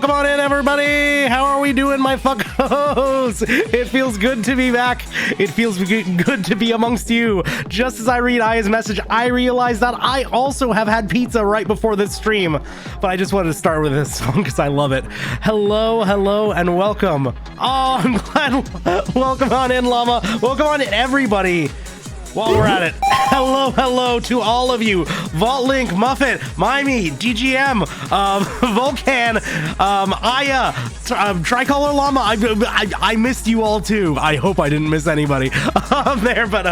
Welcome on in, everybody. How are we doing, my fuckos? It feels good to be back. It feels good to be amongst you. Just as I read Aya's message, I realize that I also have had pizza right before this stream, but I just wanted to start with this song because I love it. Hello, hello, and welcome. Oh, I'm glad. Welcome on in, Llama. Welcome on in, everybody. While we're at it, hello, hello to all of you. Vault Link, Muffet, Mimey, DGM, Volcan, Aya, Tricolor Llama. I missed you all too. I hope I didn't miss anybody there, but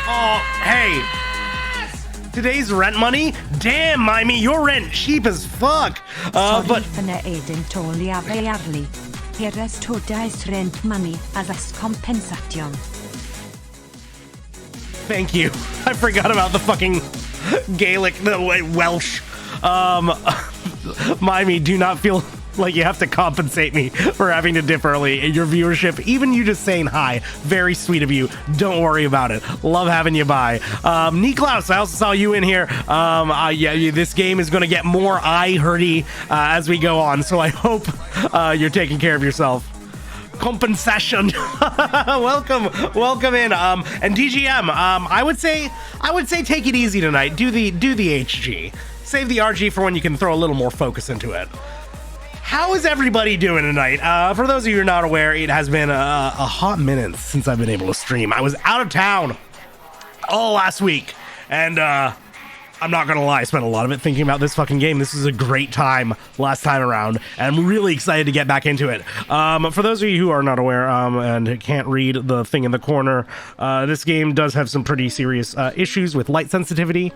oh, hey. Today's rent money? Damn, Mimey, your rent cheap as fuck. But Here's today's rent money as a compensation. Thank you. I forgot about the fucking Gaelic, the Welsh. Mimey, do not feel like you have to compensate me for having to dip early in your viewership. Even you just saying hi, very sweet of you. Don't worry about it. Love having you by. Niklaus, I also saw you in here. Yeah, this game is going to get more eye-hurty as we go on, so I hope you're taking care of yourself. Compensation. welcome in. And DGM, I would say take it easy tonight. Do the HG. Save the RG for when you can throw a little more focus into it. How is everybody doing tonight? For those of you who are not aware, it has been a hot minute since I've been able to stream. I was out of town all last week, and I'm not gonna lie, I spent a lot of it thinking about this fucking game. This was a great time last time around, and I'm really excited to get back into it. For those of you who are not aware and can't read the thing in the corner, this game does have some pretty serious issues with light sensitivity.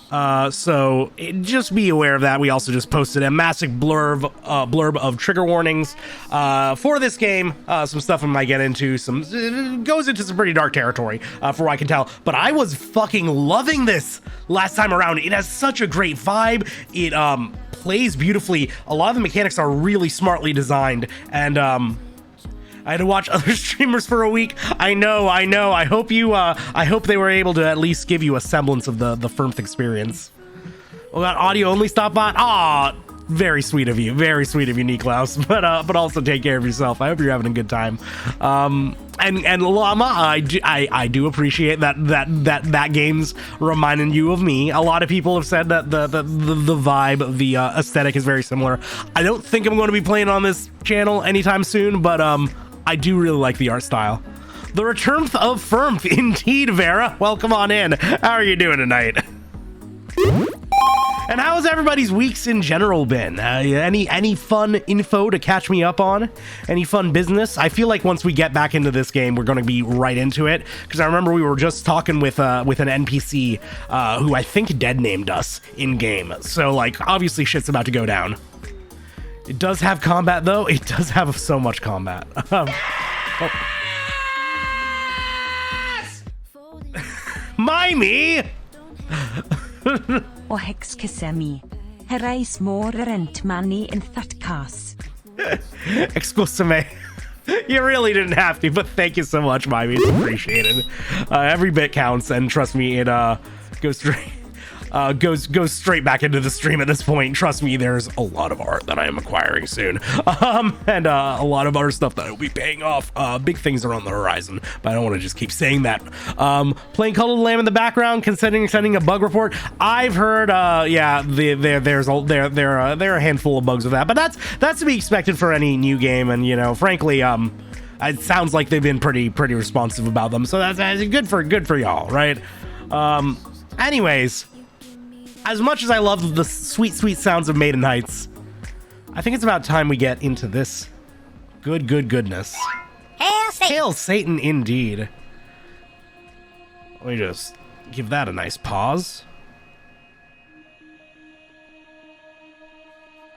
So just be aware of that. We also just posted a massive blurb of trigger warnings for this game. Some stuff I might get into. It goes into some pretty dark territory for what I can tell. But I was fucking loving this last time around. It has such a great vibe. It plays beautifully. A lot of the mechanics are really smartly designed, and I had to watch other streamers for a week. I know. I hope they were able to at least give you a semblance of the phirmth experience. Well, that audio only stop bot. Aw, very sweet of you, Niklaus. But also take care of yourself. I hope you're having a good time. And Llama, I do appreciate that game's reminding you of me. A lot of people have said that the vibe, the aesthetic is very similar. I don't think I'm going to be playing on this channel anytime soon, but I do really like the art style. The return of phirmth, indeed, Vera. Welcome on in. How are you doing tonight? And how has everybody's weeks in general been? Any fun info to catch me up on? Any fun business? I feel like once we get back into this game, we're going to be right into it. Because I remember we were just talking with an NPC who I think dead named us in game. So like, obviously shit's about to go down. It does have combat though. It does have so much combat. Mimey! O hexkissemi. Herais more rent money in that case. Excuse me. You really didn't have to, but thank you so much, Mimey. It's appreciated. Every bit counts, and trust me, it goes straight back into the stream at this point. Trust me, there's a lot of art that I am acquiring soon, and a lot of other stuff that will be paying off. Big things are on the horizon, but I don't want to just keep saying that. Playing Colored Lamb in the background, considering sending a bug report. I've heard, yeah, there are a handful of bugs with that, but that's to be expected for any new game, and you know, frankly, it sounds like they've been pretty responsive about them, so that's good for y'all, right? Anyways. As much as I love the sweet sounds of Maiden Heights, I think it's about time we get into this goodness. Hail Satan! Hail Satan, indeed. Let me just give that a nice pause.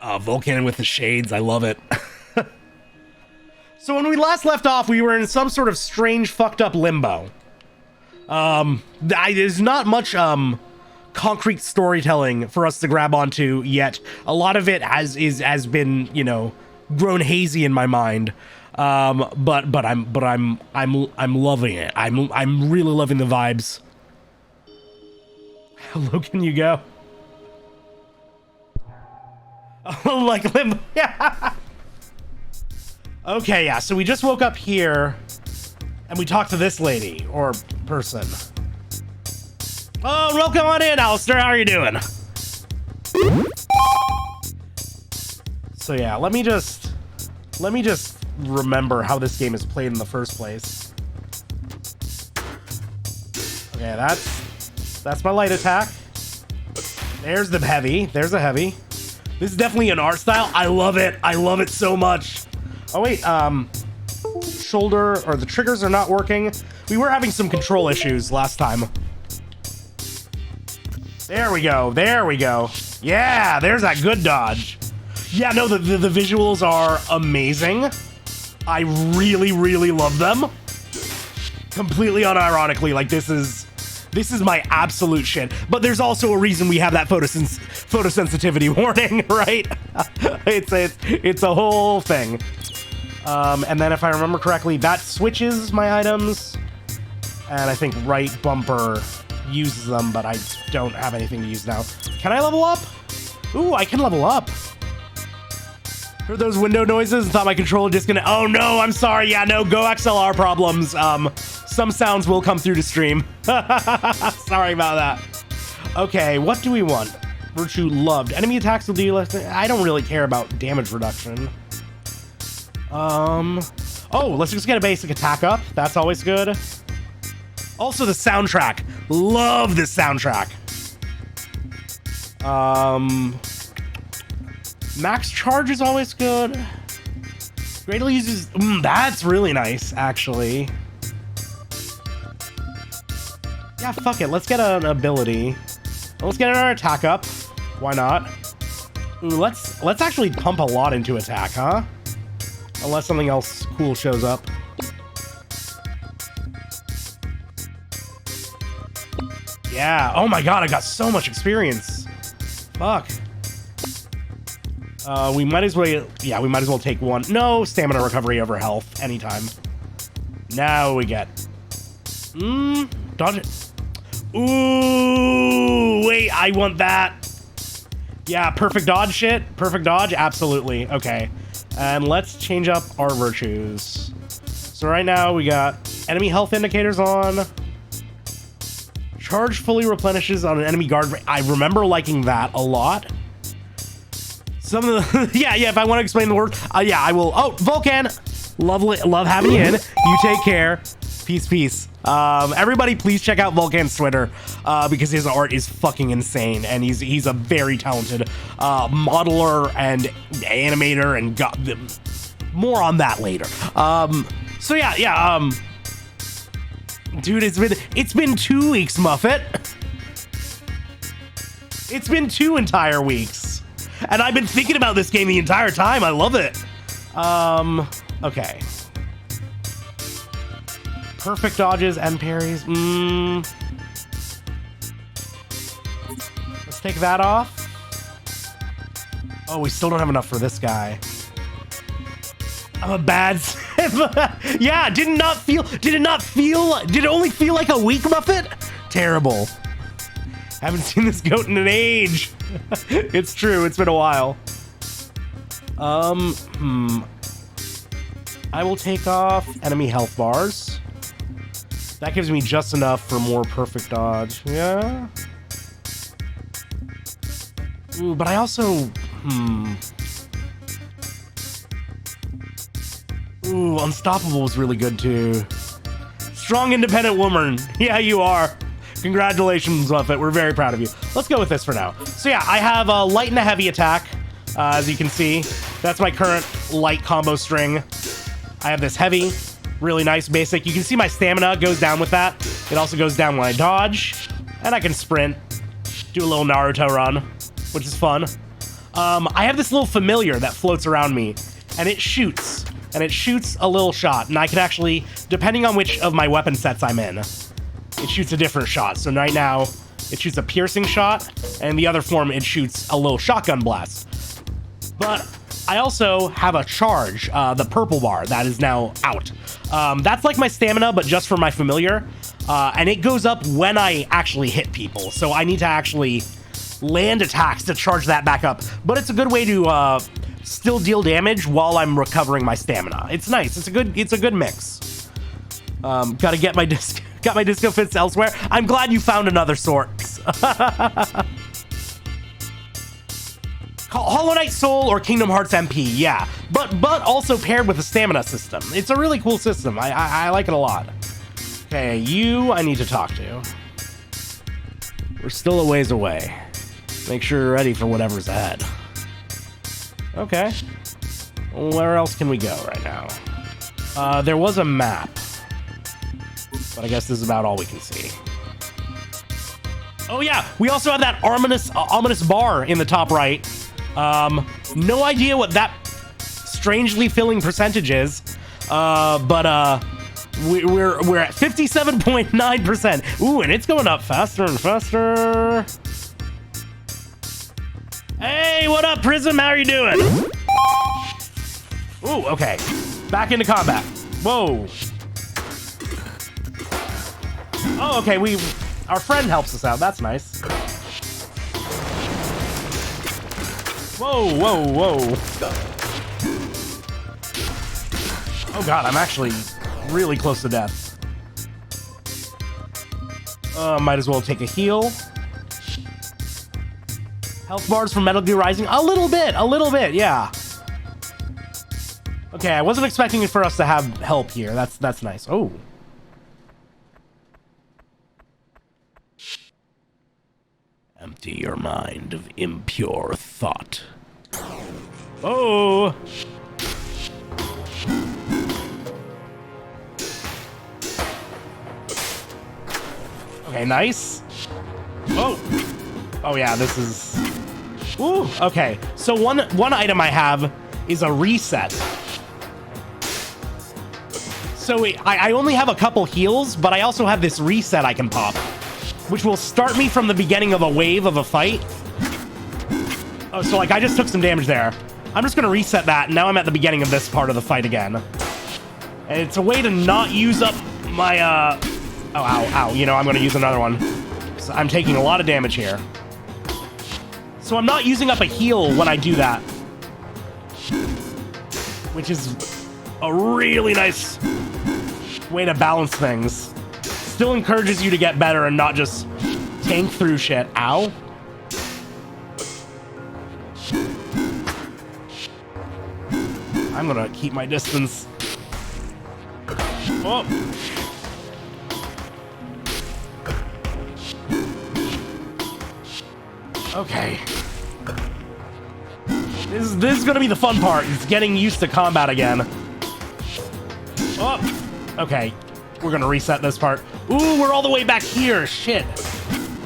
Vulcan with the shades, I love it. So when we last left off, we were in some sort of strange, fucked up limbo. There's not much, concrete storytelling for us to grab onto yet. A lot of it has been, you know, grown hazy in my mind. But I'm loving it. I'm really loving the vibes. How low can you go? Like limbo. Yeah. Okay, yeah, so we just woke up here and we talked to this lady or person. Oh, welcome on in, Alistair. How are you doing? So yeah, let me just remember how this game is played in the first place. Okay, that's my light attack. There's the heavy. There's a heavy. This is definitely an art style. I love it. I love it so much. Oh wait, shoulder or the triggers are not working. We were having some control issues last time. There we go. There we go. Yeah, there's that good dodge. Yeah, no, the visuals are amazing. I really, really love them. Completely unironically, like this is my absolute shit. But there's also a reason we have that photosensitivity warning, right? It's a whole thing. And then if I remember correctly, that switches my items. And I think right bumper uses them, but I don't have anything to use now. Can I level up? Ooh, I can level up. Heard those window noises and thought my controller disconnected. Oh no, I'm sorry. Yeah, no, Go XLR problems. Some sounds will come through to stream. Sorry about that. Okay, what do we want? Virtue loved. Enemy attacks will deal less. I don't really care about damage reduction. Oh, let's just get a basic attack up. That's always good. Also, the soundtrack. Love this soundtrack. Max charge is always good. Greatly uses... that's really nice, actually. Yeah, fuck it. Let's get an ability. Let's get our attack up. Why not? Ooh, let's actually pump a lot into attack, huh? Unless something else cool shows up. Yeah. Oh my god, I got so much experience. Fuck. We might as well... Yeah, we might as well take one. No, stamina recovery over health anytime. Now we get... dodge it. Ooh, wait, I want that. Yeah, perfect dodge shit. Perfect dodge, absolutely. Okay. And let's change up our virtues. So right now we got enemy health indicators on. Charge fully replenishes on an enemy guard. I remember liking that a lot. Some of the... yeah, if I want to explain the word. Yeah, I will. Oh, Vulcan. Love having you in. You take care. Peace. Everybody please check out Vulcan's Twitter because his art is fucking insane and he's a very talented modeler and animator and got them more on that later. So yeah, dude, it's been 2 weeks, Muffet. It's been 2 entire weeks and I've been thinking about this game the entire time. I love it. Okay. Perfect dodges and parries. Let's take that off. Oh, we still don't have enough for this guy. I'm a bad Sith. Yeah, did it only feel like a week, Muffet? Terrible. Haven't seen this goat in an age. It's true, it's been a while. I will take off enemy health bars. That gives me just enough for more perfect dodge. Yeah. Ooh, but I also... Ooh, Unstoppable was really good too. Strong, independent woman. Yeah, you are. Congratulations, Muffet. We're very proud of you. Let's go with this for now. So yeah, I have a light and a heavy attack. As you can see, that's my current light combo string. I have this heavy. Really nice basic. You can see my stamina goes down with that. It also goes down when I dodge. And I can sprint. Do a little Naruto run, which is fun. I have this little familiar that floats around me. And it shoots. And it shoots a little shot. And I can actually, depending on which of my weapon sets I'm in, it shoots a different shot. So right now, it shoots a piercing shot. And the other form, it shoots a little shotgun blast. But I also have a charge, the purple bar, that is now out. That's like my stamina, but just for my familiar. And it goes up when I actually hit people. So I need to actually land attacks to charge that back up. But it's a good way to still deal damage while I'm recovering my stamina. It's nice. It's a good mix. Gotta get my got my disco fits elsewhere. I'm glad you found another sort. Hollow Knight Soul or Kingdom Hearts MP, yeah, but also paired with a stamina system. It's a really cool system. I like it a lot. Okay, you I need to talk to. We're still a ways away. Make sure you're ready for whatever's ahead. Okay. Where else can we go right now? There was a map, but I guess this is about all we can see. Oh yeah, we also have that ominous bar in the top right. No idea what that strangely filling percentage is, but we're at 57.9%. Ooh, and it's going up faster and faster. Hey, what up, Prism? How are you doing? Ooh, okay. Back into combat. Whoa. Oh, okay. Our friend helps us out. That's nice. Whoa, whoa, whoa. Oh god, I'm actually really close to death. Might as well take a heal. Health bars from Metal Gear Rising? A little bit, yeah. Okay, I wasn't expecting for us to have help here. That's nice. Oh. Empty your mind of impure thought. Oh! Okay, nice. Oh! Oh yeah, this is... Ooh, okay. So one item I have is a reset. So I only have a couple heals, but I also have this reset I can pop, which will start me from the beginning of a wave of a fight. Oh, so like I just took some damage there. I'm just gonna reset that, and now I'm at the beginning of this part of the fight again. And it's a way to not use up my, oh, ow. You know, I'm gonna use another one. So I'm taking a lot of damage here. So I'm not using up a heal when I do that, which is a really nice way to balance things. Still encourages you to get better and not just tank through shit. Ow. I'm gonna keep my distance. Oh. Okay. This is gonna be the fun part. It's getting used to combat again. Oh. Okay. We're gonna reset this part. Ooh, we're all the way back here. Shit.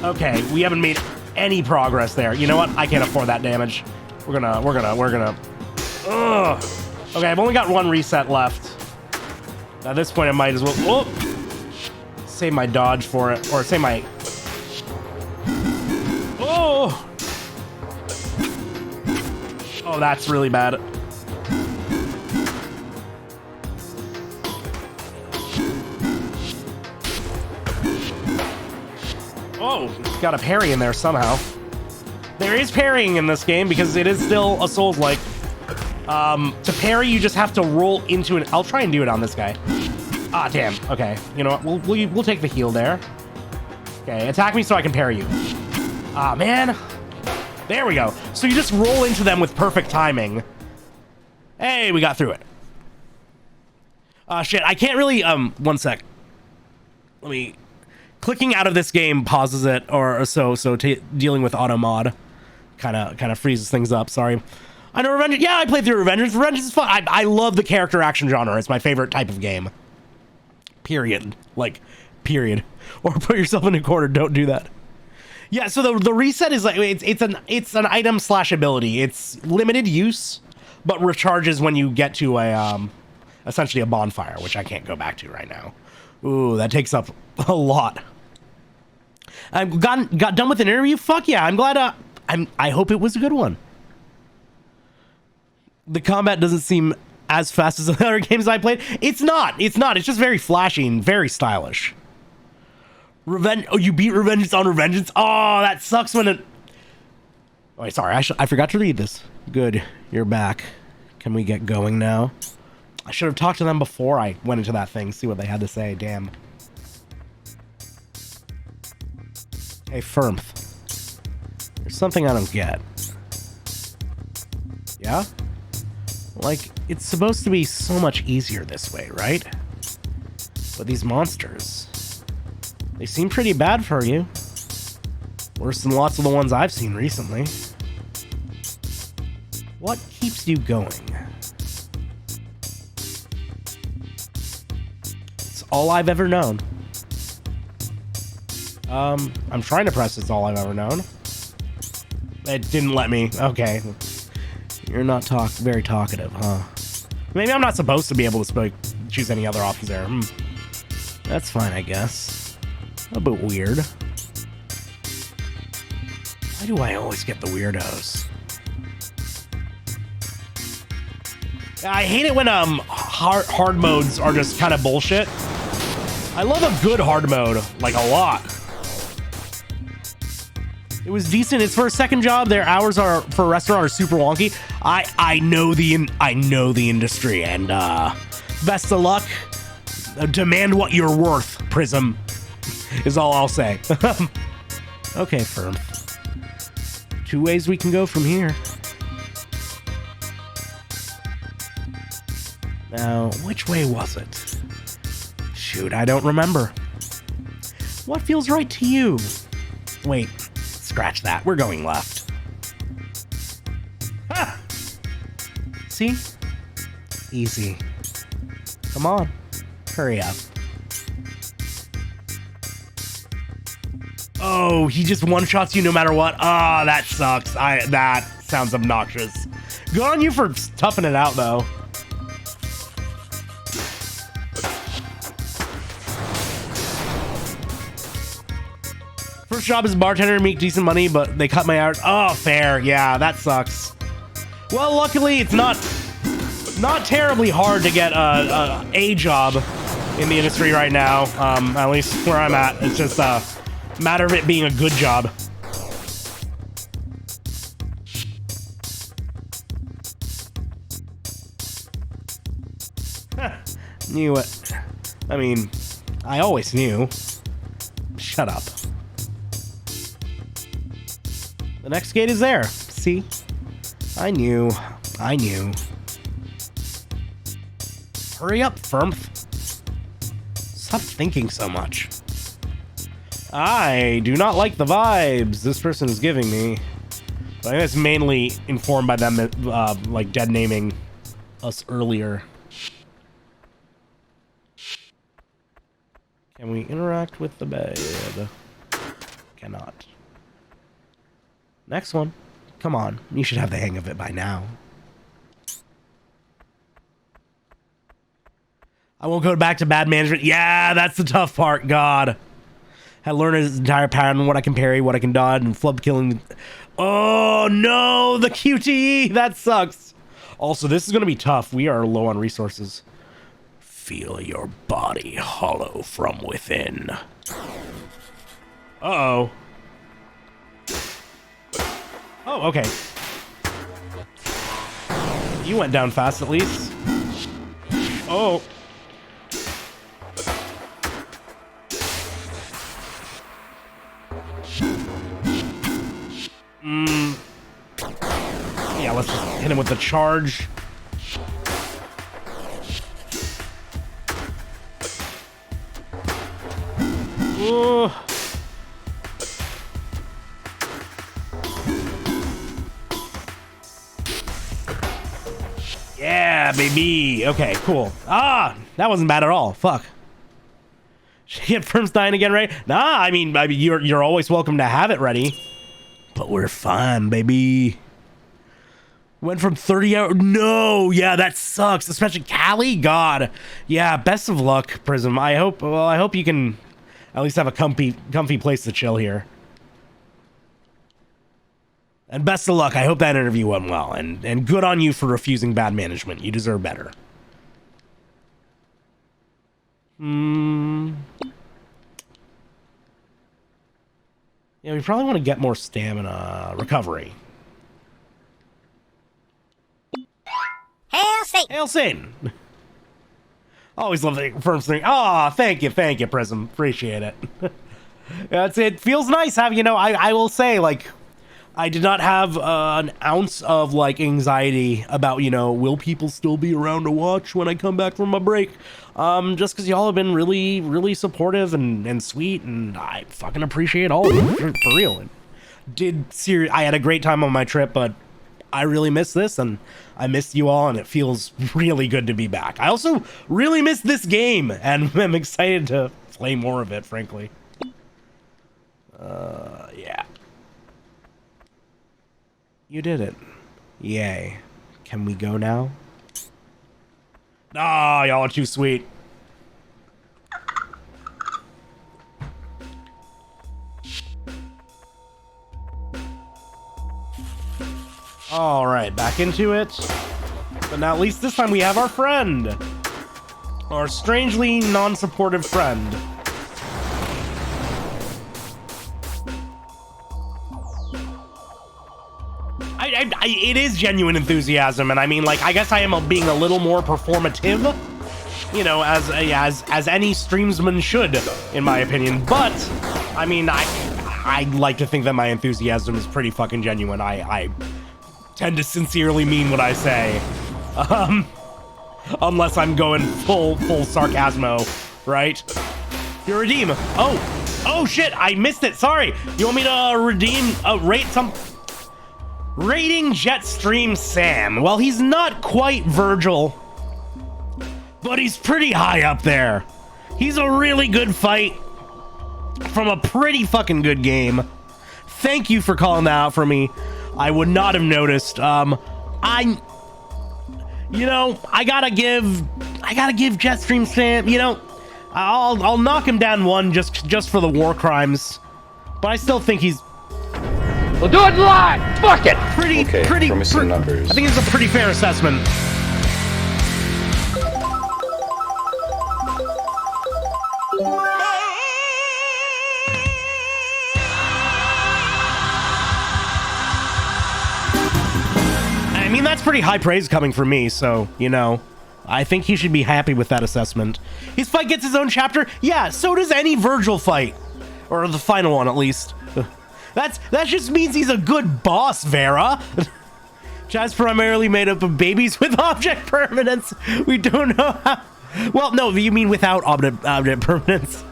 Okay, we haven't made any progress there. You know what? I can't afford that damage. We're gonna. Ugh. Okay, I've only got one reset left. At this point, I might as well. Oh, save my dodge for it, or save my. Oh. Oh, that's really bad. Oh, got a parry in there somehow. There is parrying in this game because it is still a Souls-like. To parry, you just have to roll into an... I'll try and do it on this guy. Ah, damn. Okay. You know what? We'll take the heal there. Okay, attack me so I can parry you. Ah, man. There we go. So you just roll into them with perfect timing. Hey, we got through it. Shit. I can't really... One sec. Let me... Clicking out of this game pauses it, or so dealing with auto mod kind of freezes things up. Sorry. I know Revenge. Yeah, I played through Revenge. Revenge is fun. I love the character action genre. It's my favorite type of game. Period. Like, period. Or put yourself in a corner. Don't do that. Yeah. So the reset is like it's an item / ability. It's limited use, but recharges when you get to a essentially a bonfire, which I can't go back to right now. Ooh, that takes up a lot. I got done with an interview. Fuck yeah! I'm glad. I hope it was a good one. The combat doesn't seem as fast as the other games I played. It's not. It's just very flashy and very stylish. Revenge. Oh, you beat Revengeance on Revengeance. Oh, that sucks when it. Oh, wait, sorry, I forgot to read this. Good, you're back. Can we get going now? I should have talked to them before I went into that thing, see what they had to say. Damn. Hey, phirmth. There's something I don't get. Yeah? Like, it's supposed to be so much easier this way, right? But these monsters, they seem pretty bad for you. Worse than lots of the ones I've seen recently. What keeps you going? It's all I've ever known. I'm trying to press it's all I've ever known. It didn't let me. Okay. You're not very talkative, huh? Maybe I'm not supposed to be able to choose any other options there. That's fine, I guess. A bit weird. Why do I always get the weirdos? I hate it when hard modes are just kind of bullshit. I love a good hard mode, like a lot. It was decent. It's for a second job. Their hours are for a restaurant are super wonky. I know the industry, and best of luck. Demand what you're worth, Prism, is all I'll say. Okay, firm. 2 ways we can go from here. Now, which way was it? Shoot, I don't remember. What feels right to you? Wait, scratch that. We're going left. Ha! See? Easy. Come on. Hurry up. Oh, he just one-shots you no matter what? Ah, oh, that sucks. That sounds obnoxious. Good on you for toughing it out, though. First job as a bartender, make decent money, but they cut my hours. Oh, fair. Yeah, that sucks. Well, luckily, it's not terribly hard to get a job in the industry right now. At least where I'm at. It's just a matter of it being a good job. Knew it. I mean, I always knew. Shut up. The next gate is there. See? I knew. Hurry up, phirmth. Stop thinking so much. I do not like the vibes this person is giving me. But I think it's mainly informed by them, like, dead naming us earlier. Can we interact with the bed? Cannot. Next one. Come on. You should have the hang of it by now. I won't go back to bad management. Yeah, that's the tough part. God. I learned his entire pattern, what I can parry, what I can dodge, and flub killing. Oh, no. The QTE. That sucks. Also, this is going to be tough. We are low on resources. Feel your body hollow from within. Uh-oh. Oh, okay. You went down fast, at least. Oh. Yeah, let's just hit him with the charge. Ooh. Yeah, baby. Okay, cool. Ah, that wasn't bad at all. Fuck. Should I get firms dying again, right? Nah, I mean, you're always welcome to have it ready. But we're fine, baby. Went from 30 hours. No, yeah, that sucks. Especially Callie. God. Yeah, best of luck, Prism. I hope you can at least have a comfy place to chill here. And best of luck. I hope that interview went well. And good on you for refusing bad management. You deserve better. Yeah, we probably want to get more stamina recovery. Saint. Hail Satan. Always love the firm thing. Ah, thank you, Prism. Appreciate it. It feels nice having, I will say, like, I did not have an ounce of, like, anxiety about, will people still be around to watch when I come back from my break? Just because y'all have been really, really supportive and sweet, and I fucking appreciate all of it, for real. I had a great time on my trip, but I really missed this, and I missed you all, and it feels really good to be back. I also really missed this game, and I'm excited to play more of it, frankly. Yeah. You did it. Yay. Can we go now? Ah, y'all are too sweet. All right, back into it. But now at least this time we have our friend. Our strangely non-supportive friend. It is genuine enthusiasm, and I mean, like, I guess I am being a little more performative, as any streamsman should, in my opinion. But I mean, I like to think that my enthusiasm is pretty fucking genuine. I tend to sincerely mean what I say, unless I'm going full sarcasmo, right? You redeem. Oh shit! I missed it. Sorry. You want me to rate some? Rating Jetstream Sam. Well, he's not quite Virgil, but he's pretty high up there. He's a really good fight from a pretty fucking good game. Thank you for calling that out for me. I would not have noticed. I gotta give Jetstream Sam, I'll knock him down one just for the war crimes, but I still think he's. We'll do it live! Fuck it! Pretty numbers. I think it's a pretty fair assessment. I mean, that's pretty high praise coming from me, so, I think he should be happy with that assessment. His fight gets his own chapter? Yeah, so does any Virgil fight. Or the final one, at least. That just means he's a good boss, Vera. Jazz primarily made up of babies with object permanence. We don't know how. Well, no, you mean without object permanence.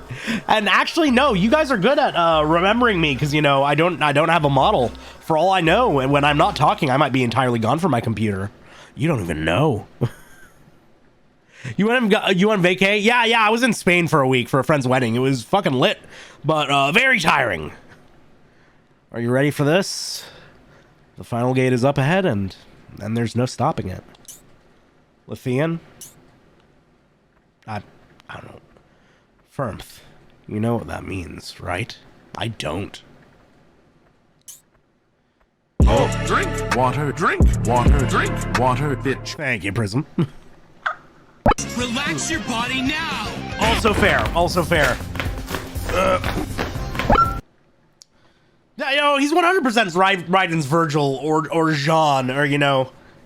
And actually, no, you guys are good at remembering me because I don't have a model. For all I know, and when I'm not talking, I might be entirely gone from my computer. You don't even know. You went vacay? Yeah, I was in Spain for a week for a friend's wedding. It was fucking lit, but very tiring. Are you ready for this? The final gate is up ahead, and there's no stopping it. Lithian? I don't know. Phirmth. You know what that means, right? I don't. Oh, drink water, drink water, drink water, bitch. Thank you, Prism. Relax your body now. Also fair. He's 100% Raiden's Virgil or Jean, or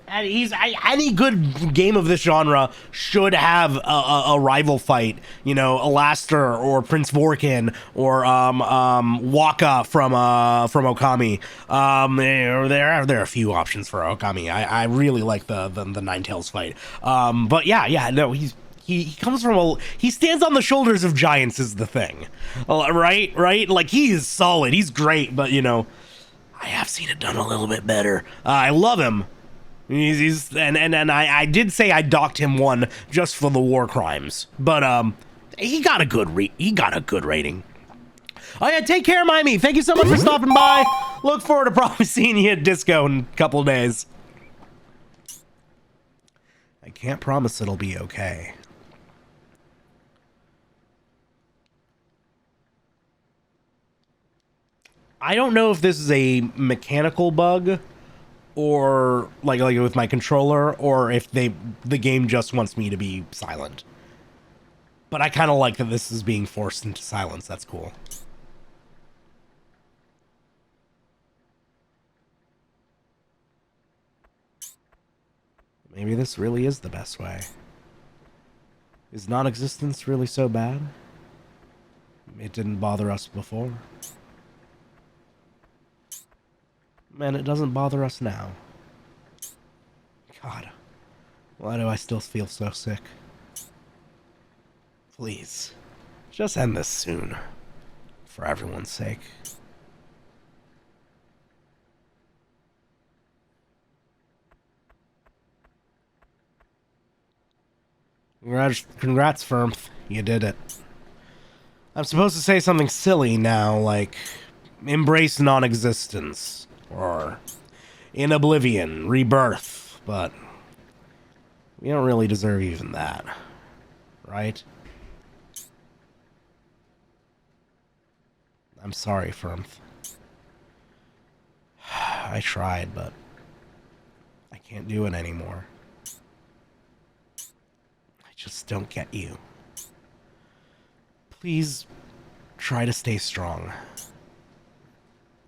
and any good game of this genre should have a rival fight. Alaster or Prince Vorkin or Waka from Okami. There are a few options for Okami. I really like the Ninetales fight. But no, he comes from he stands on the shoulders of giants is the thing, right? Like, he is solid. He's great, but I have seen it done a little bit better. I love him. I did say I docked him one just for the war crimes, but he got a good rating. Oh yeah, take care, Mimey. Thank you so much for stopping by. Look forward to probably seeing you at Disco in a couple of days. I can't promise it'll be okay. I don't know if this is a mechanical bug or like with my controller, or if the game just wants me to be silent. But I kind of like that this is being forced into silence. That's cool. Maybe this really is the best way. Is non-existence really so bad? It didn't bother us before. Man, it doesn't bother us now. God, why do I still feel so sick? Please, just end this soon. For everyone's sake. Congrats, Firmth. You did it. I'm supposed to say something silly now, like embrace non-existence, or in oblivion, rebirth, but we don't really deserve even that, right? I'm sorry, Firmth. I tried, but I can't do it anymore. I just don't get you. Please try to stay strong.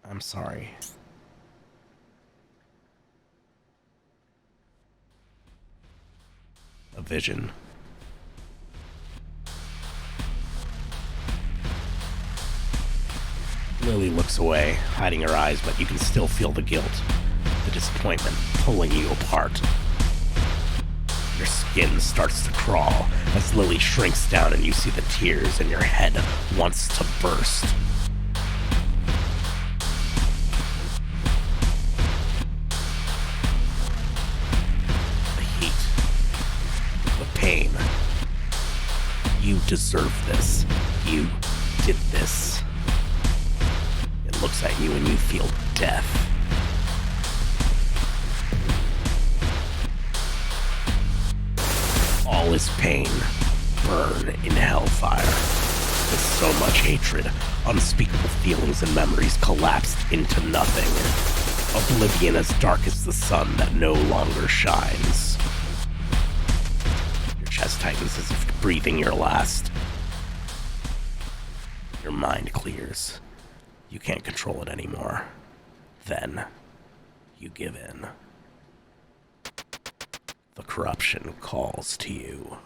I'm sorry. A vision. Lily looks away, hiding her eyes, but you can still feel the guilt, the disappointment pulling you apart. Your skin starts to crawl as Lily shrinks down and you see the tears and your head wants to burst. The heat, the pain. You deserve this. You did this. It looks at you and you feel death. All is pain, burn in hellfire. With so much hatred, unspeakable feelings and memories collapsed into nothing. Oblivion as dark as the sun that no longer shines. Your chest tightens as if breathing your last. Your mind clears. You can't control it anymore. Then, you give in. The corruption calls to you.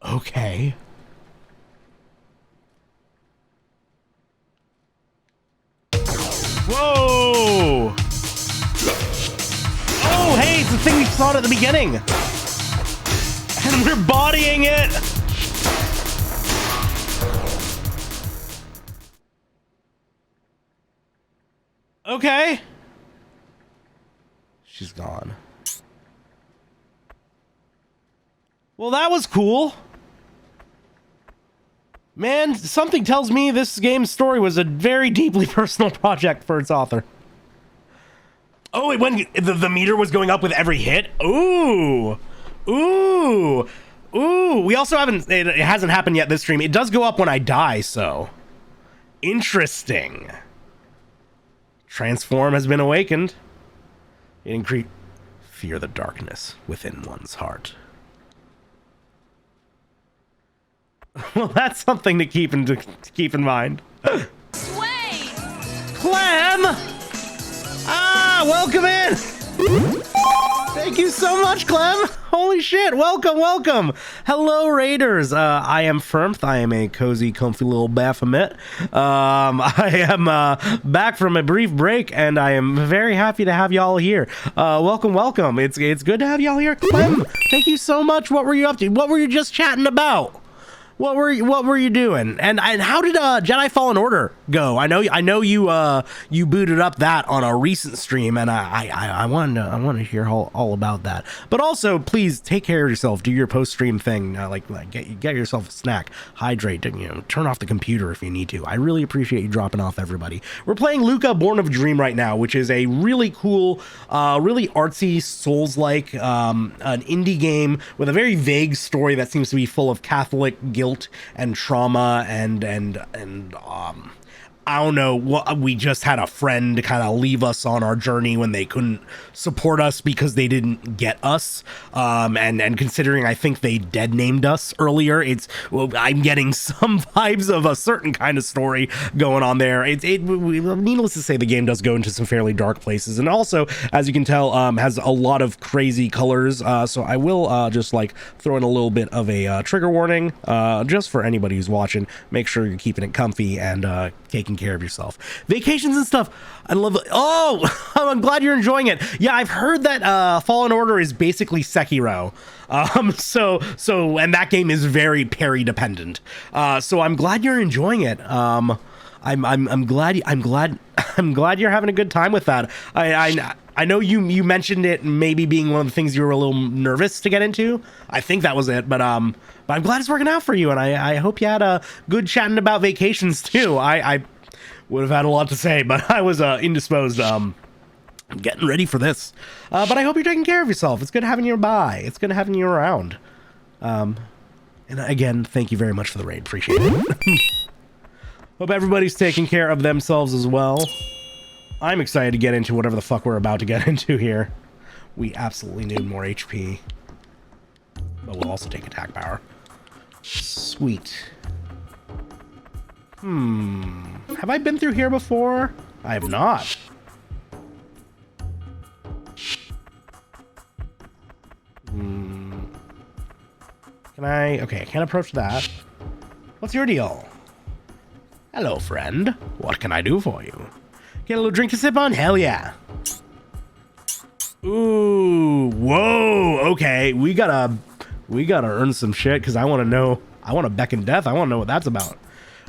Okay. Whoa! Oh, hey, it's the thing we saw at the beginning! And we're bodying it! Okay. She's gone. Well, that was cool. Man, something tells me this game's story was a very deeply personal project for its author. Oh, it went, the meter was going up with every hit? Ooh. Ooh. Ooh. We also haven't, it hasn't happened yet this stream. It does go up when I die, so. Interesting. Transform has been awakened. Increase. Fear the darkness within one's heart. Well, that's something to keep in mind. Sway! Clem! Ah, welcome in! Thank you so much, Clem! Holy shit, welcome, welcome! Hello, Raiders! I am Firmth. I am a cozy, comfy little Baphomet. I am back from a brief break, and I am very happy to have y'all here. Welcome, welcome. It's good to have y'all here. Clem, thank you so much. What were you up to? What were you just chatting about? What were you doing? And how did Jedi Fallen Order go? I know you booted up that on a recent stream, and I want to hear all about that. But also, please take care of yourself. Do your post stream thing. Like get yourself a snack, hydrate, and turn off the computer if you need to. I really appreciate you dropping off, everybody. We're playing Lucah, Born of Dream right now, which is a really cool, really artsy, Souls-like, an indie game with a very vague story that seems to be full of Catholic guilt and trauma and I don't know what, we just had a friend kind of leave us on our journey when they couldn't support us because they didn't get us. And considering I think they dead named us earlier, I'm getting some vibes of a certain kind of story going on there. Needless to say, the game does go into some fairly dark places, and also, as you can tell, has a lot of crazy colors. So I will just like throw in a little bit of a trigger warning, just for anybody who's watching. Make sure you're keeping it comfy and taking care of yourself. Vacations and stuff, I love it. Oh, I'm glad you're enjoying it. Yeah, I've heard that Fallen Order is basically Sekiro. And that game is very parry dependent. So I'm glad you're enjoying it. I'm glad you're having a good time with that. I know you mentioned it maybe being one of the things you were a little nervous to get into. I think that was it, but I'm glad it's working out for you, and I hope you had a good chatting about vacations too. I would have had a lot to say, but I was indisposed. I'm getting ready for this, but I hope you're taking care of yourself. It's good having you by. It's good having you around. And again, thank you very much for the raid. Appreciate it. Hope everybody's taking care of themselves as well. I'm excited to get into whatever the fuck we're about to get into here. We absolutely need more HP, but we'll also take attack power. Sweet. Have I been through here before? I have not. Okay, I can't approach that. What's your deal? Hello, friend. What can I do for you? Get a little drink to sip on? Hell yeah. Ooh, whoa, okay. We gotta earn some shit, because I want to know. I want to beckon death. I want to know what that's about.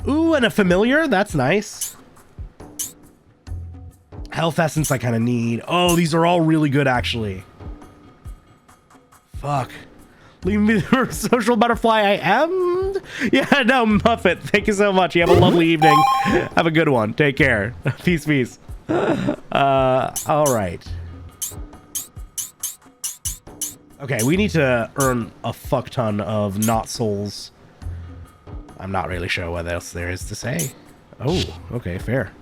Ooh, and a familiar? That's nice. Health essence I kind of need. Oh, these are all really good, actually. Fuck. Leave me the social butterfly I am? Yeah, no, Muffet. Thank you so much. You have a lovely evening. Have a good one. Take care. Peace, peace. All right. Okay, we need to earn a fuck ton of not souls. I'm not really sure what else there is to say. Oh, okay, fair.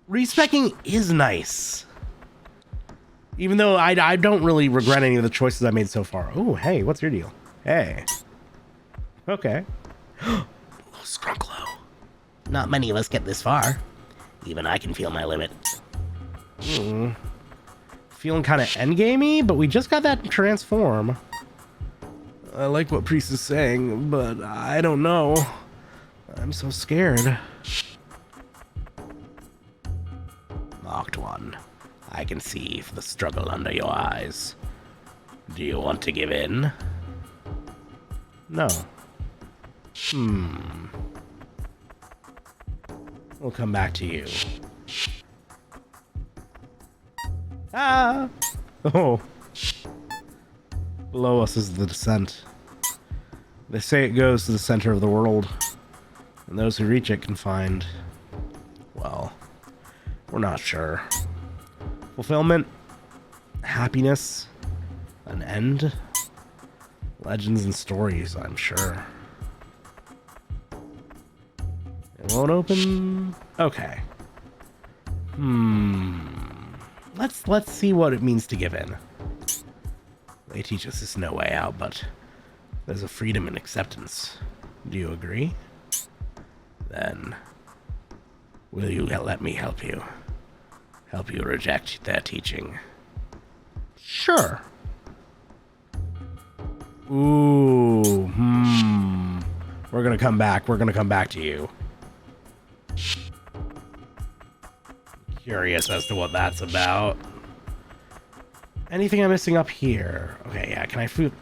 Respecking is nice. Even though I don't really regret any of the choices I made so far. Oh, hey, what's your deal? Hey. Okay. Scrunklow. Not many of us get this far. Even I can feel my limit. Feeling kind of endgamey, but we just got that transform. I like what Priest is saying, but I don't know. I'm so scared. Marked one. I can see the struggle under your eyes. Do you want to give in? No. We'll come back to you. Ah! Oh. Below us is the descent. They say it goes to the center of the world, and those who reach it can find... well, we're not sure. Fulfillment, happiness, an end, legends and stories, I'm sure. It won't open. Okay. Let's see what it means to give in. They teach us there's no way out, but there's a freedom in acceptance. Do you agree? Then, will you let me help you? Help you reject their teaching? Sure. Ooh, We're gonna come back. We're gonna come back to you. Curious as to what that's about. Anything I'm missing up here? Okay, yeah, can I food?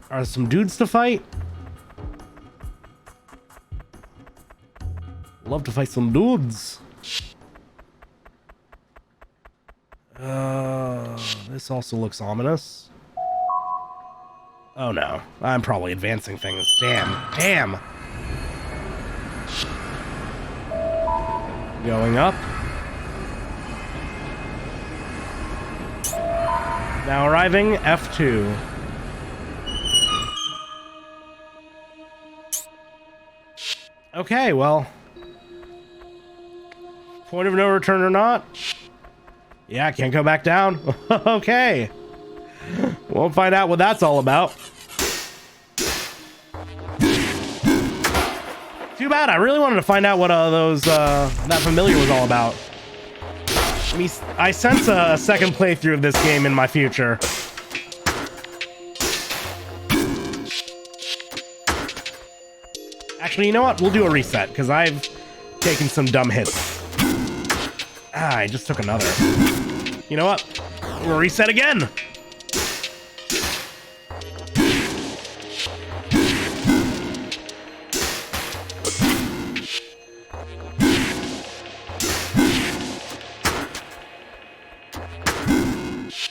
Are there some dudes to fight? Love to fight some dudes. This also looks ominous. Oh no, I'm probably advancing things. Damn. Going up. Now arriving, F2. Okay, well. Point of no return or not? Yeah, I can't go back down. Okay. We'll find out what that's all about. Too bad. I really wanted to find out what that familiar was all about. I sense a second playthrough of this game in my future. Actually, you know what? We'll do a reset, because I've taken some dumb hits. Ah, I just took another. You know what? We'll reset again.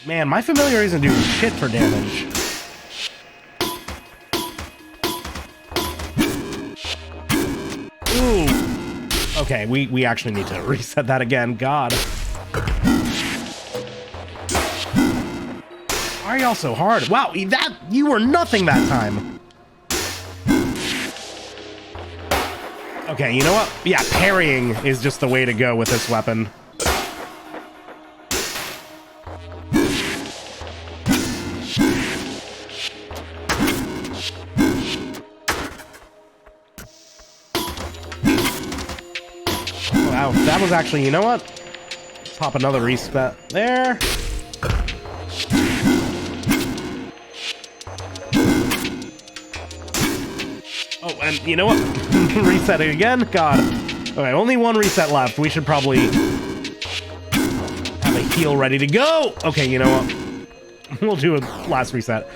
Man, my familiar isn't doing shit for damage. Ooh. Okay, we actually need to reset that again. God. Why are y'all so hard? Wow, you were nothing that time. Okay, you know what? Yeah, parrying is just the way to go with this weapon. Wow, that was actually, you know what? Pop another reset there. Oh, and you know what? Resetting again? God. Okay, only one reset left. We should probably have a heal ready to go. Okay, you know what? We'll do a last reset.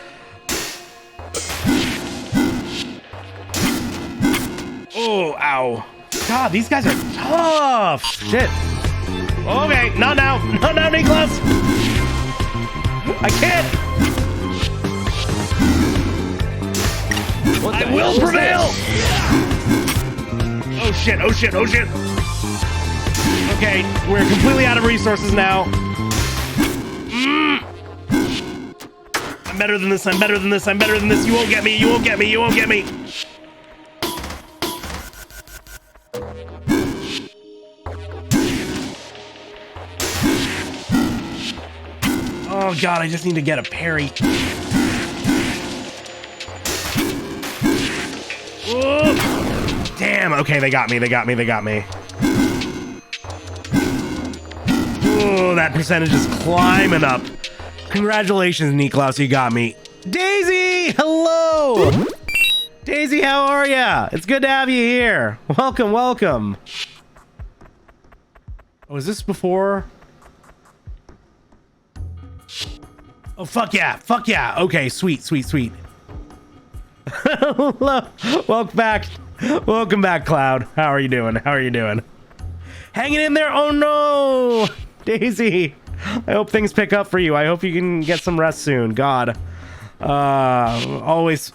Oh, ow. God, these guys are tough. Shit. Okay, not now. Not now, Nicholas. I can't. I will prevail. Oh shit, oh shit, oh shit. Okay, we're completely out of resources now. I'm better than this, I'm better than this, I'm better than this. You won't get me, you won't get me, you won't get me. Oh god, I just need to get a parry. Ooh. Damn, okay, they got me, they got me, they got me. Ooh, that percentage is climbing up. Congratulations, Niklaus, you got me. Daisy, hello! Daisy, how are ya? It's good to have you here. Welcome, welcome. Oh, is this before? Oh, fuck yeah, fuck yeah. Okay, sweet, sweet, sweet. Hello. Welcome back. Welcome back, Cloud. How are you doing? How are you doing? Hanging in there? Oh no! Daisy, I hope things pick up for you. I hope you can get some rest soon. God. Always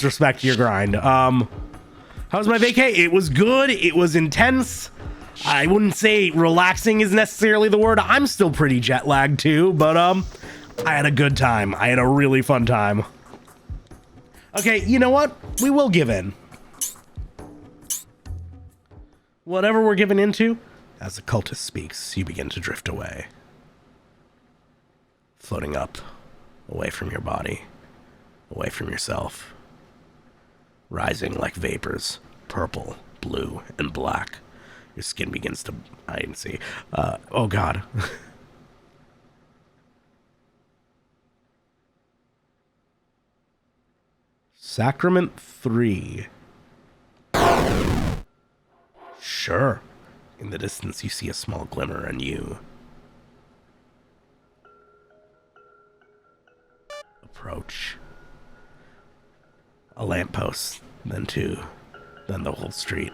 respect your grind. How's my vacay? It was good. It was intense. I wouldn't say relaxing is necessarily the word. I'm still pretty jet lagged too, but I had a good time. I had a really fun time. Okay, you know what? We will give in. Whatever we're given into, as the cultist speaks, you begin to drift away. Floating up, away from your body, away from yourself. Rising like vapors, purple, blue, and black. Your skin begins to... I didn't see. Oh god. Sacrament 3. Sure. In the distance you see a small glimmer and you approach. A lamppost, then two, then the whole street.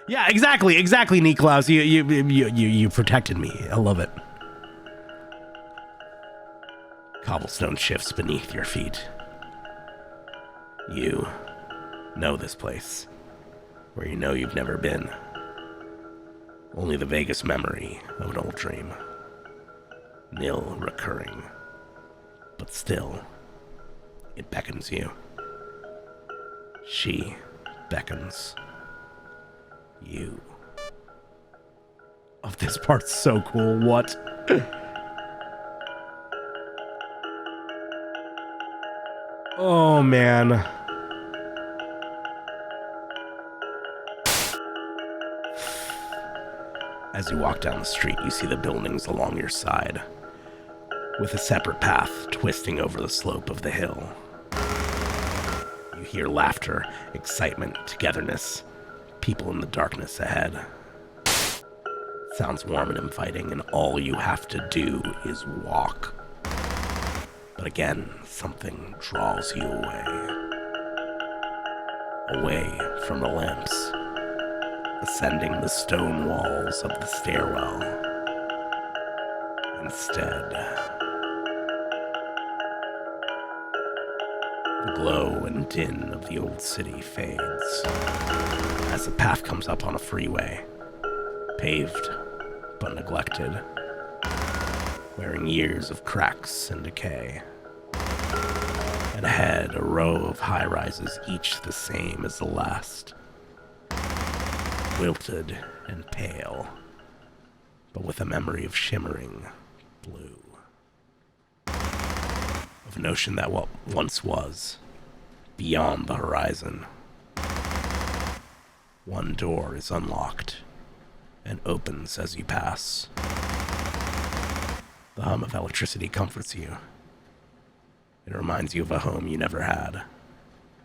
Yeah, exactly, Niklaus. You protected me. I love it. Cobblestone shifts beneath your feet. You know this place, where you know you've never been. Only the vaguest memory of an old dream. Nil recurring. But still, it beckons you. She beckons. You. Oh, this part's so cool. What? Oh, man. As you walk down the street, you see the buildings along your side, with a separate path twisting over the slope of the hill. You hear laughter, excitement, togetherness, people in the darkness ahead. It sounds warm and inviting, and all you have to do is walk. But again, something draws you away. Away from the lamps, ascending the stone walls of the stairwell. Instead, the glow and din of the old city fades as the path comes up on a freeway, paved but neglected, wearing years of cracks and decay. And ahead, a row of high-rises, each the same as the last. Wilted and pale, but with a memory of shimmering blue. Of an ocean that what once was, beyond the horizon. One door is unlocked and opens as you pass. The hum of electricity comforts you. It reminds you of a home you never had.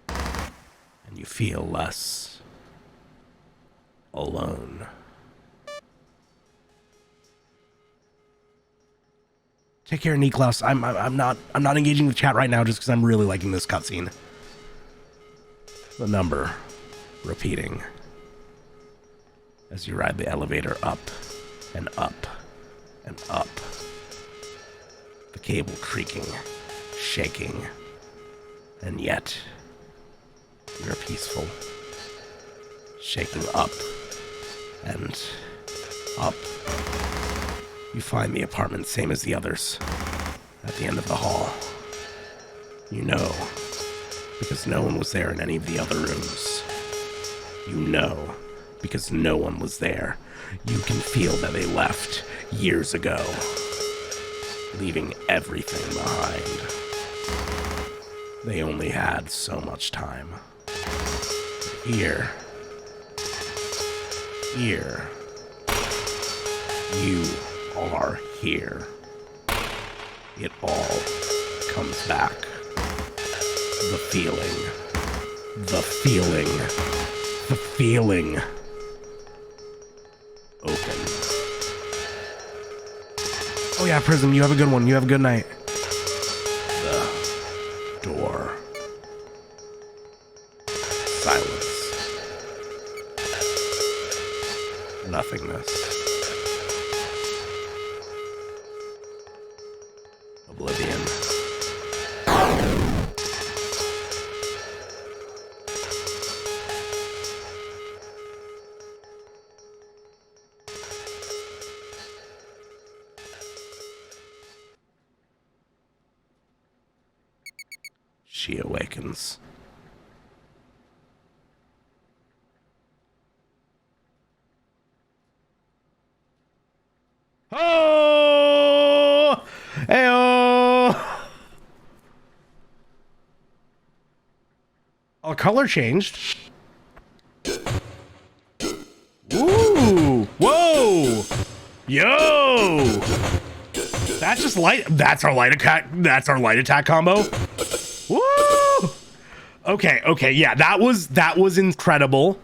And you feel less alone. Take care, Niklaus. I'm not engaging with chat right now just because I'm really liking this cutscene. The number repeating as you ride the elevator up and up and up. The cable creaking, shaking, and yet you're peaceful. Shaking up and up. You find the apartment same as the others, at the end of the hall. You know, because no one was there in any of the other rooms. You know, because no one was there. You can feel that they left years ago, leaving everything behind. They only had so much time. Here, you are here. It all comes back. The feeling. Open. Oh yeah, Prism, you have a good one. You have a good night. The door. Silence. Nothingness. Oblivion. She awakens. Oh! Hey-oh! Oh, color changed. Ooh! Whoa! Yo! That's just light. That's our light attack. That's our light attack combo. Woo! Okay, yeah, that was incredible.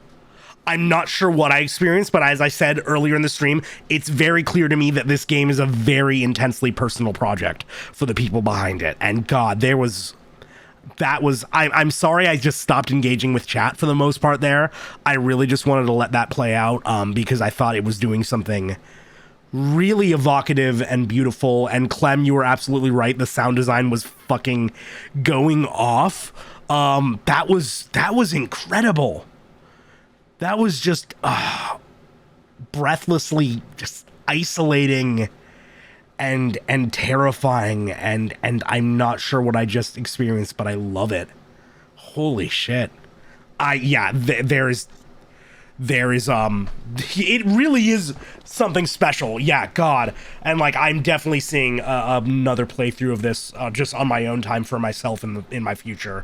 I'm not sure what I experienced, but as I said earlier in the stream, it's very clear to me that this game is a very intensely personal project for the people behind it. And God, I'm sorry I just stopped engaging with chat for the most part there. I really just wanted to let that play out because I thought it was doing something really evocative and beautiful. And Clem, you were absolutely right. The sound design was fucking going off. That was incredible. That was just breathlessly just isolating and terrifying, and I'm not sure what I just experienced, but I love it. Holy shit. there is it really is something special. Yeah, God. And like I'm definitely seeing another playthrough of this just on my own time for myself in my future,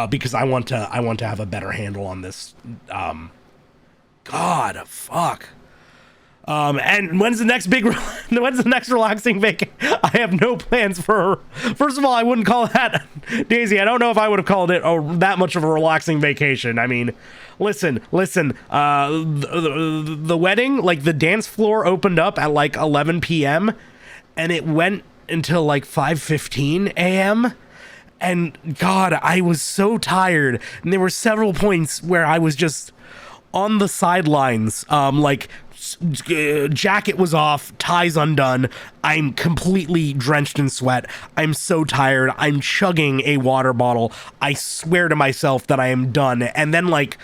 because I want to have a better handle on this. God, fuck. And when's the next relaxing vacation? I have no plans for. First of all, I wouldn't call that, Daisy. I don't know if I would have called it that much of a relaxing vacation. I mean, listen. The wedding, like the dance floor opened up at like 11 p.m. and it went until like 5:15 a.m. And God, I was so tired. And there were several points where I was just on the sidelines, like. Jacket was off, ties undone. I'm completely drenched in sweat. I'm so tired. I'm chugging a water bottle. I swear to myself that I am done. And then like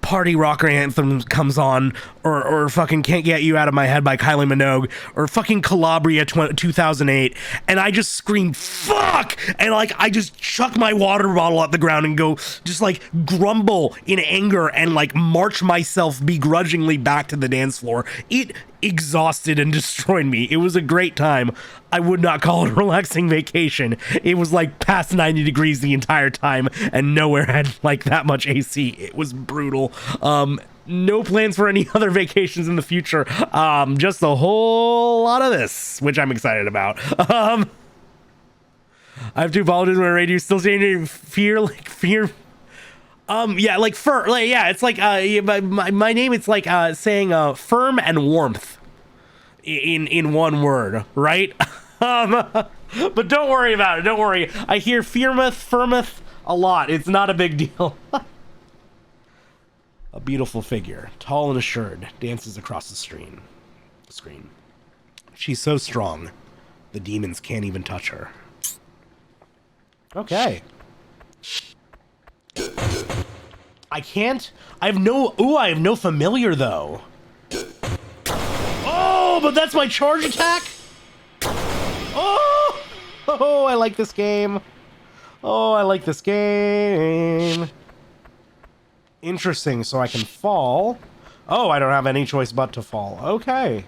Party Rocker Anthem comes on, or fucking Can't Get You Out of My Head by Kylie Minogue, or fucking Calabria 2008, and I just scream fuck, and like I just chuck my water bottle at the ground and go just like grumble in anger and like march myself begrudgingly back to the dance floor. It exhausted and destroyed me. It was a great time. I would not call it a relaxing vacation. It was like past 90 degrees the entire time and nowhere had like that much AC. It was brutal. No plans for any other vacations in the future. Just a whole lot of this, which I'm excited about. I have to apologize when I read you still saying fear. Yeah, like fur, like, yeah, it's like my name, it's like saying firm and warmth in one word, right? But don't worry about it. Don't worry. I hear phirmth a lot. It's not a big deal. A beautiful figure, tall and assured, dances across the screen. She's so strong, the demons can't even touch her. Okay. I can't. I have no familiar though. Oh, but that's my charge attack. Oh, I like this game. Interesting, so I can fall. Oh, I don't have any choice but to fall. Okay.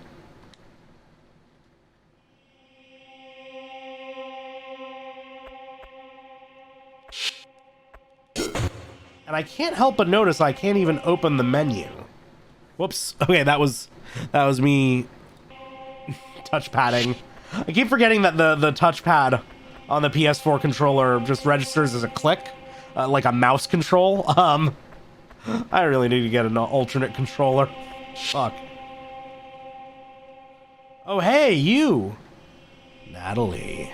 And I can't help but notice I can't even open the menu. Whoops. Okay, that was me touch padding. I keep forgetting that the touchpad on the PS4 controller just registers as a click, like a mouse control. I really need to get an alternate controller. Fuck. Oh, hey, you! Natalie.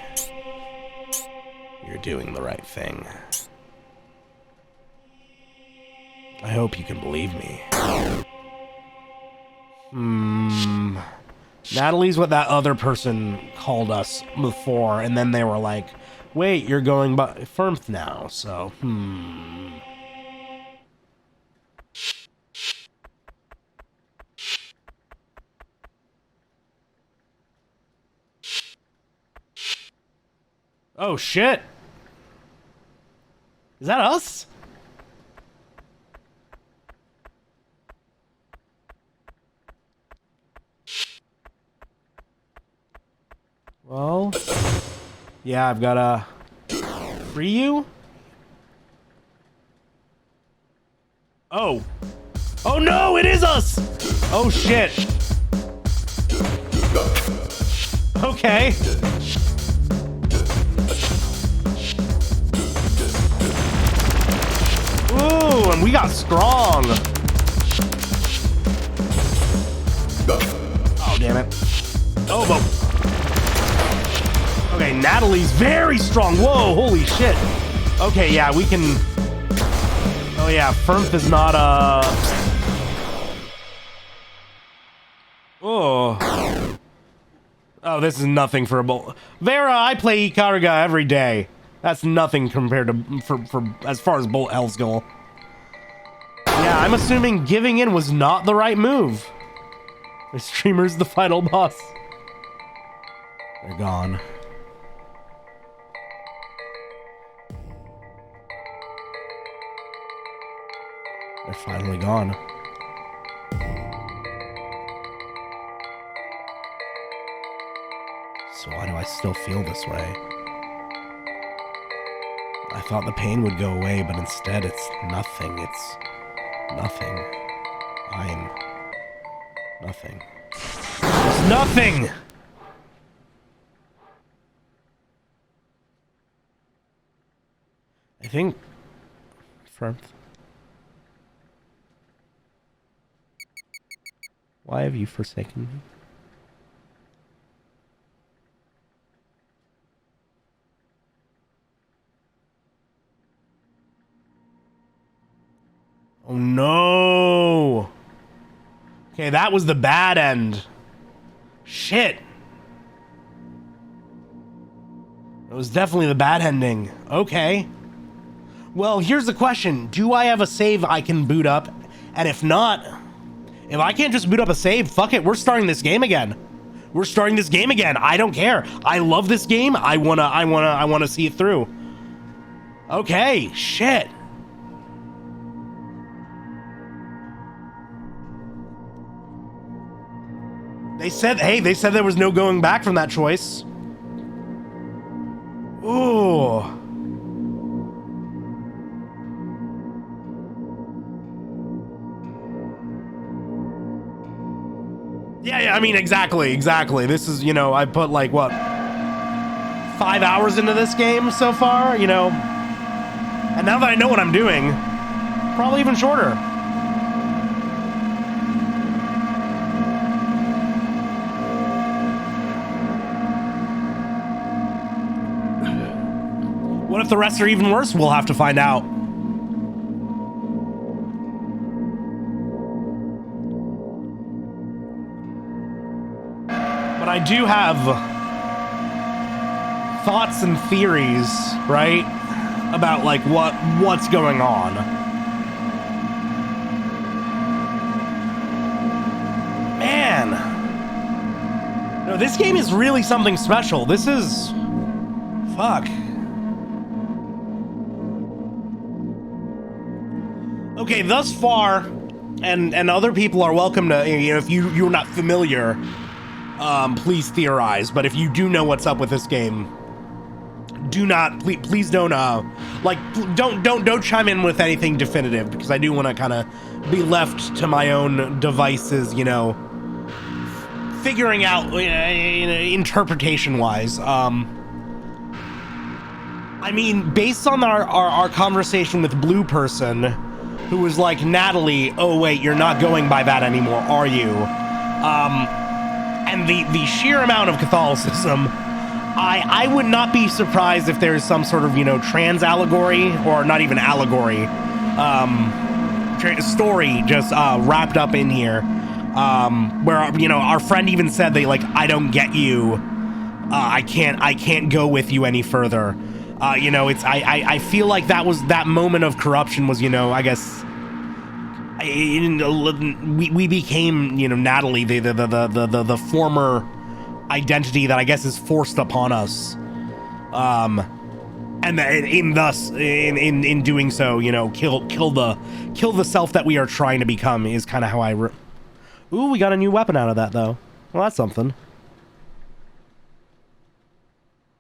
You're doing the right thing. I hope you can believe me. Natalie's what that other person called us before, and then they were like, wait, you're going by phirmth now, so, Oh, shit! Is that us? Well, yeah, I've gotta free you? Oh. Oh no, it is us! Oh shit. Okay. Ooh, and we got strong. Oh, damn it. Oh, but... Okay, Natalie's very strong. Whoa, holy shit. Okay, yeah, we can... Oh, yeah, phirmth is not, Oh. Oh, this is nothing for a bolt. Vera, I play Ikaruga every day. That's nothing compared to... For as far as bolt healths go. Yeah, I'm assuming giving in was not the right move. The streamer's the final boss. They're gone. They're finally gone. So why do I still feel this way? I thought the pain would go away, but instead it's nothing. It's nothing. I'm nothing. It's nothing! I think... Phirmth. Why have you forsaken me? Oh no! Okay, that was the bad end. Shit. It was definitely the bad ending. Okay. Well, here's the question. Do I have a save I can boot up? And if not, if I can't just boot up a save, fuck it, we're starting this game again. We're starting this game again. I don't care. I love this game. I wanna see it through. Okay, shit. They said, hey, they said there was no going back from that choice. Ooh. Yeah, I mean, exactly. This is, you know, I put like, what, 5 hours into this game so far, you know? And now that I know what I'm doing, probably even shorter. What if the rest are even worse? We'll have to find out. But I do have thoughts and theories, right? About like what's going on. Man. No, this game is really something special. This is... Fuck. Okay, thus far, and other people are welcome to, you know, if you're not familiar, please theorize. But if you do know what's up with this game, do not, please don't, like, don't chime in with anything definitive, because I do want to kind of be left to my own devices, you know, figuring out, interpretation-wise. I mean, based on our conversation with Blue Person, who was like, Natalie, oh wait, you're not going by that anymore, are you? And the sheer amount of Catholicism, I would not be surprised if there's some sort of, you know, trans allegory, or not even allegory, story just wrapped up in here, where, you know, our friend even said, they like, I don't get you, I can't go with you any further. You know, it's I feel like that moment of corruption was, you know, I guess we became, you know, Natalie, the former identity that I guess is forced upon us, and in doing so, you know, kill the self that we are trying to become is kind of how I. Ooh, we got a new weapon out of that though. Well, that's something.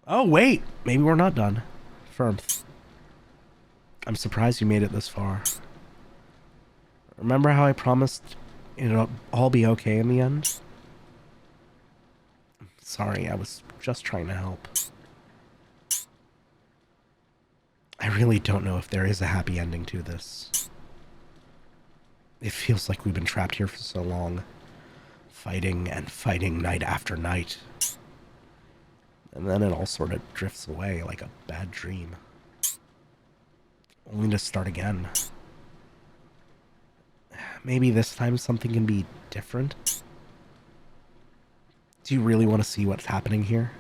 Oh wait, maybe we're not done. Phirmth. I'm surprised you made it this far. Remember how I promised it'll all be okay in the end? Sorry, I was just trying to help. I really don't know if there is a happy ending to this. It feels like we've been trapped here for so long. Fighting and fighting night after night. And then it all sort of drifts away like a bad dream. Only to start again. Maybe this time something can be different? Do you really want to see what's happening here?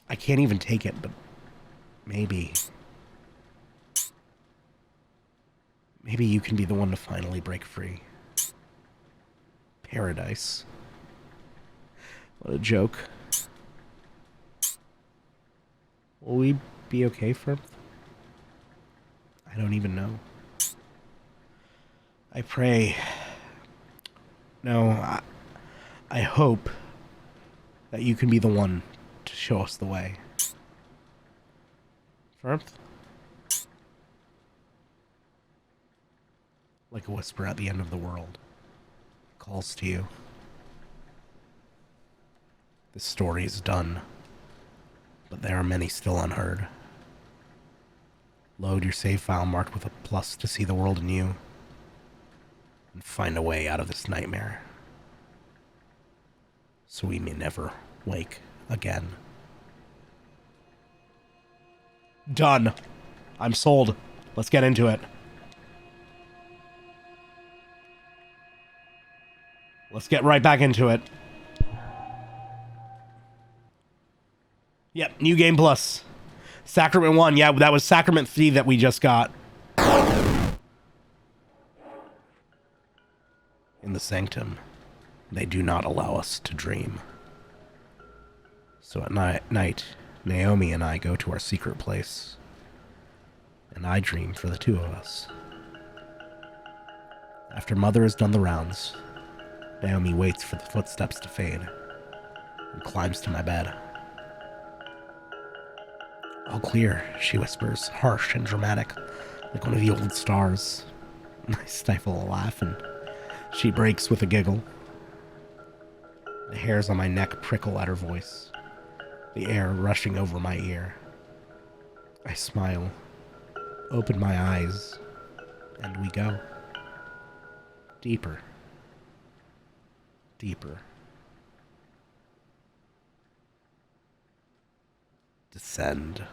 I can't even take it, but maybe. Maybe you can be the one to finally break free. Paradise. What a joke. Will we be okay, Phirmth? I don't even know. I pray. No, I hope that you can be the one to show us the way. Phirmth? Like a whisper at the end of the world. Calls to you. This story is done, but there are many still unheard. Load your save file marked with a plus to see the world in you, and find a way out of this nightmare, so we may never wake again. Done. I'm sold. Let's get into it. Let's get right back into it. Yep, new game plus. Sacrament 1, yeah, that was Sacrament 3 that we just got. In the sanctum, they do not allow us to dream. So at night, Naomi and I go to our secret place, and I dream for the two of us. After Mother has done the rounds, Naomi waits for the footsteps to fade and climbs to my bed. All clear, she whispers, harsh and dramatic, like one of the old stars. I stifle a laugh, and she breaks with a giggle. The hairs on my neck prickle at her voice, the air rushing over my ear. I smile, open my eyes, and we go. Deeper. Deeper. Descend.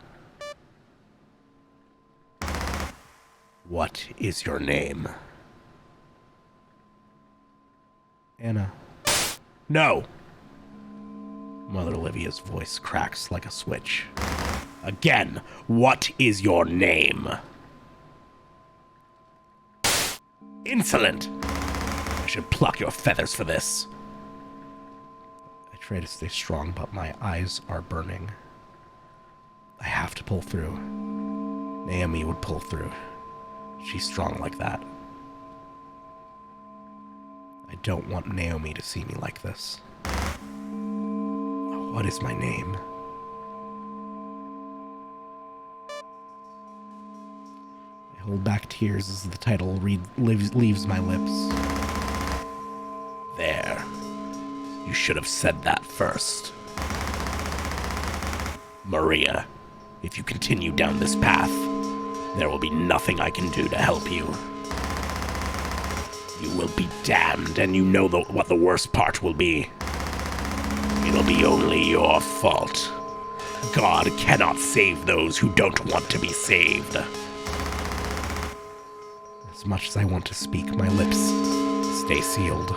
What is your name? Anna. No! Mother Olivia's voice cracks like a switch. Again, what is your name? Insolent! I should pluck your feathers for this. I try to stay strong, but my eyes are burning. I have to pull through. Naomi would pull through. She's strong like that. I don't want Naomi to see me like this. What is my name? I hold back tears as the title leaves my lips. There. You should have said that first. Maria, if you continue down this path, there will be nothing I can do to help you. You will be damned, and you know what the worst part will be. It'll be only your fault. God cannot save those who don't want to be saved. As much as I want to speak, my lips stay sealed.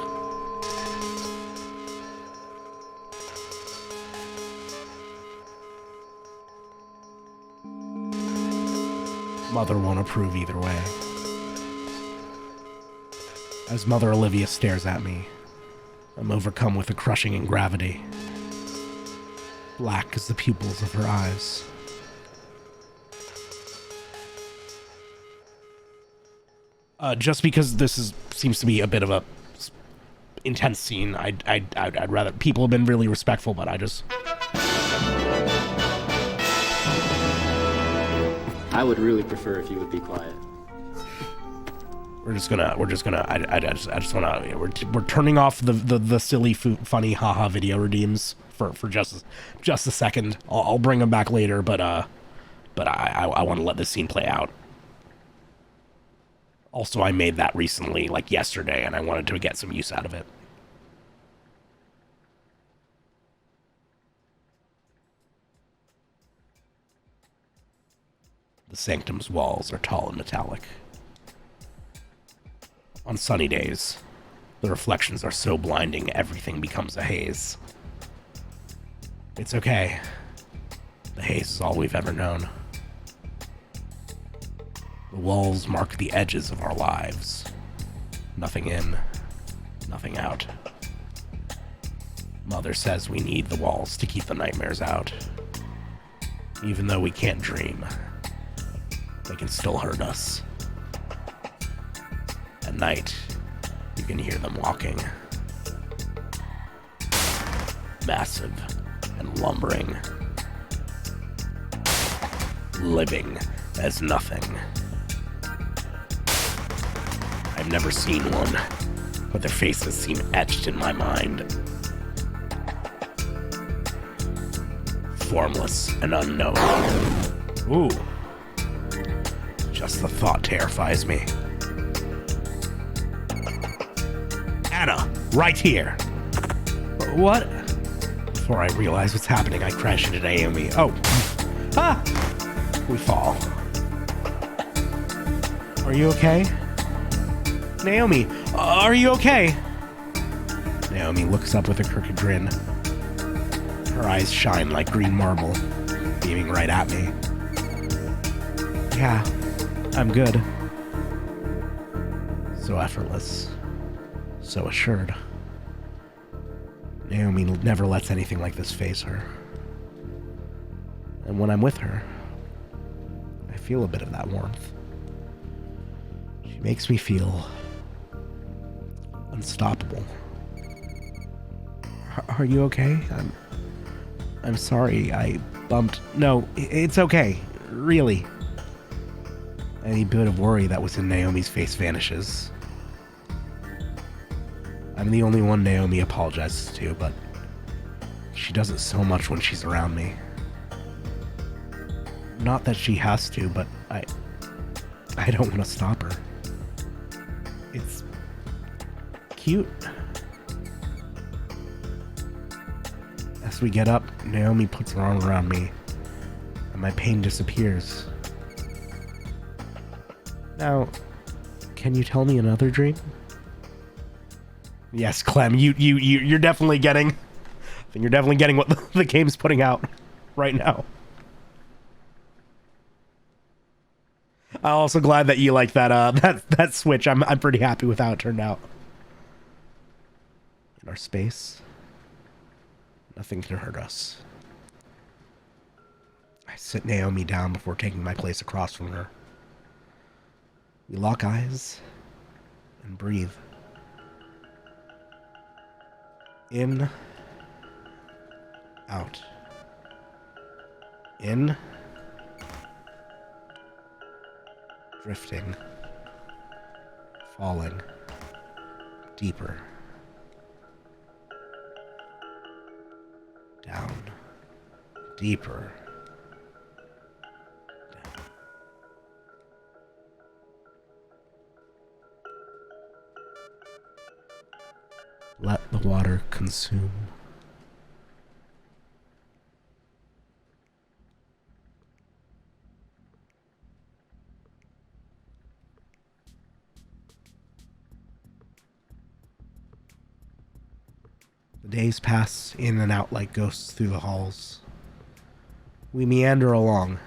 Mother won't approve either way. As Mother Olivia stares at me, I'm overcome with a crushing gravity. Black as the pupils of her eyes. Just because this seems to be a bit of a intense scene, I'd rather... People have been really respectful, but I just... I would really prefer if you would be quiet. We're just gonna, I just wanna, we're turning off the silly, funny, haha video redeems for just a second. I'll bring them back later, but I want to let this scene play out. Also, I made that recently, like yesterday, and I wanted to get some use out of it. The sanctum's walls are tall and metallic. On sunny days, the reflections are so blinding everything becomes a haze. It's okay. The haze is all we've ever known. The walls mark the edges of our lives. Nothing in, nothing out. Mother says we need the walls to keep the nightmares out. Even though we can't dream, they can still hurt us. At night, you can hear them walking. Massive and lumbering. Living as nothing. I've never seen one, but their faces seem etched in my mind. Formless and unknown. Ooh. Just the thought terrifies me. Anna, right here. What? Before I realize what's happening, I crash into Naomi. Oh. Ah! We fall. Are you okay? Naomi, are you okay? Naomi looks up with a crooked grin. Her eyes shine like green marble, beaming right at me. Yeah, I'm good. So effortless. So assured. Naomi never lets anything like this faze her. And when I'm with her, I feel a bit of that warmth. She makes me feel unstoppable. Are you okay? I'm sorry, I bumped... No, it's okay. Really. Any bit of worry that was in Naomi's face vanishes. I'm the only one Naomi apologizes to, but she does it so much when she's around me. Not that she has to, but I don't want to stop her. It's cute. As we get up, Naomi puts her arm around me, and my pain disappears. Now, can you tell me another dream? Yes, Clem, you're definitely getting... I think you're definitely getting what the game's putting out right now. I'm also glad that you like that switch. I'm pretty happy with how it turned out. In our space, nothing can hurt us. I sit Naomi down before taking my place across from her. We lock eyes and breathe. In, out. In, drifting, falling, deeper, down, deeper, down. Let the water consume. The days pass in and out like ghosts through the halls. We meander along,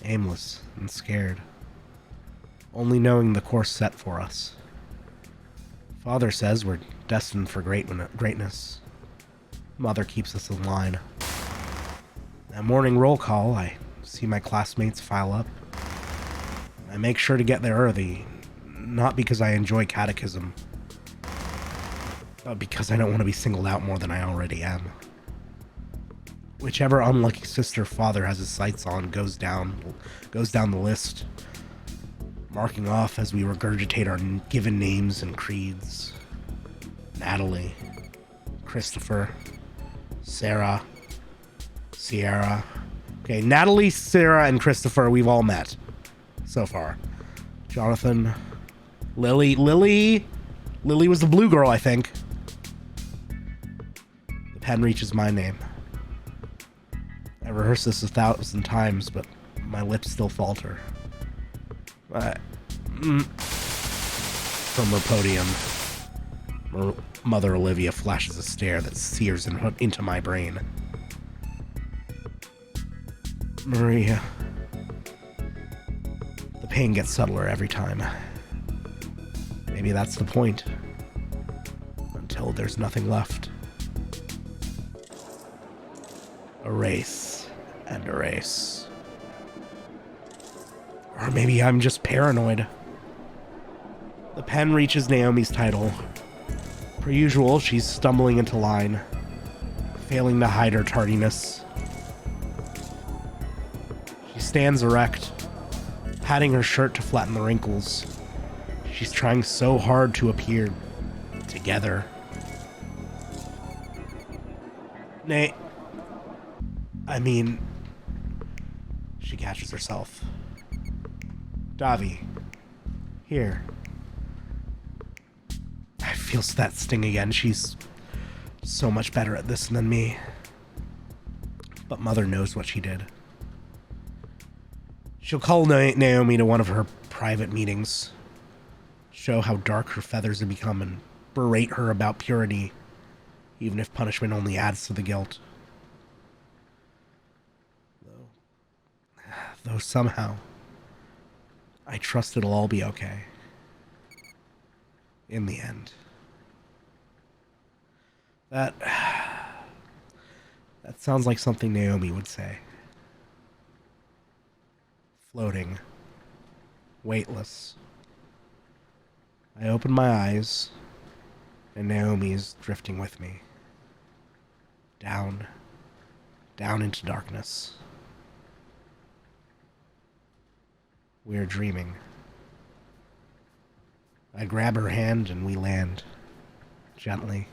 aimless and scared, only knowing the course set for us. Father says we're destined for greatness. Mother keeps us in line. At morning roll call, I see my classmates file up. I make sure to get there early, not because I enjoy catechism, but because I don't want to be singled out more than I already am. Whichever unlucky sister Father has his sights on goes down the list, marking off as we regurgitate our given names and creeds. Natalie, Christopher, Sarah, Sierra. Okay, Natalie, Sarah, and Christopher, we've all met so far. Jonathan, Lily was the blue girl, I think. The pen reaches my name. I've rehearsed this 1,000 times, but my lips still falter. From her podium, Mother Olivia flashes a stare that sears into my brain. Maria. The pain gets subtler every time. Maybe that's the point. Until there's nothing left. Erase and erase. Or maybe I'm just paranoid. The pen reaches Naomi's title. Per usual, she's stumbling into line, failing to hide her tardiness. She stands erect, patting her shirt to flatten the wrinkles. She's trying so hard to appear together. She catches herself. Davi, here. I feel that sting again. She's so much better at this than me. But Mother knows what she did. She'll call Naomi to one of her private meetings, show how dark her feathers have become, and berate her about purity, even if punishment only adds to the guilt. Though somehow, I trust it'll all be okay. In the end. That sounds like something Naomi would say. Floating. Weightless. I open my eyes, and Naomi is drifting with me. Down into darkness. We're dreaming. I grab her hand and we land. Gently.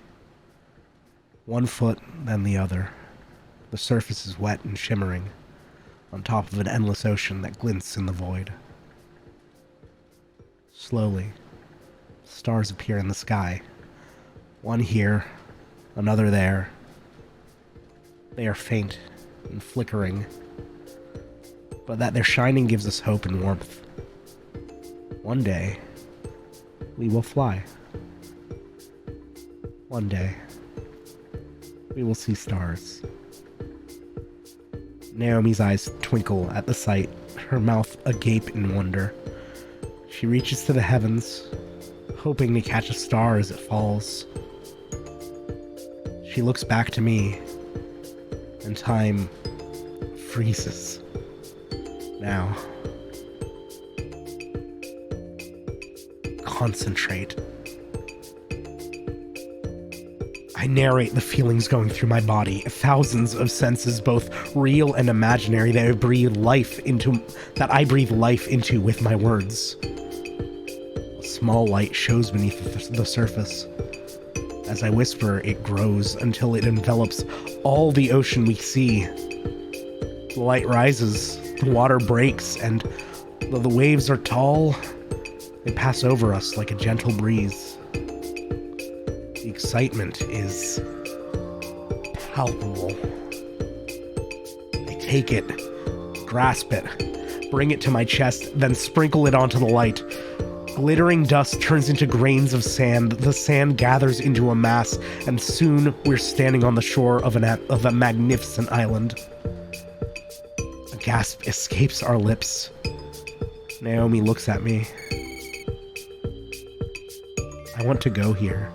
One foot, then the other. The surface is wet and shimmering, on top of an endless ocean that glints in the void. Slowly, stars appear in the sky. One here, another there. They are faint and flickering, but that they're shining gives us hope and warmth. One day, we will fly. One day, we will see stars. Naomi's eyes twinkle at the sight, her mouth agape in wonder. She reaches to the heavens, hoping to catch a star as it falls. She looks back to me, and time freezes. Now, concentrate. I narrate the feelings going through my body, thousands of senses, both real and imaginary, that I breathe life into with my words. A small light shows beneath the surface. As I whisper, it grows until it envelops all the ocean we see. The light rises, the water breaks, and though the waves are tall, they pass over us like a gentle breeze. The excitement is palpable. I take it, grasp it, bring it to my chest, then sprinkle it onto the light. Glittering dust turns into grains of sand. The sand gathers into a mass, and soon we're standing on the shore of a magnificent island. A gasp escapes our lips. Naomi looks at me. I want to go here.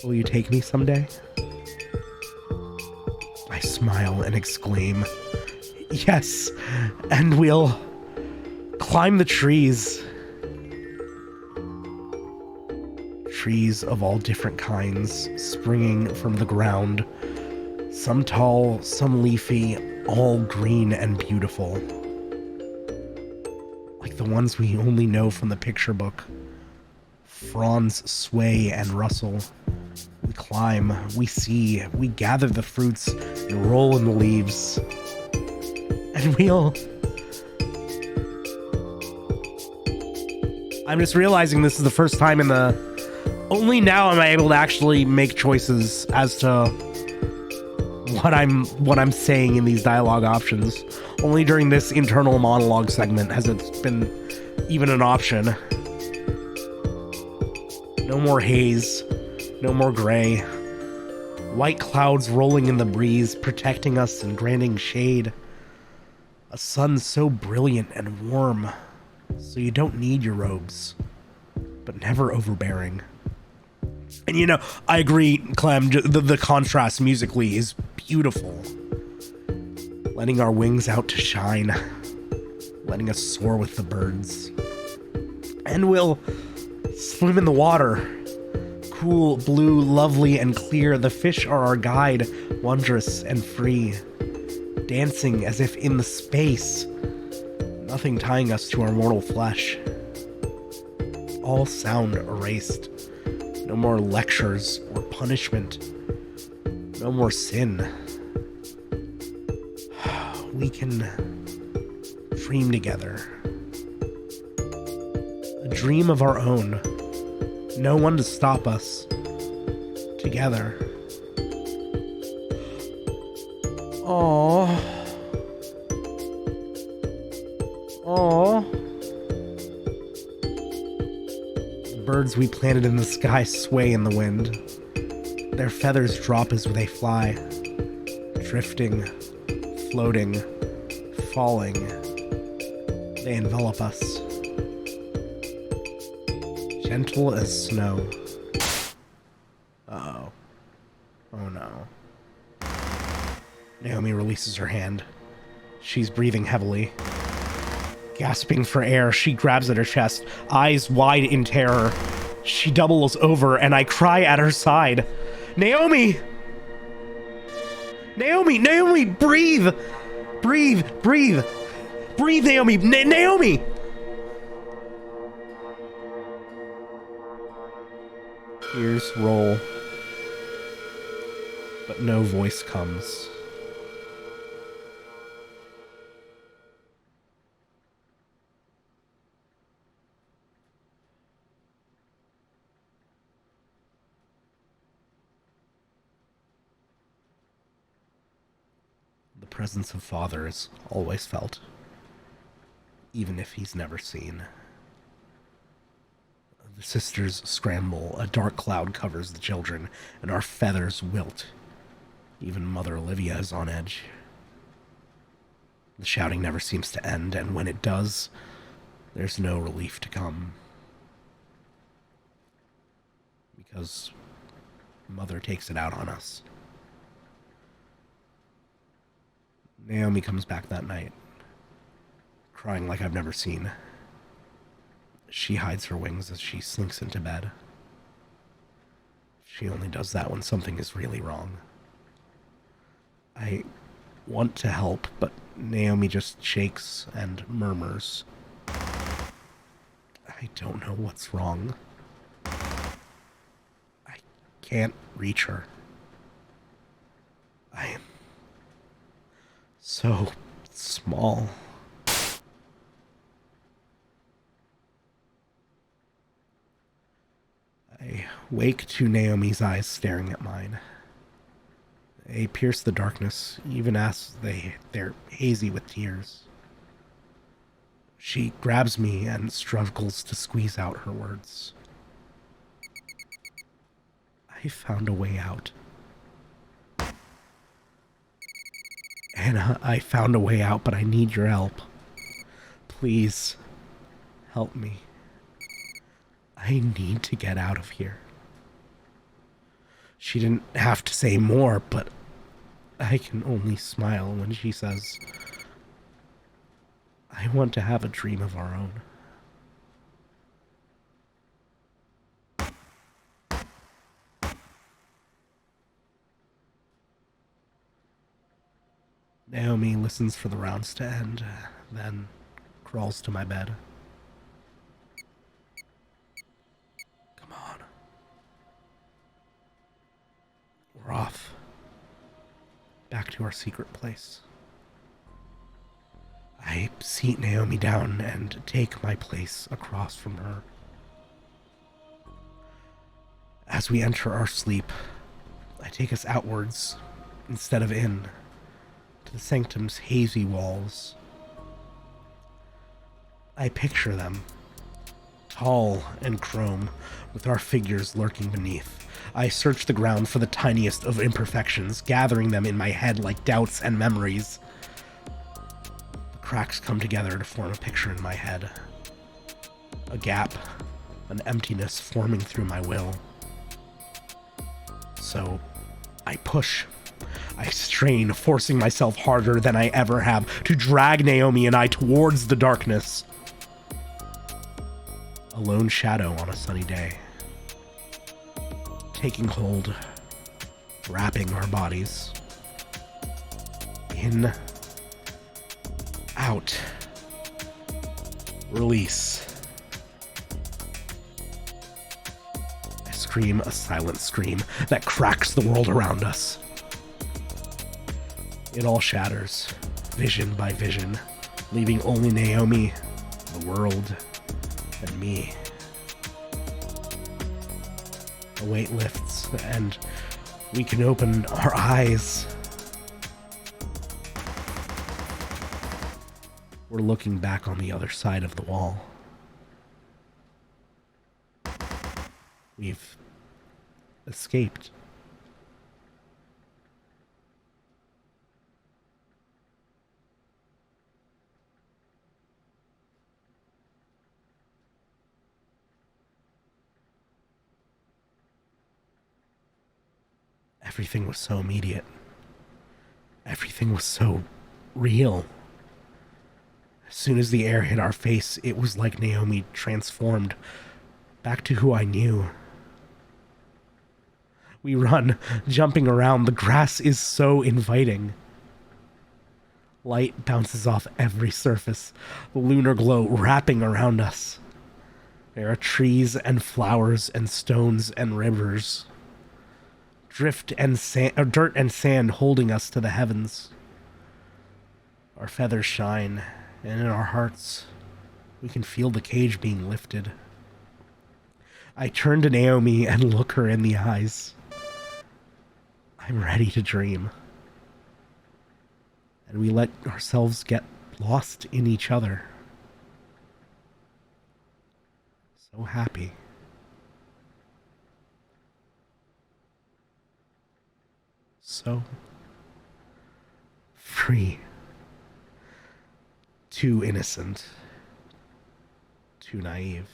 Will you take me someday? I smile and exclaim, yes, and we'll climb the trees. Trees of all different kinds, springing from the ground. Some tall, some leafy, all green and beautiful. Like the ones we only know from the picture book. Fronds sway and rustle. We climb, we see, we gather the fruits and roll in the leaves. And I'm just realizing this is the first time only now am I able to actually make choices as to what I'm saying in these dialogue options. Only during this internal monologue segment has it been even an option. No more haze, no more gray. White clouds rolling in the breeze, protecting us and granting shade. A sun so brilliant and warm, so you don't need your robes, but never overbearing. And I agree, Clem, the contrast musically is beautiful. Letting our wings out to shine, letting us soar with the birds. And we'll swim in the water. Cool, blue, lovely, and clear. The fish are our guide, wondrous and free. Dancing as if in the space. Nothing tying us to our mortal flesh. All sound erased. No more lectures or punishment. No more sin. We can dream together. A dream of our own. No one to stop us. Together. Aww. Aww. The birds we planted in the sky sway in the wind. Their feathers drop as they fly. Drifting, floating, falling. They envelop us. Gentle as snow. Uh-oh. Oh no. Naomi releases her hand. She's breathing heavily. Gasping for air, she grabs at her chest, eyes wide in terror. She doubles over and I cry at her side. Naomi! Naomi! Naomi! Breathe! Breathe! Breathe! Breathe, Naomi! Naomi! Tears roll, but no voice comes. The presence of Father is always felt, even if he's never seen. The sisters scramble, a dark cloud covers the children, and our feathers wilt. Even Mother Olivia is on edge. The shouting never seems to end, and when it does, there's no relief to come. Because Mother takes it out on us. Naomi comes back that night, crying like I've never seen. She hides her wings as she slinks into bed. She only does that when something is really wrong. I want to help, but Naomi just shakes and murmurs. I don't know what's wrong. I can't reach her. I am so small. I wake to Naomi's eyes staring at mine. They pierce the darkness, even as they're hazy with tears. She grabs me and struggles to squeeze out her words. I found a way out. Anna, I found a way out, but I need your help. Please, help me. I need to get out of here. She didn't have to say more, but I can only smile when she says, I want to have a dream of our own. Naomi listens for the rounds to end, then crawls to my bed. Come on. We're off. Back to our secret place. I seat Naomi down and take my place across from her. As we enter our sleep, I take us outwards instead of in, to the sanctum's hazy walls. I picture them, tall and chrome, with our figures lurking beneath. I search the ground for the tiniest of imperfections, gathering them in my head like doubts and memories. The cracks come together to form a picture in my head. A gap, an emptiness forming through my will. So, I push. I strain, forcing myself harder than I ever have to drag Naomi and I towards the darkness. A lone shadow on a sunny day, taking hold, wrapping our bodies. In, out, release. I scream a silent scream that cracks the world around us. It all shatters, vision by vision, leaving only Naomi, the world, and me. The weight lifts, and we can open our eyes. We're looking back on the other side of the wall. We've escaped. Everything was so immediate. Everything was so real. As soon as the air hit our face, it was like Naomi transformed back to who I knew. We run, jumping around. The grass is so inviting. Light bounces off every surface, the lunar glow wrapping around us. There are trees and flowers and stones and rivers. Drift and sand, or dirt and sand holding us to the heavens. Our feathers shine, and in our hearts, we can feel the cage being lifted. I turn to Naomi and look her in the eyes. I'm ready to dream. And we let ourselves get lost in each other. So happy. So free. Too innocent. Too naive.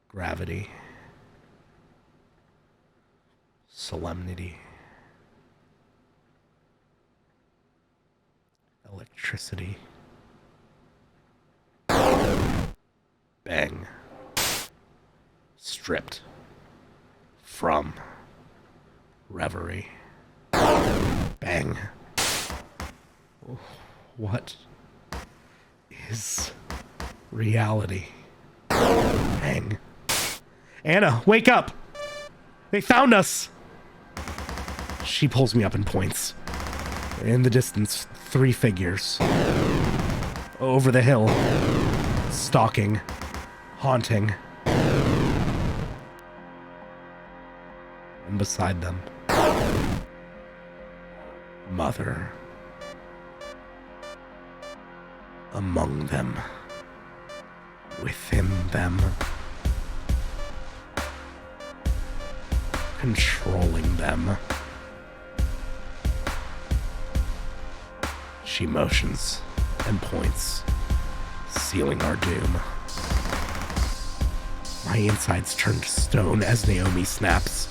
Gravity. Solemnity. Electricity. Bang. Stripped from reverie. Bang. What is reality? Bang. Anna, wake up! They found us! She pulls me up and points. In the distance, 3 figures. Over the hill. Stalking. Haunting. And beside them, Mother. Among them. Within them. Controlling them. She motions and points, sealing our doom. My insides turn to stone as Naomi snaps.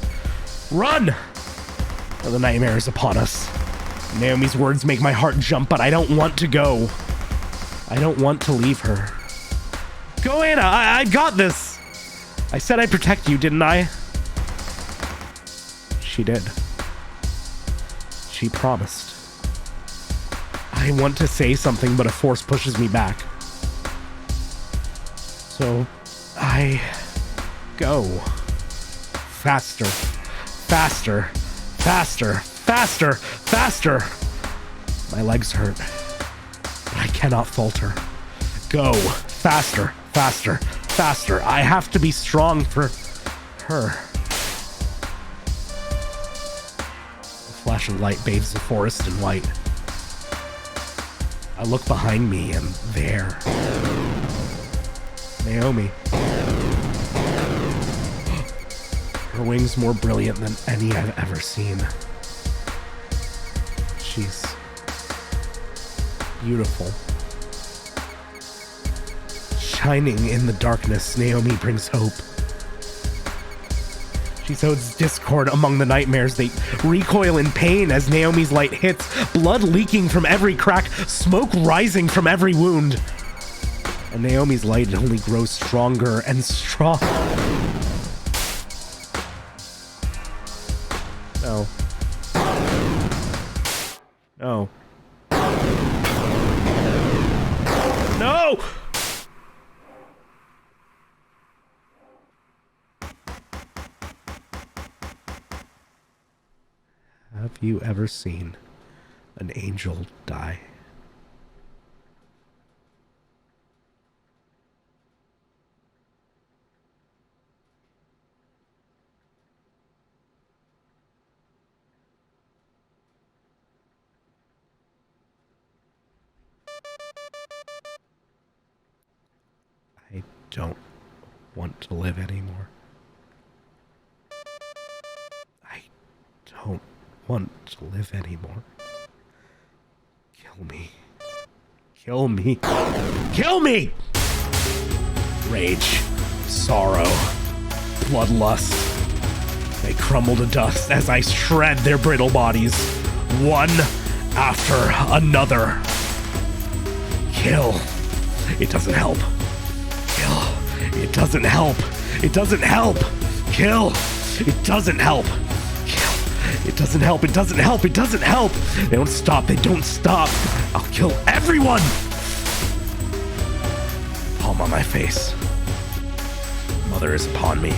Run! Oh, the nightmare is upon us. Naomi's words make my heart jump, but I don't want to go. I don't want to leave her. Go, Anna! I got this! I said I'd protect you, didn't I? She did. She promised. I want to say something, but a force pushes me back. So, I go. Faster. Faster. Faster. Faster. Faster. My legs hurt. But I cannot falter. Go. Faster. Faster. Faster. I have to be strong for her. A flash of light bathes the forest in white. I look behind me and there. Naomi. Her wings more brilliant than any I've ever seen. She's beautiful. Shining in the darkness, Naomi brings hope. She sows discord among the nightmares. They recoil in pain as Naomi's light hits, blood leaking from every crack, smoke rising from every wound. And Naomi's light only grows stronger and strong. No. No. No! Have you ever seen an angel die? I don't want to live anymore. I don't want to live anymore. Kill me. Kill me. Kill me! Rage, sorrow, bloodlust. They crumble to dust as I shred their brittle bodies, one after another. Kill. It doesn't help. Kill. It doesn't help. It doesn't help. Kill. It doesn't help. It doesn't help, it doesn't help, it doesn't help! They don't stop, they don't stop! I'll kill everyone! Palm on my face. Mother is upon me.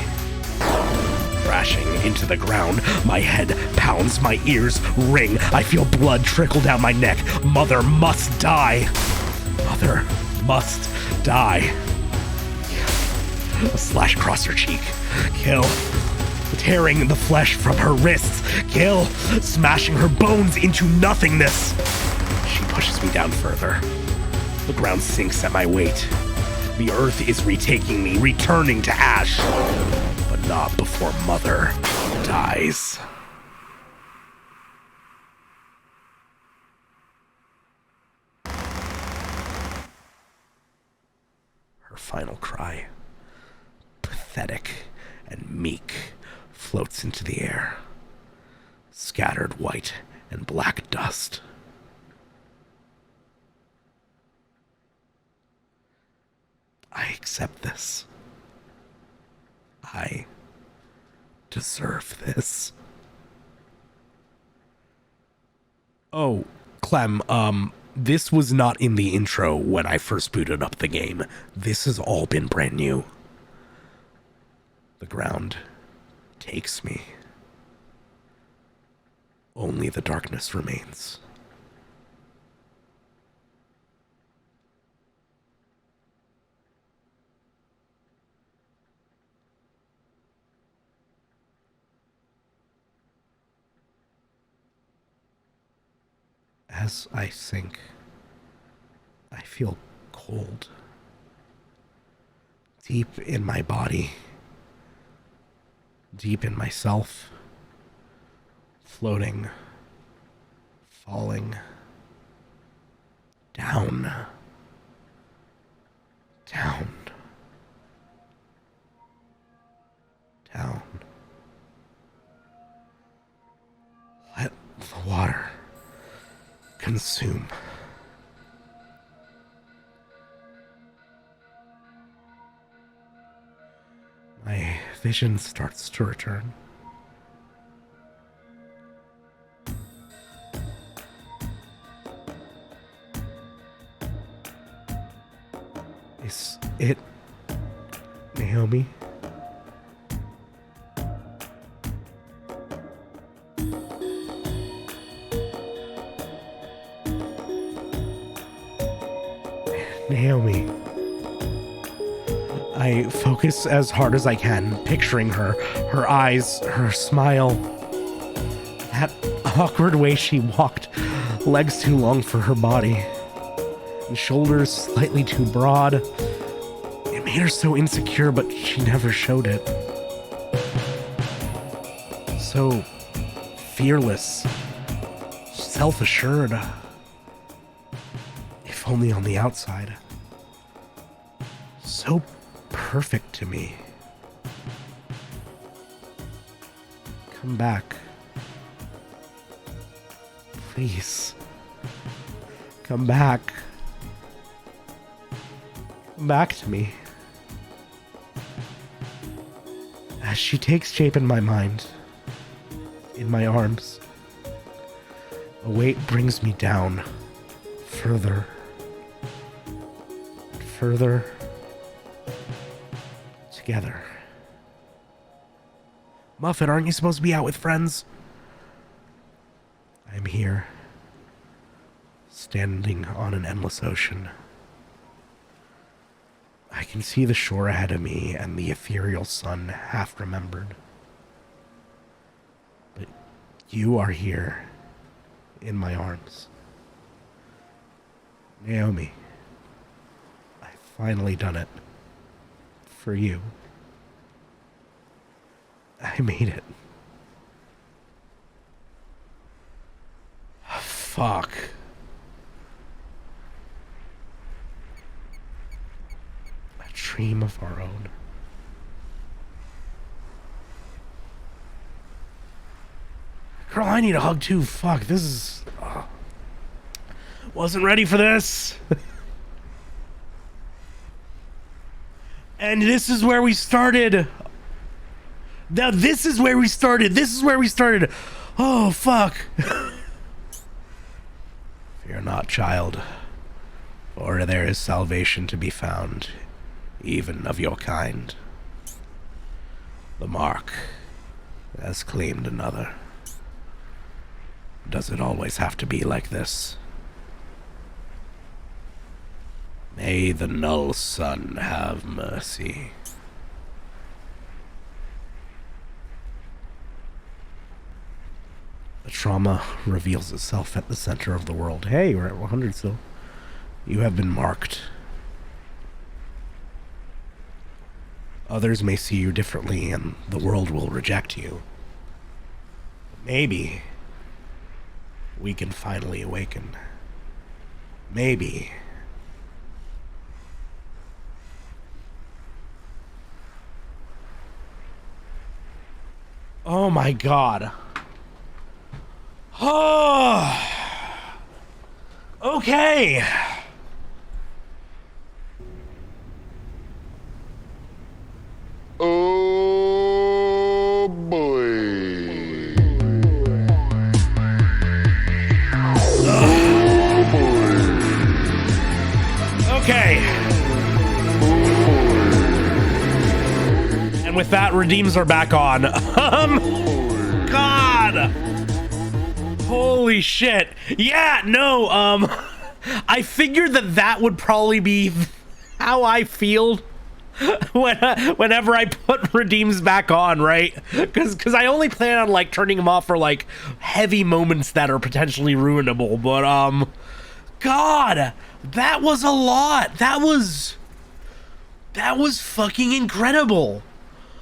Crashing into the ground, my head pounds, my ears ring. I feel blood trickle down my neck. Mother must die. Mother must die. A slash across her cheek. Kill. Tearing the flesh from her wrists. Kill. Smashing her bones into nothingness. She pushes me down further. The ground sinks at my weight. The earth is retaking me, returning to ash. But not before Mother dies. Her final cry, pathetic and meek, floats into the air. Scattered white and black dust. I accept this. I deserve this. Oh, Clem, this was not in the intro when I first booted up the game. This has all been brand new. The ground takes me. Only the darkness remains. As I sink, I feel cold. Deep in my body. Deep in myself. Floating. Falling. Down. Down. Down. Let the water consume. My vision starts to return. Is it Naomi? Naomi. I focus as hard as I can, picturing her, her eyes, her smile, that awkward way she walked, legs too long for her body, and shoulders slightly too broad. It made her so insecure, but she never showed it. So fearless, self-assured, if only on the outside. So perfect to me. Come back. Please. Come back. Come back to me. As she takes shape in my mind, in my arms, a weight brings me down further, further together. Muffin, aren't you supposed to be out with friends? I'm here, standing on an endless ocean. I can see the shore ahead of me and the ethereal sun half remembered. But you are here, in my arms. Naomi, I've finally done it. For you. I made it. Fuck. A dream of our own. Girl, I need a hug too. Fuck, this is... Wasn't ready for this. And this is where we started. Now this is where we started. This is where we started. Oh, fuck. Fear not, child, for there is salvation to be found, even of your kind. The mark has claimed another. Does it always have to be like this? May the null sun have mercy. The trauma reveals itself at the center of the world. Hey, we're at 100 still. You have been marked. Others may see you differently and the world will reject you. Maybe we can finally awaken. Maybe. Oh my god. Oh. Okay. Oh boy. Okay. And with that, redeems are back on. God. Holy shit. Yeah, no, I figured that would probably be how I feel whenever I put redeems back on, right? Because I only plan on like turning them off for like heavy moments that are potentially ruinable. But God, that was a lot. That was fucking incredible.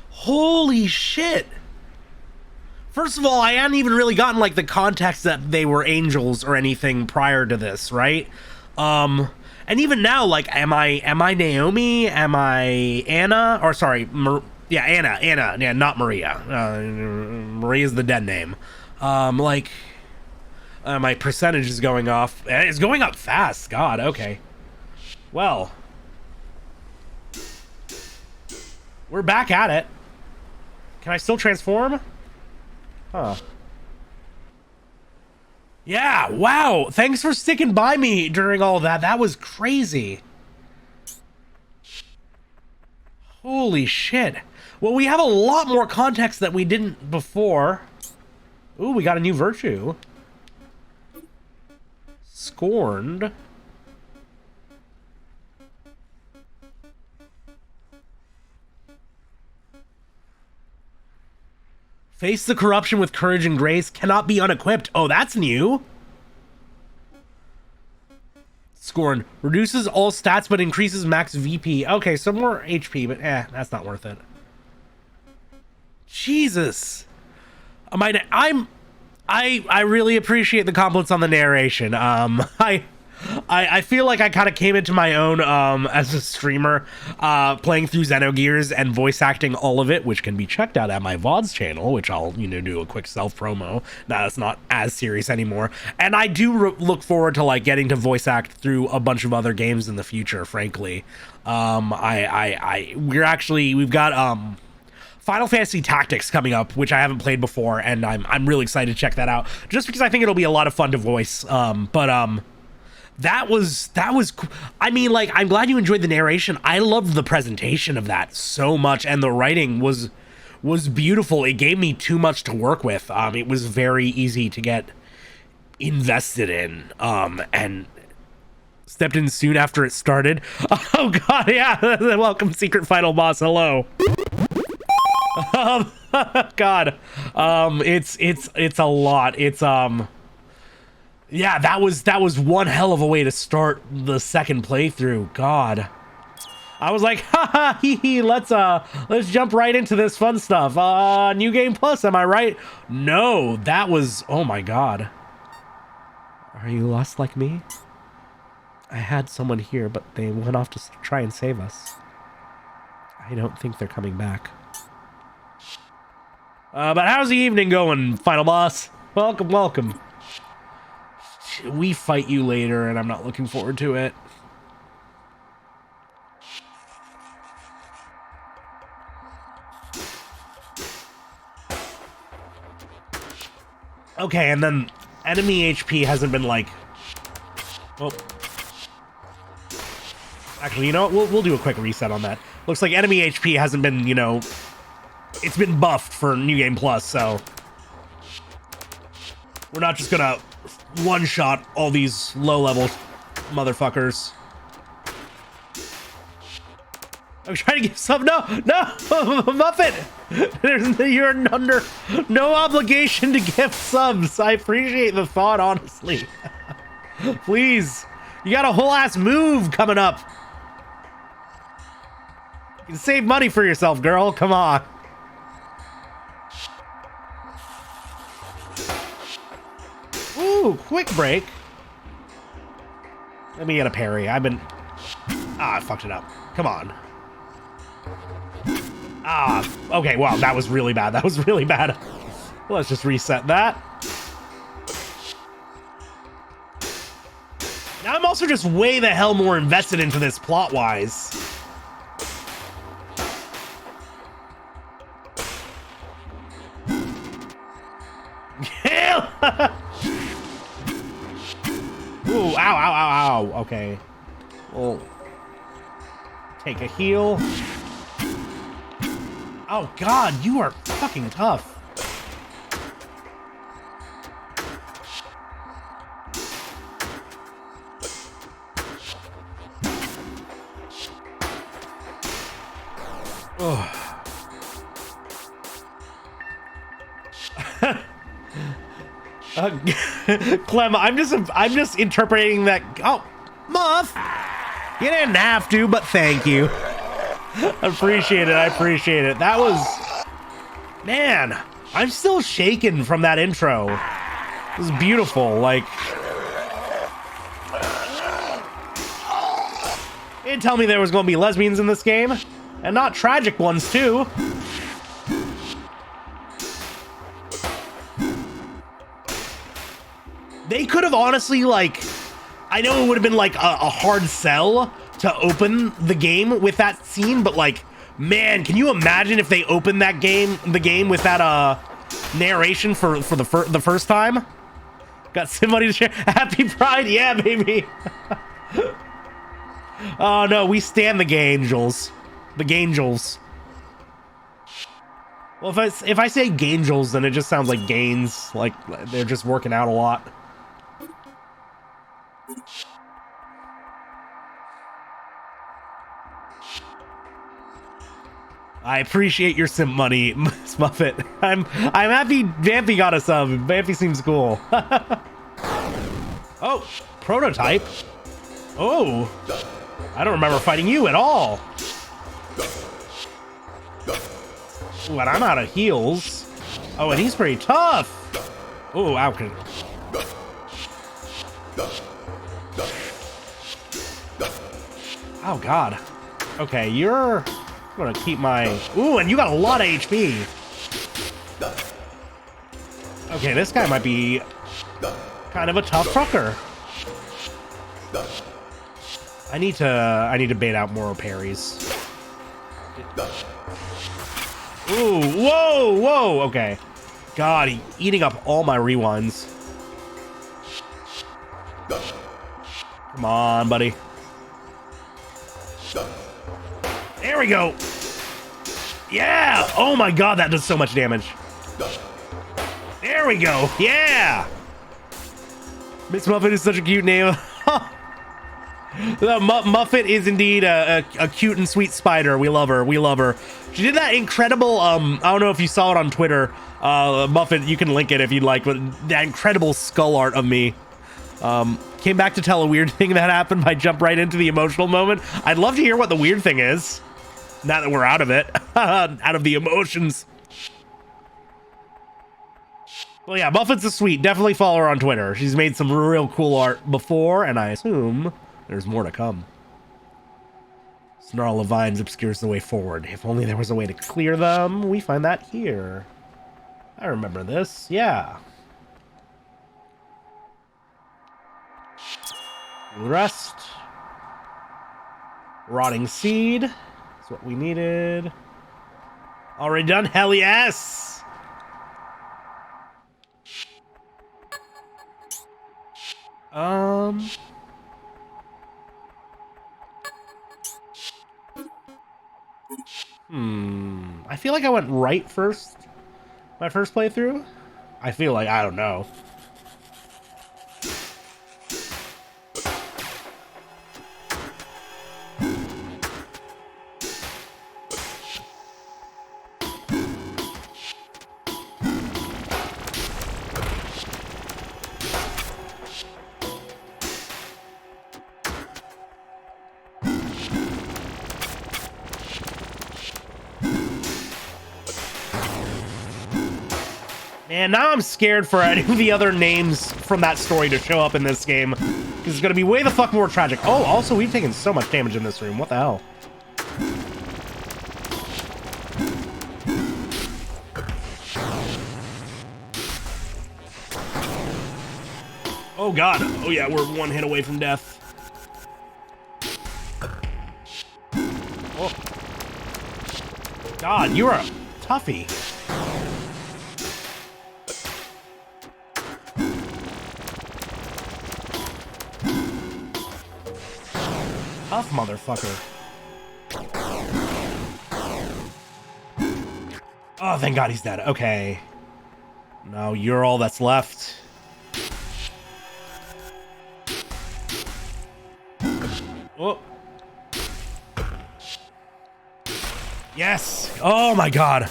Holy shit. First of all, I hadn't even really gotten like the context that they were angels or anything prior to this, right? And even now, like, am I Naomi? Am I Anna? Or sorry, Anna. Yeah, not Maria. Maria's the dead name. My percentage is going off. It's going up fast. God, okay. Well, we're back at it. Can I still transform? Huh. Yeah, wow. Thanks for sticking by me during all that. That was crazy. Holy shit. Well, we have a lot more context that we didn't before. Ooh, we got a new virtue. Scorned. Face the corruption with courage and grace. Cannot be unequipped. Oh, that's new. Scorn. Reduces all stats but increases max VP. Okay, so more HP, but that's not worth it. Jesus. I really appreciate the compliments on the narration. I I feel like I kind of came into my own as a streamer, playing through Xenogears and voice acting all of it, which can be checked out at my VODs channel, which I'll, you know, do a quick self promo. Now it's not as serious anymore. And I do look forward to like getting to voice act through a bunch of other games in the future, frankly. We've got Final Fantasy Tactics coming up, which I haven't played before, and I'm really excited to check that out, just because I think it'll be a lot of fun to voice. That was I mean, like, I'm glad you enjoyed the narration. I loved the presentation of that so much, and the writing was beautiful. It gave me too much to work with. It was very easy to get invested in, and stepped in soon after it started. Oh god, yeah. Welcome, secret final boss. Hello. God, it's a lot. It's yeah, that was one hell of a way to start the second playthrough. God, I was like, haha, hee hee, let's jump right into this fun stuff. New Game Plus, am I right? No, that was, oh my god. Are you lost like me? I had someone here, but they went off to try and save us. I don't think they're coming back. But how's the evening going, final boss? Welcome, welcome. We fight you later, and I'm not looking forward to it. Okay, and then enemy HP hasn't been like... Oh. Actually, you know what? We'll do a quick reset on that. Looks like enemy HP hasn't been, you know... It's been buffed for New Game Plus, so... We're not just gonna one-shot all these low-level motherfuckers. I'm trying to give some... No! Muffet! You're under no obligation to gift subs. I appreciate the thought, honestly. Please. You got a whole-ass move coming up. You can save money for yourself, girl. Come on. Ooh, quick break. Let me get a parry. I fucked it up. Come on. Okay, wow, that was really bad. That was really bad. Let's just reset that. Now I'm also just way the hell more invested into this plot-wise. Ooh, ow. Okay. We'll take a heal. Oh god, you are fucking tough. Oh. Clem, I'm just interpreting that. Oh, Muff, you didn't have to, but thank you. Appreciate it. I appreciate it. That was, man, I'm still shaken from that intro. It was beautiful. Like, you didn't tell me there was going to be lesbians in this game, and not tragic ones too. They could have honestly, like, I know it would have been like a hard sell to open the game with that scene, but like, man, can you imagine if they opened the game with that narration for the first time? Got somebody to share. Happy Pride, yeah, baby. Oh no, we stand the Gangels. The Gangels. Well, if I say Gangels, then it just sounds like gains, like they're just working out a lot. I appreciate your simp money, Smuffet. I'm happy Vampy got a sub. Vampy seems cool. Oh, prototype. Oh, I don't remember fighting you at all. Ooh, and I'm out of heals. Oh, and he's pretty tough. Oh, okay. Oh, God. Okay, you're gonna keep my... Ooh, and you got a lot of HP. Okay, this guy might be kind of a tough trucker. I need to bait out more parries. Ooh, whoa, whoa, okay. God, he's eating up all my rewinds. Come on, buddy. There we go. Yeah. Oh my God, that does so much damage. There we go. Yeah. Miss Muffet is such a cute name. The Muffet is indeed a cute and sweet spider. We love her. We love her. She did that incredible, I don't know if you saw it on Twitter. Muffet, you can link it if you'd like, but that incredible skull art of me. Came back to tell a weird thing that happened. I jumped right into the emotional moment. I'd love to hear what the weird thing is. Now that we're out of it. Out of the emotions. Well, yeah, Muffet's a sweet. Definitely follow her on Twitter. She's made some real cool art before, and I assume there's more to come. Snarl of vines obscures the way forward. If only there was a way to clear them. We find that here. I remember this. Yeah. Rest. Rotting seed. That's what we needed. Already done? Hell yes! I feel like I went right first. My first playthrough? I feel like, I don't know. And now I'm scared for any of the other names from that story to show up in this game, because it's going to be way the fuck more tragic. Oh, also, we've taken so much damage in this room. What the hell? Oh, God. Oh, yeah, we're one hit away from death. Oh. God, you're a toughie. Tough motherfucker. Oh, thank God he's dead. Okay. Now you're all that's left. Oh. Yes. Oh my God.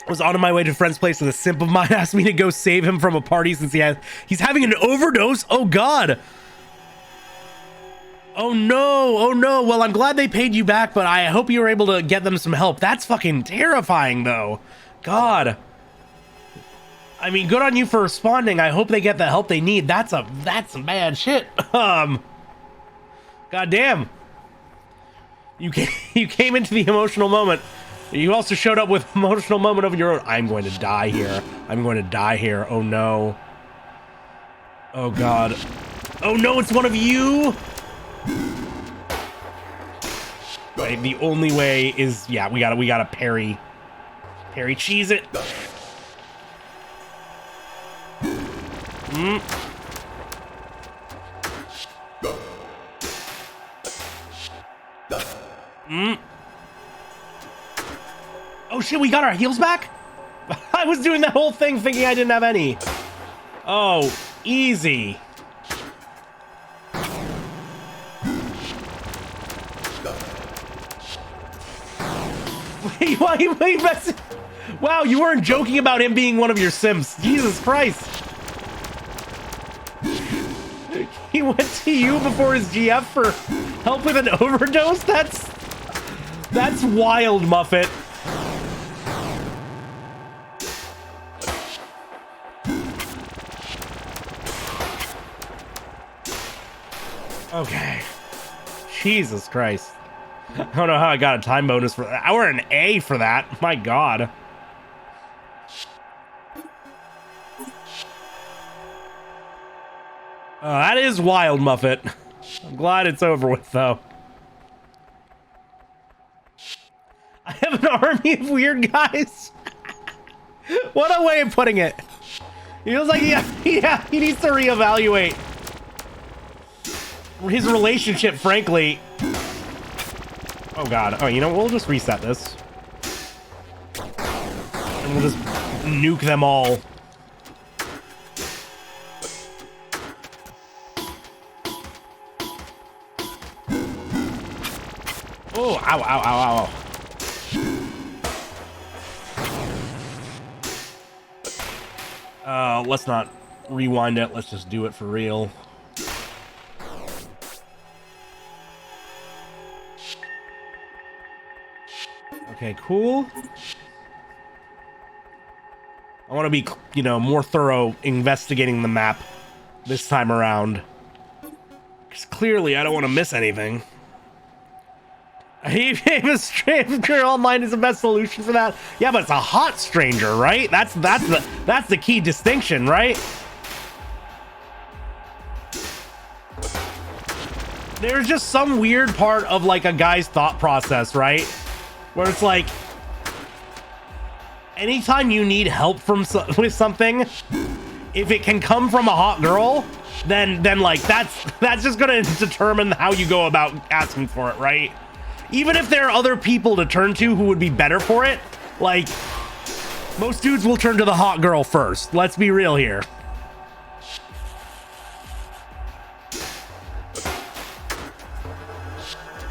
I was on my way to a friend's place and a simp of mine asked me to go save him from a party since he's having an overdose. Oh God. Oh no. Oh no. Well, I'm glad they paid you back, but I hope you were able to get them some help. That's fucking terrifying though. God. I mean, good on you for responding. I hope they get the help they need. That's some bad shit. God damn. You came into the emotional moment. You also showed up with emotional moment of your own. I'm going to die here. I'm going to die here. Oh no. Oh God. Oh no, it's one of you. Right, the only way is, yeah, we gotta parry cheese it. Oh shit, we got our heals back? I was doing that whole thing thinking I didn't have any. Oh, easy. Wait, wow, you weren't joking about him being one of your simps. Jesus Christ. He went to you before his GF for help with an overdose? That's wild, Muffet. Okay. Jesus Christ. I don't know how I got a time bonus for that. Or an A for that. My God. That is wild, Muffet. I'm glad it's over with, though. I have an army of weird guys. What a way of putting it. He feels like he needs to reevaluate his relationship, frankly. Oh, God. Oh, you know, we'll just reset this. And we'll just nuke them all. Oh, ow, ow, ow, ow. Let's not rewind it. Let's just do it for real. Okay, cool. I want to be, you know, more thorough investigating the map this time around. Because clearly I don't want to miss anything. A stranger online is the best solution for that. Yeah, but it's a hot stranger, right? That's the key distinction, right? There's just some weird part of like a guy's thought process, right? Where it's like, anytime you need help with something, if it can come from a hot girl, then like that's just gonna determine how you go about asking for it, right? Even if there are other people to turn to who would be better for it, like, most dudes will turn to the hot girl first. Let's be real here.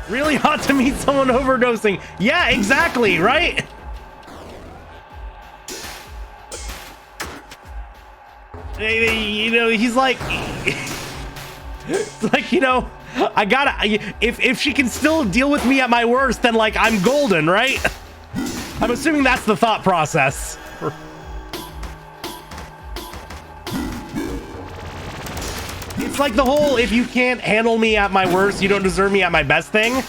Really hot to meet someone overdosing. Yeah, exactly, right? You know, he's like... It's like, you know... I gotta, if she can still deal with me at my worst, then like I'm golden, right? I'm assuming that's the thought process. It's like the whole, if you can't handle me at my worst, you don't deserve me at my best thing.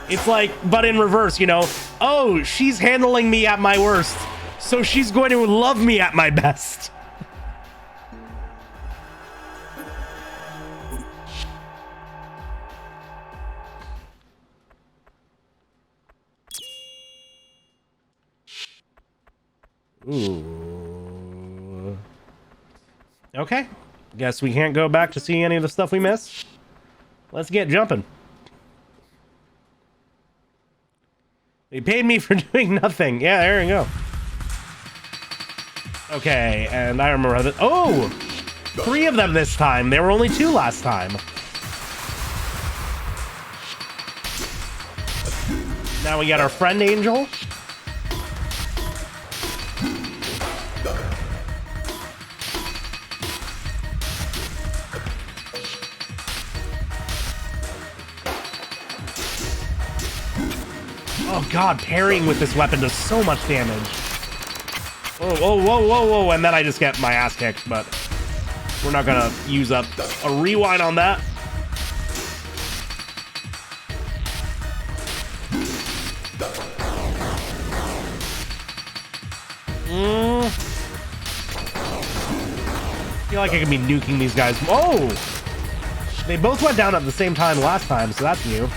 It's like, but in reverse, you know, oh, she's handling me at my worst, so she's going to love me at my best. Ooh. Okay. Guess we can't go back to see any of the stuff we missed. Let's get jumping. They paid me for doing nothing. Yeah, there you go. Okay, and I remember that. Oh! 3 of them this time. There were only 2 last time. Now we got our friend Angel. Oh god, parrying with this weapon does so much damage. Oh, whoa, whoa, whoa, whoa, and then I just get my ass kicked, but we're not gonna use up a rewind on that. I feel like I could be nuking these guys. Oh! They both went down at the same time last time, so that's new.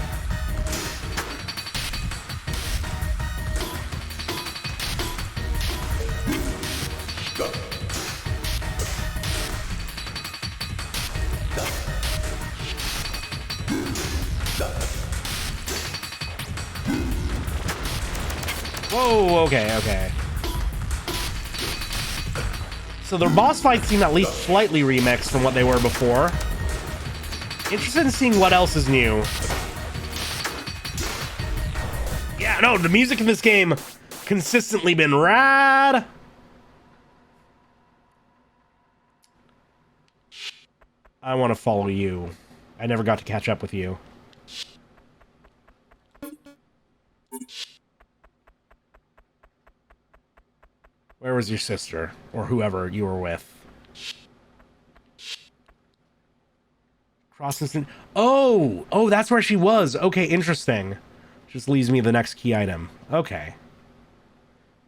Whoa, okay, okay. So their boss fights seem at least slightly remixed from what they were before. Interested in seeing what else is new. Yeah, no, the music in this game consistently been rad. I want to follow you. I never got to catch up with you. Where was your sister? Or whoever you were with? Cross. Oh, that's where she was. Okay, interesting. Just leaves me the next key item. Okay.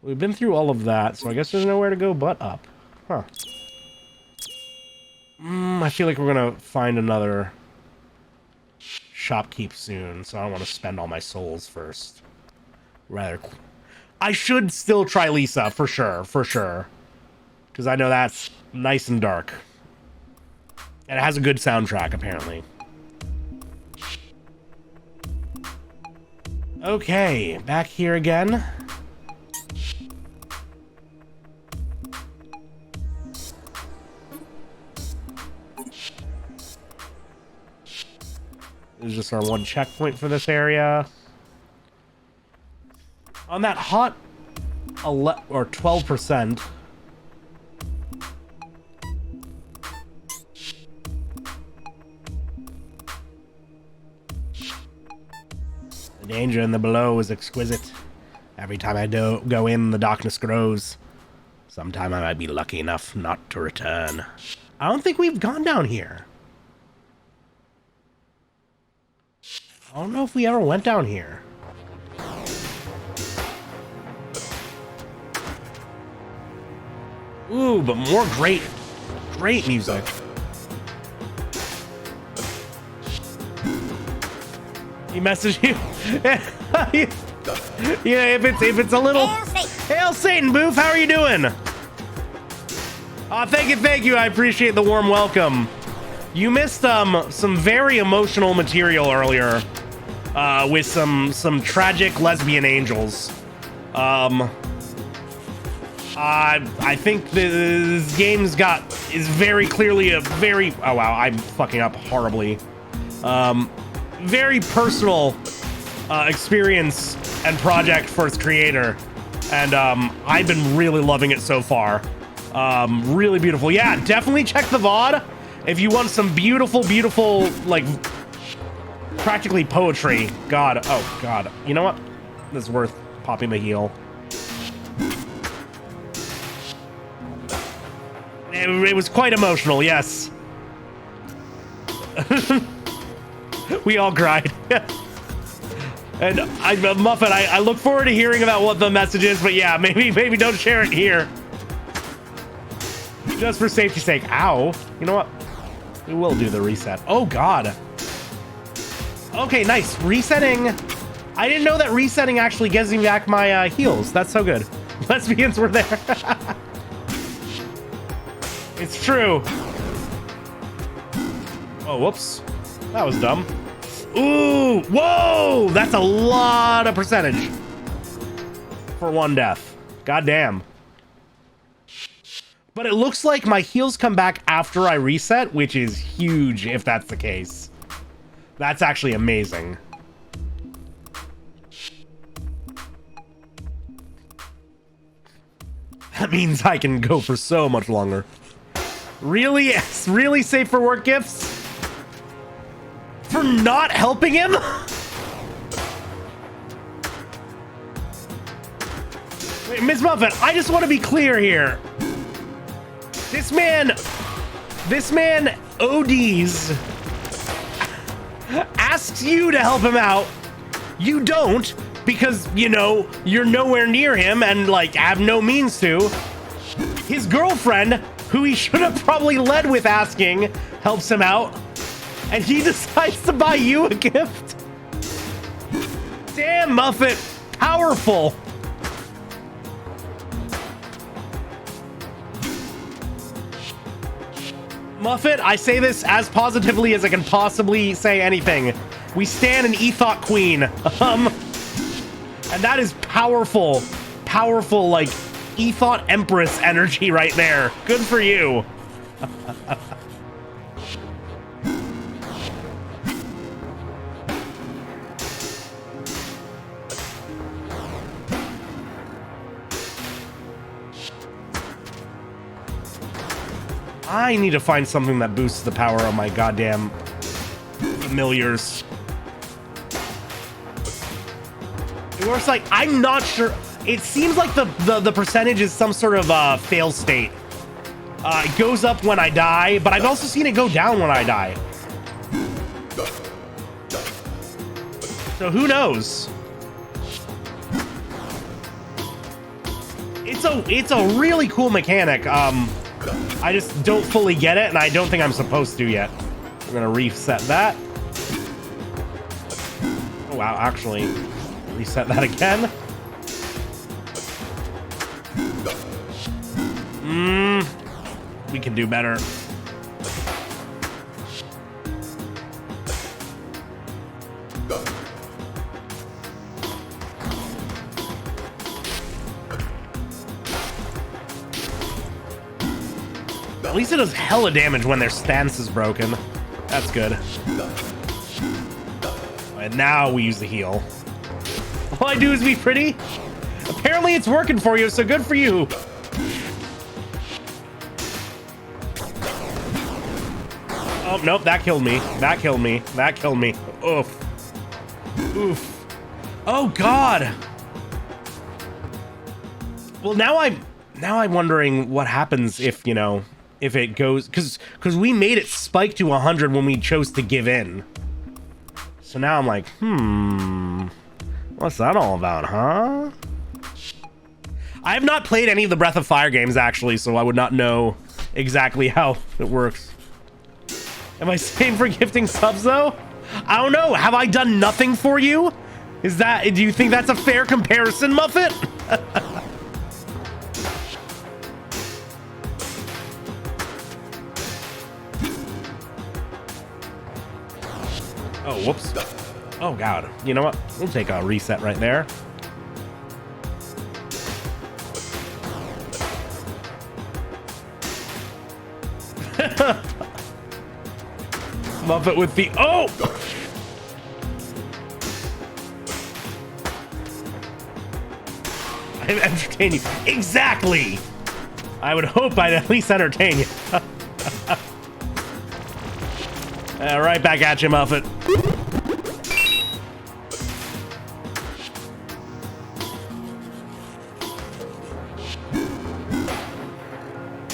We've been through all of that, so I guess there's nowhere to go but up. Huh. I feel like we're gonna find another shopkeep soon, so I don't want to spend all my souls first. Rather, I should still try Lisa, for sure. Because I know that's nice and dark. And it has a good soundtrack, apparently. Okay, back here again. This is just our one checkpoint for this area. On that hot 12%. The danger in the below is exquisite. Every time I go in, the darkness grows. Sometime I might be lucky enough not to return. I don't think we've gone down here. I don't know if we ever went down here. Ooh, but more great music. He messaged you. Yeah, if it's a little. Hail Satan, Boof. How are you doing? Thank you. I appreciate the warm welcome. You missed some very emotional material earlier, with some tragic lesbian angels. I think this game's is very clearly a very, oh wow, I'm fucking up horribly. Very personal experience and project for its creator, and I've been really loving it so far. Really beautiful. Yeah, definitely check the VOD if you want some beautiful, like practically poetry. God, oh God, you know what? This is worth popping the heel. It was quite emotional, yes. We all cried. And Muffin, I look forward to hearing about what the message is, but yeah, maybe don't share it here. Just for safety's sake. Ow. You know what? We will do the reset. Oh, God. Okay, nice. Resetting. I didn't know that resetting actually gives me back my heals. That's so good. Lesbians were there. It's true. Oh, whoops. That was dumb. Ooh, whoa! That's a lot of percentage for one death. Goddamn. But it looks like my heals come back after I reset, which is huge if that's the case. That's actually amazing. That means I can go for so much longer. Really? It's really safe for work gifts? For not helping him? Wait, Ms. Muffet, I just want to be clear here. This man ODs, asks you to help him out. You don't, because, you know, you're nowhere near him and, like, have no means to. His girlfriend, who he should have probably led with asking, helps him out. And he decides to buy you a gift? Damn, Muffet. Powerful. Muffet, I say this as positively as I can possibly say anything. We stand an Ethot Queen. And that is powerful, like, Ethot Empress energy right there. Good for you. I need to find something that boosts the power of my goddamn familiars. It works like, I'm not sure. It seems like the percentage is some sort of fail state. It goes up when I die, but I've also seen it go down when I die. So who knows? It's a really cool mechanic. I just don't fully get it, and I don't think I'm supposed to yet. We're gonna reset that. Oh wow, actually, reset that again. We can do better. At least it does hella damage when their stance is broken. That's good. And now we use the heal. All I do is be pretty. Apparently it's working for you, so good for you. Oh, nope, that killed me. That killed me. That killed me. Oof. Oof. Oh, God. Well, now I'm wondering what happens if, you know, if it goes, because we made it spike to 100 when we chose to give in. So now I'm like, what's that all about, huh? I have not played any of the Breath of Fire games, actually, so I would not know exactly how it works. Am I saying for gifting subs, though? I don't know. Have I done nothing for you? Do you think that's a fair comparison, Muffet? Oh, whoops. Oh, God. You know what? We'll take a reset right there. Muffet with the... Oh! I entertain you. Exactly! I would hope I'd at least entertain you. Right back at you, Muffet.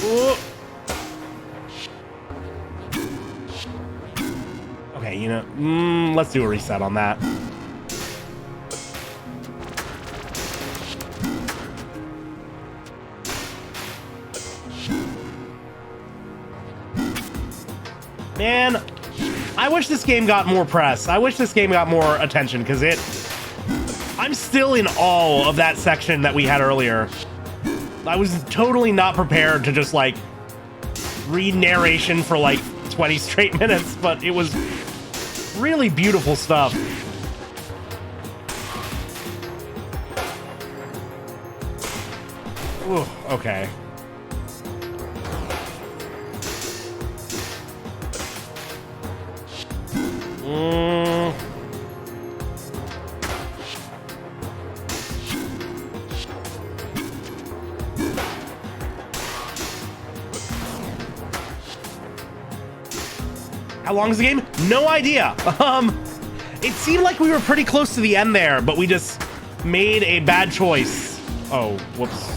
Ooh. Okay, you know, let's do a reset on that. Man, I wish this game got more press. I wish this game got more attention, because I'm still in awe of that section that we had earlier. I was totally not prepared to just, like, read narration for, like, 20 straight minutes, but it was really beautiful stuff. Ooh, okay. How long is the game? No idea. It seemed like we were pretty close to the end there, but we just made a bad choice. Oh, whoops.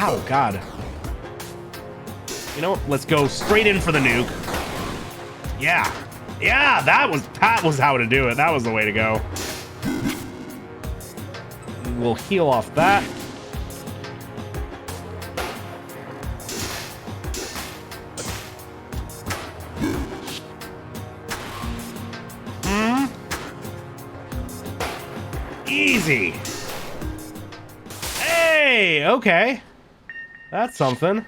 Oh, God. You know what? Let's go straight in for the nuke. Yeah. Yeah, that was how to do it. That was the way to go. We'll heal off that. Easy. Hey, okay. That's something.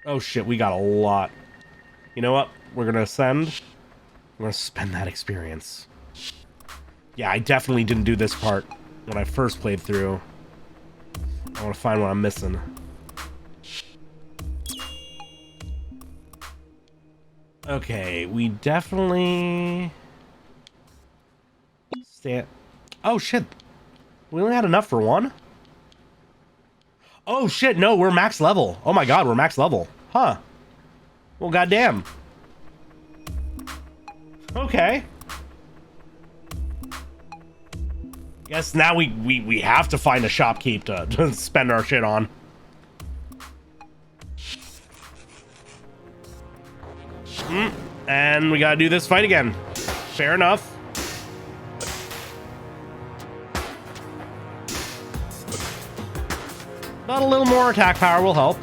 Oh shit, we got a lot. You know what? We're gonna ascend. We're gonna spend that experience. Yeah, I definitely didn't do this part when I first played through. I want to find what I'm missing. Okay, we definitely... Oh, shit. We only had enough for one? Oh, shit, no, we're max level. Oh my god, we're max level. Huh. Well, goddamn. Okay. Guess now we have to find a shopkeep to spend our shit on. And we gotta do this fight again. Fair enough. But a little more attack power will help.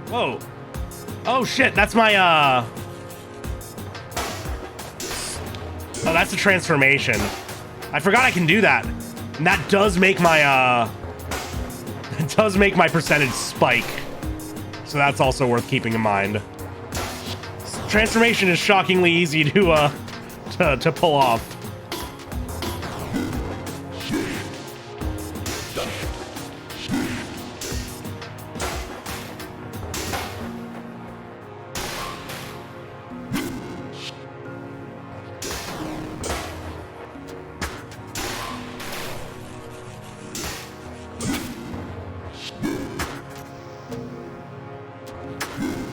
Whoa. Oh shit, that's my oh, that's a transformation. I forgot I can do that. And that does make my it does make my percentage spike. So that's also worth keeping in mind. Transformation is shockingly easy to pull off.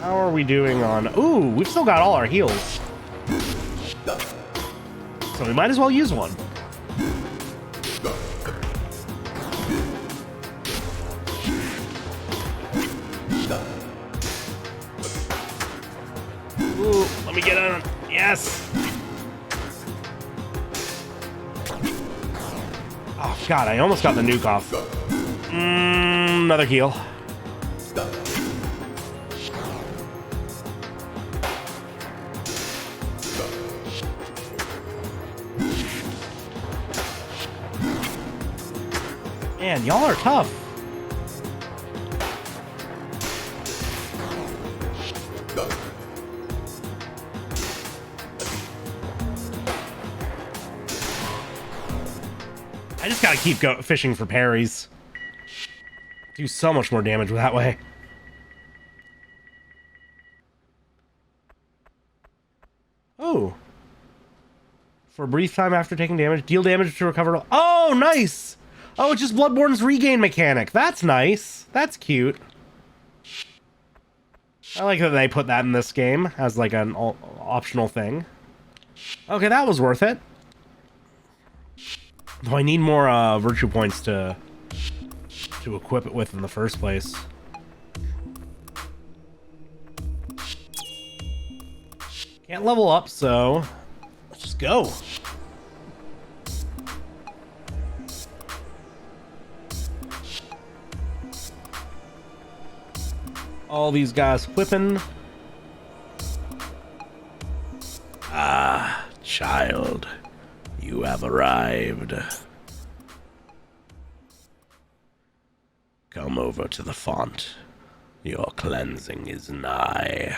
How are we doing on... Ooh, we've still got all our heals. So we might as well use one. Ooh, let me get on. Yes. Oh, God, I almost got the nuke off. Another heal. Man, y'all are tough. I just gotta keep fishing for parries. Do so much more damage that way. Oh. For a brief time after taking damage, deal damage to recover. Oh, nice! Oh, it's just Bloodborne's regain mechanic. That's nice. That's cute. I like that they put that in this game as like an optional thing. Okay, that was worth it. Though I need more virtue points to equip it with in the first place. Can't level up, so let's just go. All these guys whipping. Ah, child, you have arrived. Come over to the font. Your cleansing is nigh.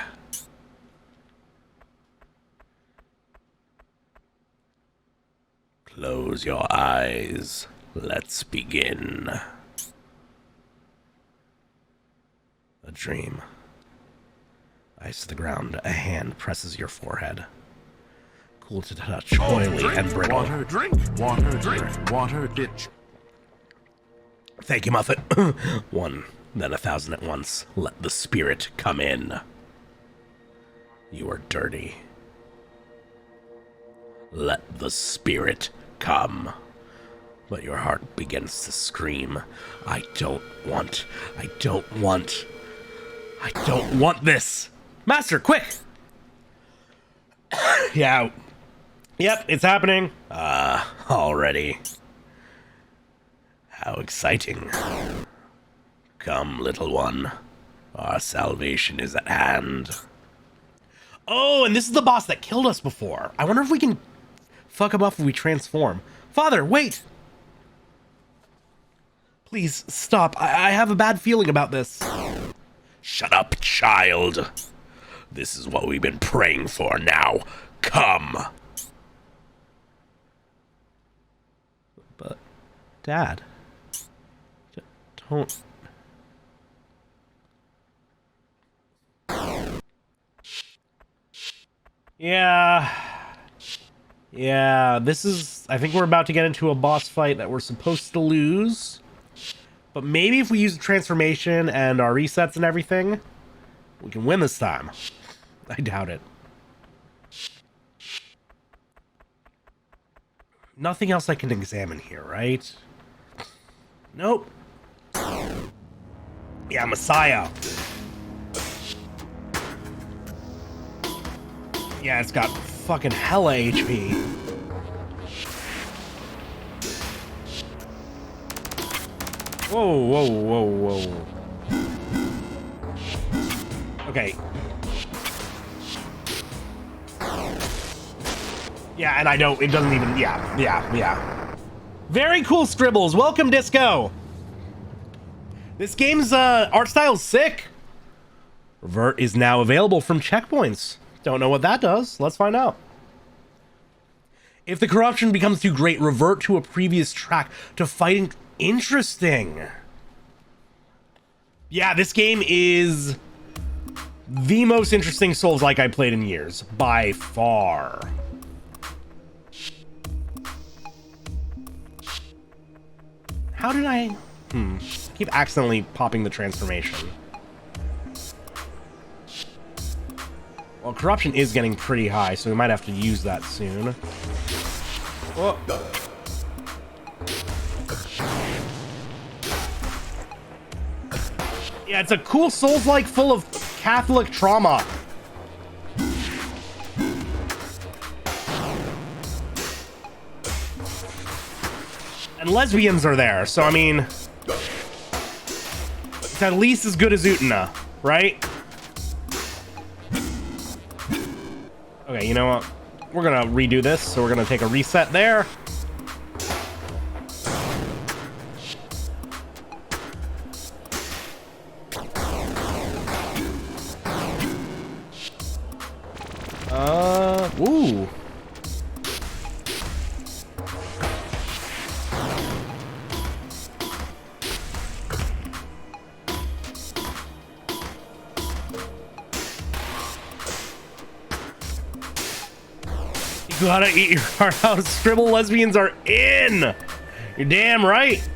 Close your eyes. Let's begin. A dream. Ice to the ground. A hand presses your forehead. Cool to touch, oily and brittle. Water, drink, water, drink, water, ditch. Thank you, Muffet. One, then 1,000 at once. Let the spirit come in. You are dirty. Let the spirit come. But your heart begins to scream. I don't want this. Master, quick. Yeah. Yep, it's happening. Already. How exciting. Come, little one. Our salvation is at hand. Oh, and this is the boss that killed us before. I wonder if we can fuck him up if we transform. Father, wait! Please, stop. I have a bad feeling about this. Shut up, child. This is what we've been praying for now. Come. But, Dad... Don't... Yeah, this is... I think we're about to get into a boss fight that we're supposed to lose. But maybe if we use the transformation and our resets and everything, We can win this time. I doubt it. Nothing else I can examine here, right? Nope. Yeah, Messiah. Yeah, it's got fucking hella HP. Whoa, whoa, whoa, whoa. Okay. Yeah, and I don't, it doesn't even, yeah. Very cool scribbles. Welcome, Disco. This game's art style's sick. Revert is now available from checkpoints. Don't know what that does. Let's find out. If the corruption becomes too great, revert to a previous track to fighting. Interesting. Yeah, this game is the most interesting Souls-like I played in years, by far. How did I... keep accidentally popping the transformation. Well, corruption is getting pretty high, so we might have to use that soon. Whoa. Yeah, it's a cool Souls-like full of Catholic trauma. And lesbians are there, so I mean... it's at least as good as Utena, right? Okay, you know what? We're gonna redo this, so we're gonna take a reset there. Ooh. You gotta eat your heart out. Scribble lesbians are in. You're damn right.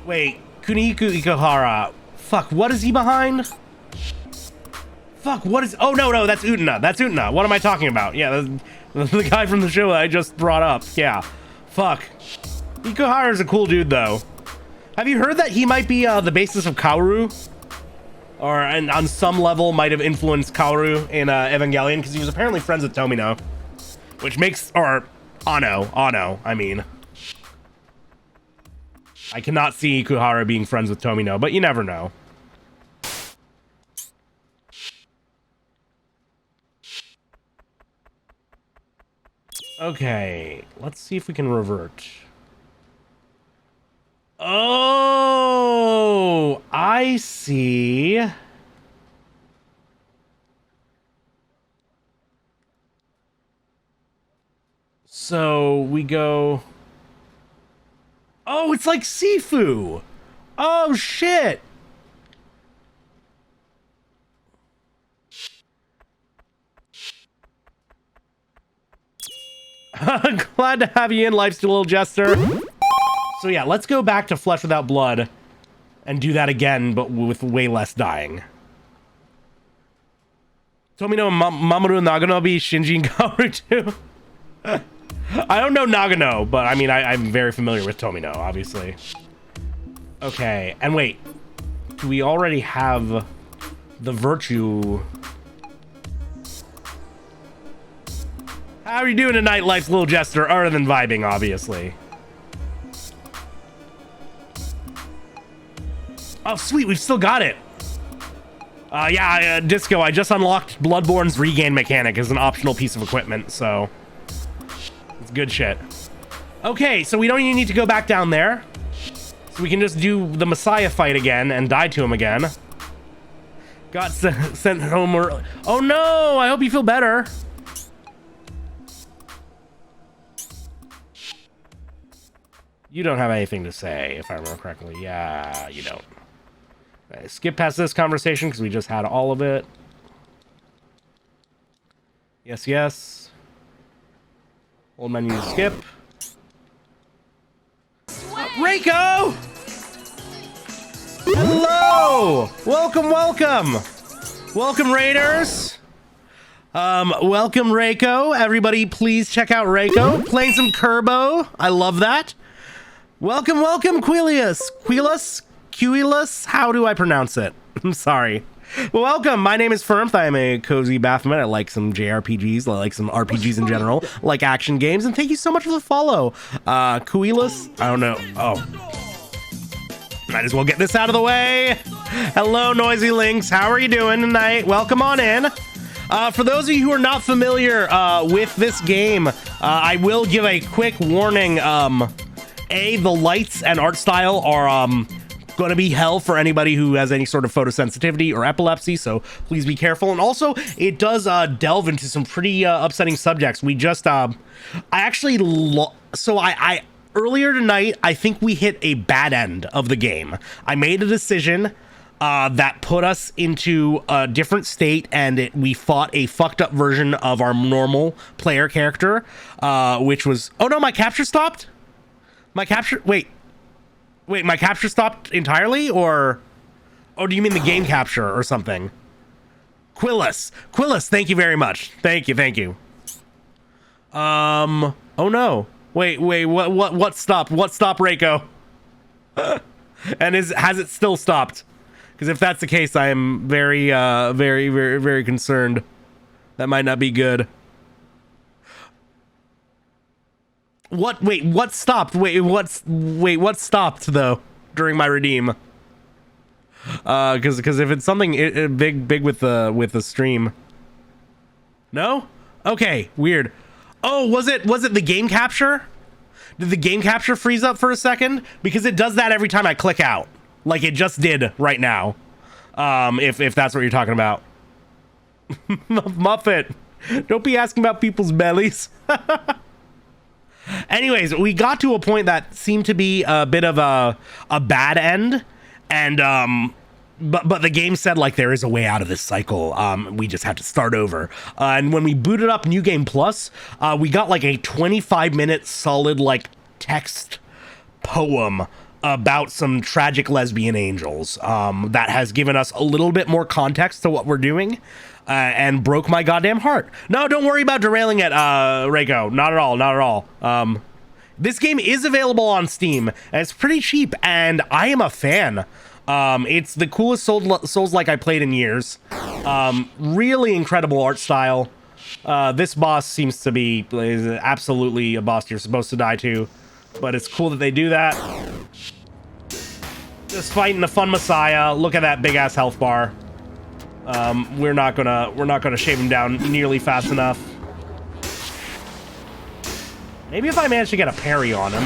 Wait, Kuniku Ikuhara. Fuck, what is he behind? Fuck, what is... oh, no, that's Utena. That's Utena. What am I talking about? Yeah, the guy from the show that I just brought up. Yeah. Fuck. Ikuhara is a cool dude, though. Have you heard that he might be the basis of Kaoru? Or, and on some level, might have influenced Kaoru in Evangelion, because he was apparently friends with Tomino. Which makes... or, Ano, I mean. I cannot see Ikuhara being friends with Tomino, but you never know. Okay, let's see if we can revert. Oh, I see. So we go... oh, it's like Sifu. Oh, shit. Glad to have you in, Life's a Little Jester. So yeah, let's go back to Flesh Without Blood and do that again, but with way less dying. Tomino and Mamoru Nagano be Shinji and Kaoru too. I don't know Nagano, but I mean, I'm very familiar with Tomino, obviously. Okay, and wait. Do we already have the virtue... how are you doing tonight, Life's Little Jester? Other than vibing, obviously. Oh, sweet, we've still got it. Yeah, Disco, I just unlocked Bloodborne's regain mechanic as an optional piece of equipment, so... it's good shit. Okay, so we don't even need to go back down there. So we can just do the Messiah fight again and die to him again. Got sent home early. Oh no, I hope you feel better. You don't have anything to say, if I remember correctly. Yeah, you don't. Okay, skip past this conversation because we just had all of it. Yes, yes. Old menu skip. Reiko! Hello! Reiko! Welcome, welcome! Welcome, Raiders! Welcome, Reiko. Everybody, please check out Reiko. Playing some Kerbo. I love that. Welcome, welcome, Quilus. How do I pronounce it? I'm sorry. Well, welcome. My name is phirmth. I'm a cozy Baphomet. I like some JRPGs. I like some RPGs in general. I like action games. And thank you so much for the follow. Quilus? I don't know. Oh. Might as well get this out of the way. Hello, Noisy Links. How are you doing tonight? Welcome on in. For those of you who are not familiar with this game, I will give a quick warning. The lights and art style are going to be hell for anybody who has any sort of photosensitivity or epilepsy, so please be careful. And also, it does delve into some pretty upsetting subjects. We just, earlier tonight, I think we hit a bad end of the game. I made a decision that put us into a different state, and we fought a fucked up version of our normal player character, which was... Oh no, my capture stopped? My capture... Wait, my capture stopped entirely, or... Oh, do you mean the game capture or something? Quilus, thank you very much. Thank you. Oh no. Wait, what stopped? What stopped, Reiko? And has it still stopped? Because if that's the case, I am very concerned. That might not be good. What stopped? What stopped though during my redeem? Because if it's something big with the stream. No? Okay, weird. Oh, was it the game capture? Did the game capture freeze up for a second? Because it does that every time I click out, like it just did right now. If that's what you're talking about. Muffet, don't be asking about people's bellies. Anyways, we got to a point that seemed to be a bit of a bad end, and but the game said like there is a way out of this cycle. We just have to start over. And when we booted up New Game Plus, we got like a 25-minute solid like text poem about some tragic lesbian angels that has given us a little bit more context to what we're doing. And broke my goddamn heart. No, don't worry about derailing it, Reiko. Not at all. This game is available on Steam, and it's pretty cheap, and I am a fan. It's the coolest Souls-like I played in years. Really incredible art style. This boss seems to be absolutely a boss you're supposed to die to, but it's cool that they do that. Just fighting the fun Messiah. Look at that big-ass health bar. We're not gonna shave him down nearly fast enough. Maybe if I manage to get a parry on him.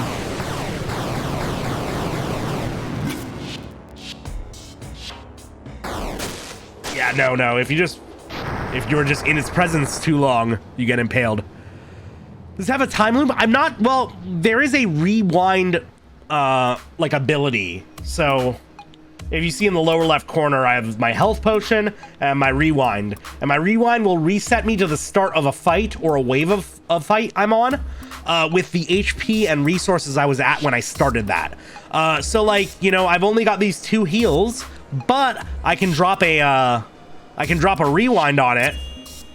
Yeah, no. If you're just in his presence too long, you get impaled. Does it have a time loop? Well, there is a rewind like ability. So if you see in the lower left corner, I have my health potion and my rewind. And my rewind will reset me to the start of a fight or a wave of fight I'm on with the HP and resources I was at when I started that. So like, you know, I've only got these 2 heals, but I can drop a rewind on it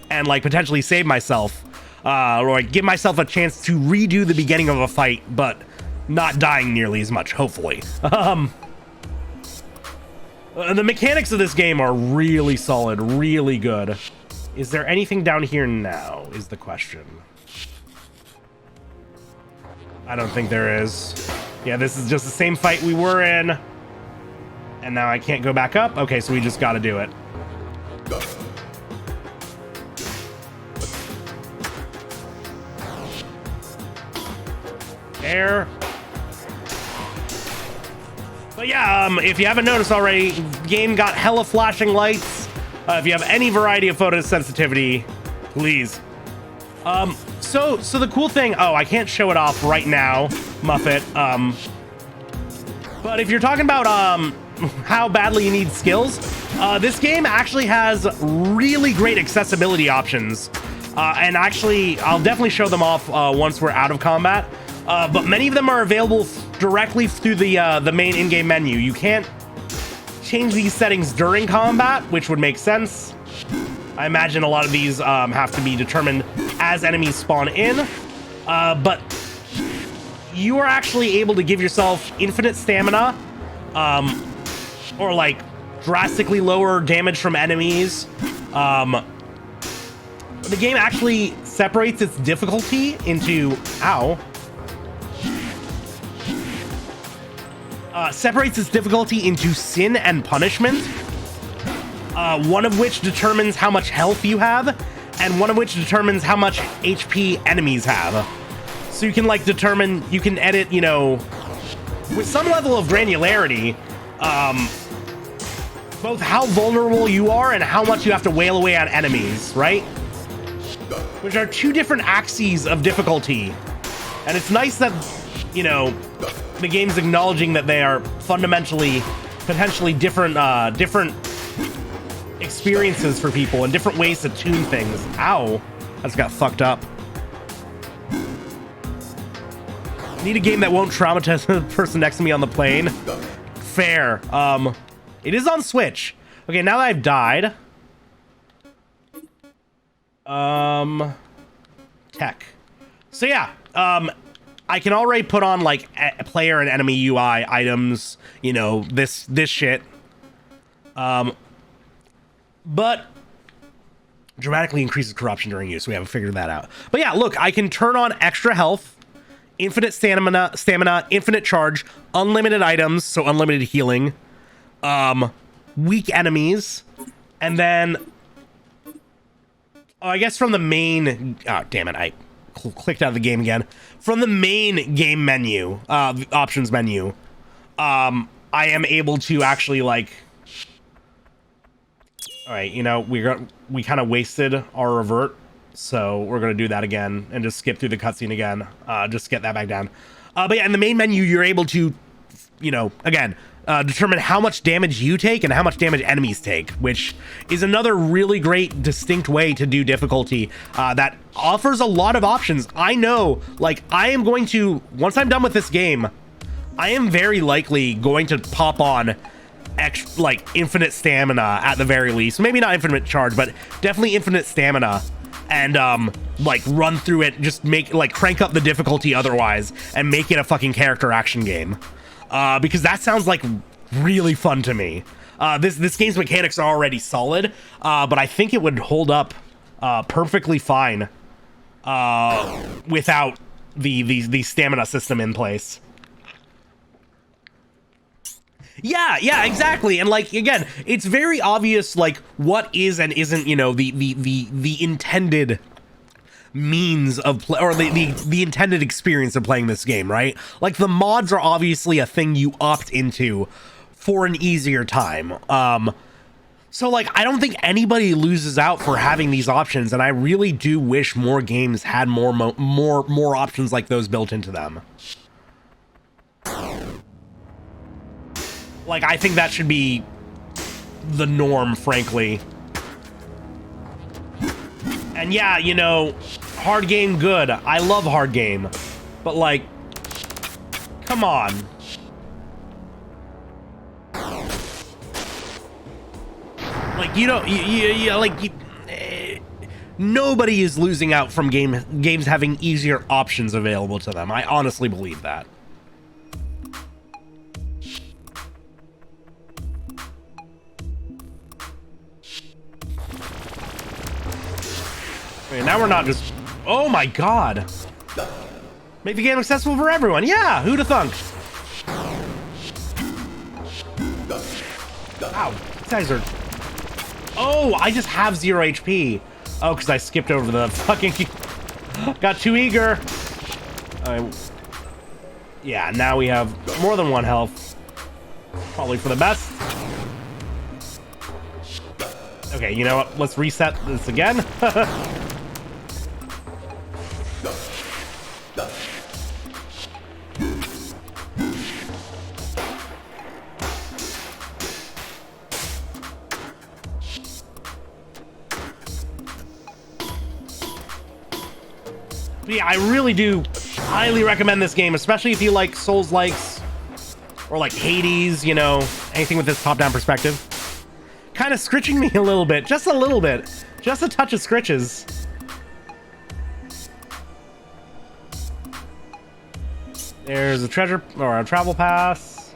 and like potentially save myself or like give myself a chance to redo the beginning of a fight, but not dying nearly as much, hopefully. The mechanics of this game are really solid, really good. Is there anything down here now, is the question. I don't think there is. Yeah, this is just the same fight we were in. And now I can't go back up? Okay, so we just gotta do it. There. But yeah, if you haven't noticed already, the game got hella flashing lights. If you have any variety of photosensitivity, please. So the cool thing, I can't show it off right now, Muffet. But if you're talking about how badly you need skills, this game actually has really great accessibility options. And actually, I'll definitely show them off once we're out of combat. But many of them are available directly through the main in-game menu. You can't change these settings during combat, which would make sense. I imagine a lot of these have to be determined as enemies spawn in, but you are actually able to give yourself infinite stamina, or like drastically lower damage from enemies. The game actually separates its difficulty into separates its difficulty into sin and punishment. One of which determines how much health you have, and one of which determines how much HP enemies have. So you can like determine, you can edit, you know, with some level of granularity, both how vulnerable you are and how much you have to wail away on enemies, right? Which are two different axes of difficulty. And it's nice that, you know, the game's acknowledging that they are fundamentally, potentially different, different experiences for people and different ways to tune things. Ow, that's got fucked up. Need a game that won't traumatize the person next to me on the plane. Fair. It is on Switch. Okay, now that I've died. Tech. So yeah, I can already put on like player and enemy UI items, you know, this shit. But dramatically increases corruption during use. We haven't figured that out. But yeah, look, I can turn on extra health, infinite stamina, infinite charge, unlimited items, so unlimited healing, weak enemies, and then I guess from the main, oh damn it, I clicked out of the game again. From the main game menu, the options menu, I am able to actually like, all right, you know, we kind of wasted our revert, so we're gonna do that again and just skip through the cutscene again, just get that back down. But yeah, in the main menu, you're able to, you know, again, determine how much damage you take and how much damage enemies take, which is another really great, distinct way to do difficulty that offers a lot of options. I know, like, I am going to, once I'm done with this game, I am very likely going to pop on like infinite stamina at the very least. Maybe not infinite charge, but definitely infinite stamina, and like run through it, just make like crank up the difficulty otherwise and make it a fucking character action game, because that sounds like really fun to me. This game's mechanics are already solid, but I think it would hold up perfectly fine without the stamina system in place. Yeah, exactly. And like, again, it's very obvious, like, what is and isn't, you know, the intended means of play, or the intended experience of playing this game, right? Like, the mods are obviously a thing you opt into for an easier time. So like, I don't think anybody loses out for having these options, and I really do wish more games had more options like those built into them. Like, I think that should be the norm, frankly. And yeah, you know, hard game, good. I love hard game. But, like, come on. Like, you don't, nobody is losing out from games having easier options available to them. I honestly believe that. Okay, now we're not just... Oh my god! Make the game accessible for everyone. Yeah, who'da thunk? Ow, these guys are... Oh, I just have 0 HP. Oh, because I skipped over the fucking... Got too eager. Yeah, now we have more than 1 health. Probably for the best. Okay, you know what? Let's reset this again. Yeah, I really do highly recommend this game, especially if you like Souls-likes or like Hades, you know. Anything with this top-down perspective. Kind of scritching me a little bit. Just a little bit. Just a touch of scritches. There's a treasure or a travel pass.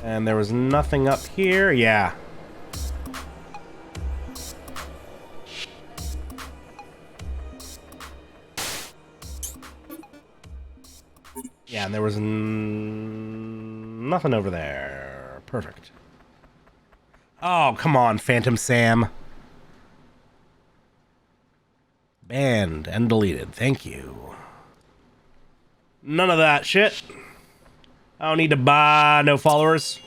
And there was nothing up here. Yeah. Yeah, and there was nothing over there. Perfect. Oh, come on, Phantom Sam. Banned and deleted. Thank you. None of that shit. I don't need to buy no followers.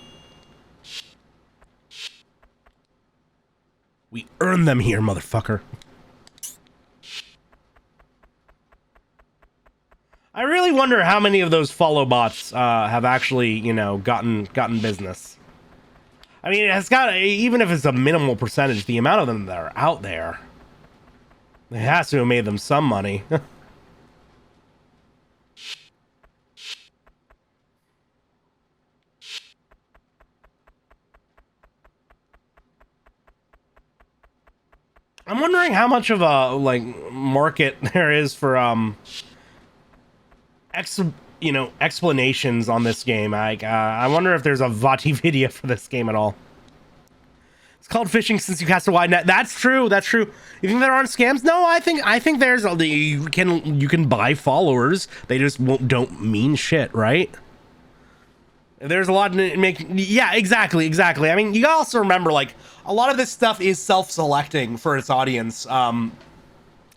We earn them here, motherfucker. I really wonder how many of those follow bots have actually, you know, gotten business. I mean, it's got, even if it's a minimal percentage, the amount of them that are out there, it has to have made them some money. I'm wondering how much of a like market there is for explanations on this game. I wonder if there's a VOD video for this game at all. It's called fishing since you cast a wide net. That's true. That's true. You think there aren't scams? No, I think there's you can buy followers. They just don't mean shit, right? There's a lot to make. Yeah, exactly. I mean, you gotta also remember, like, a lot of this stuff is self-selecting for its audience.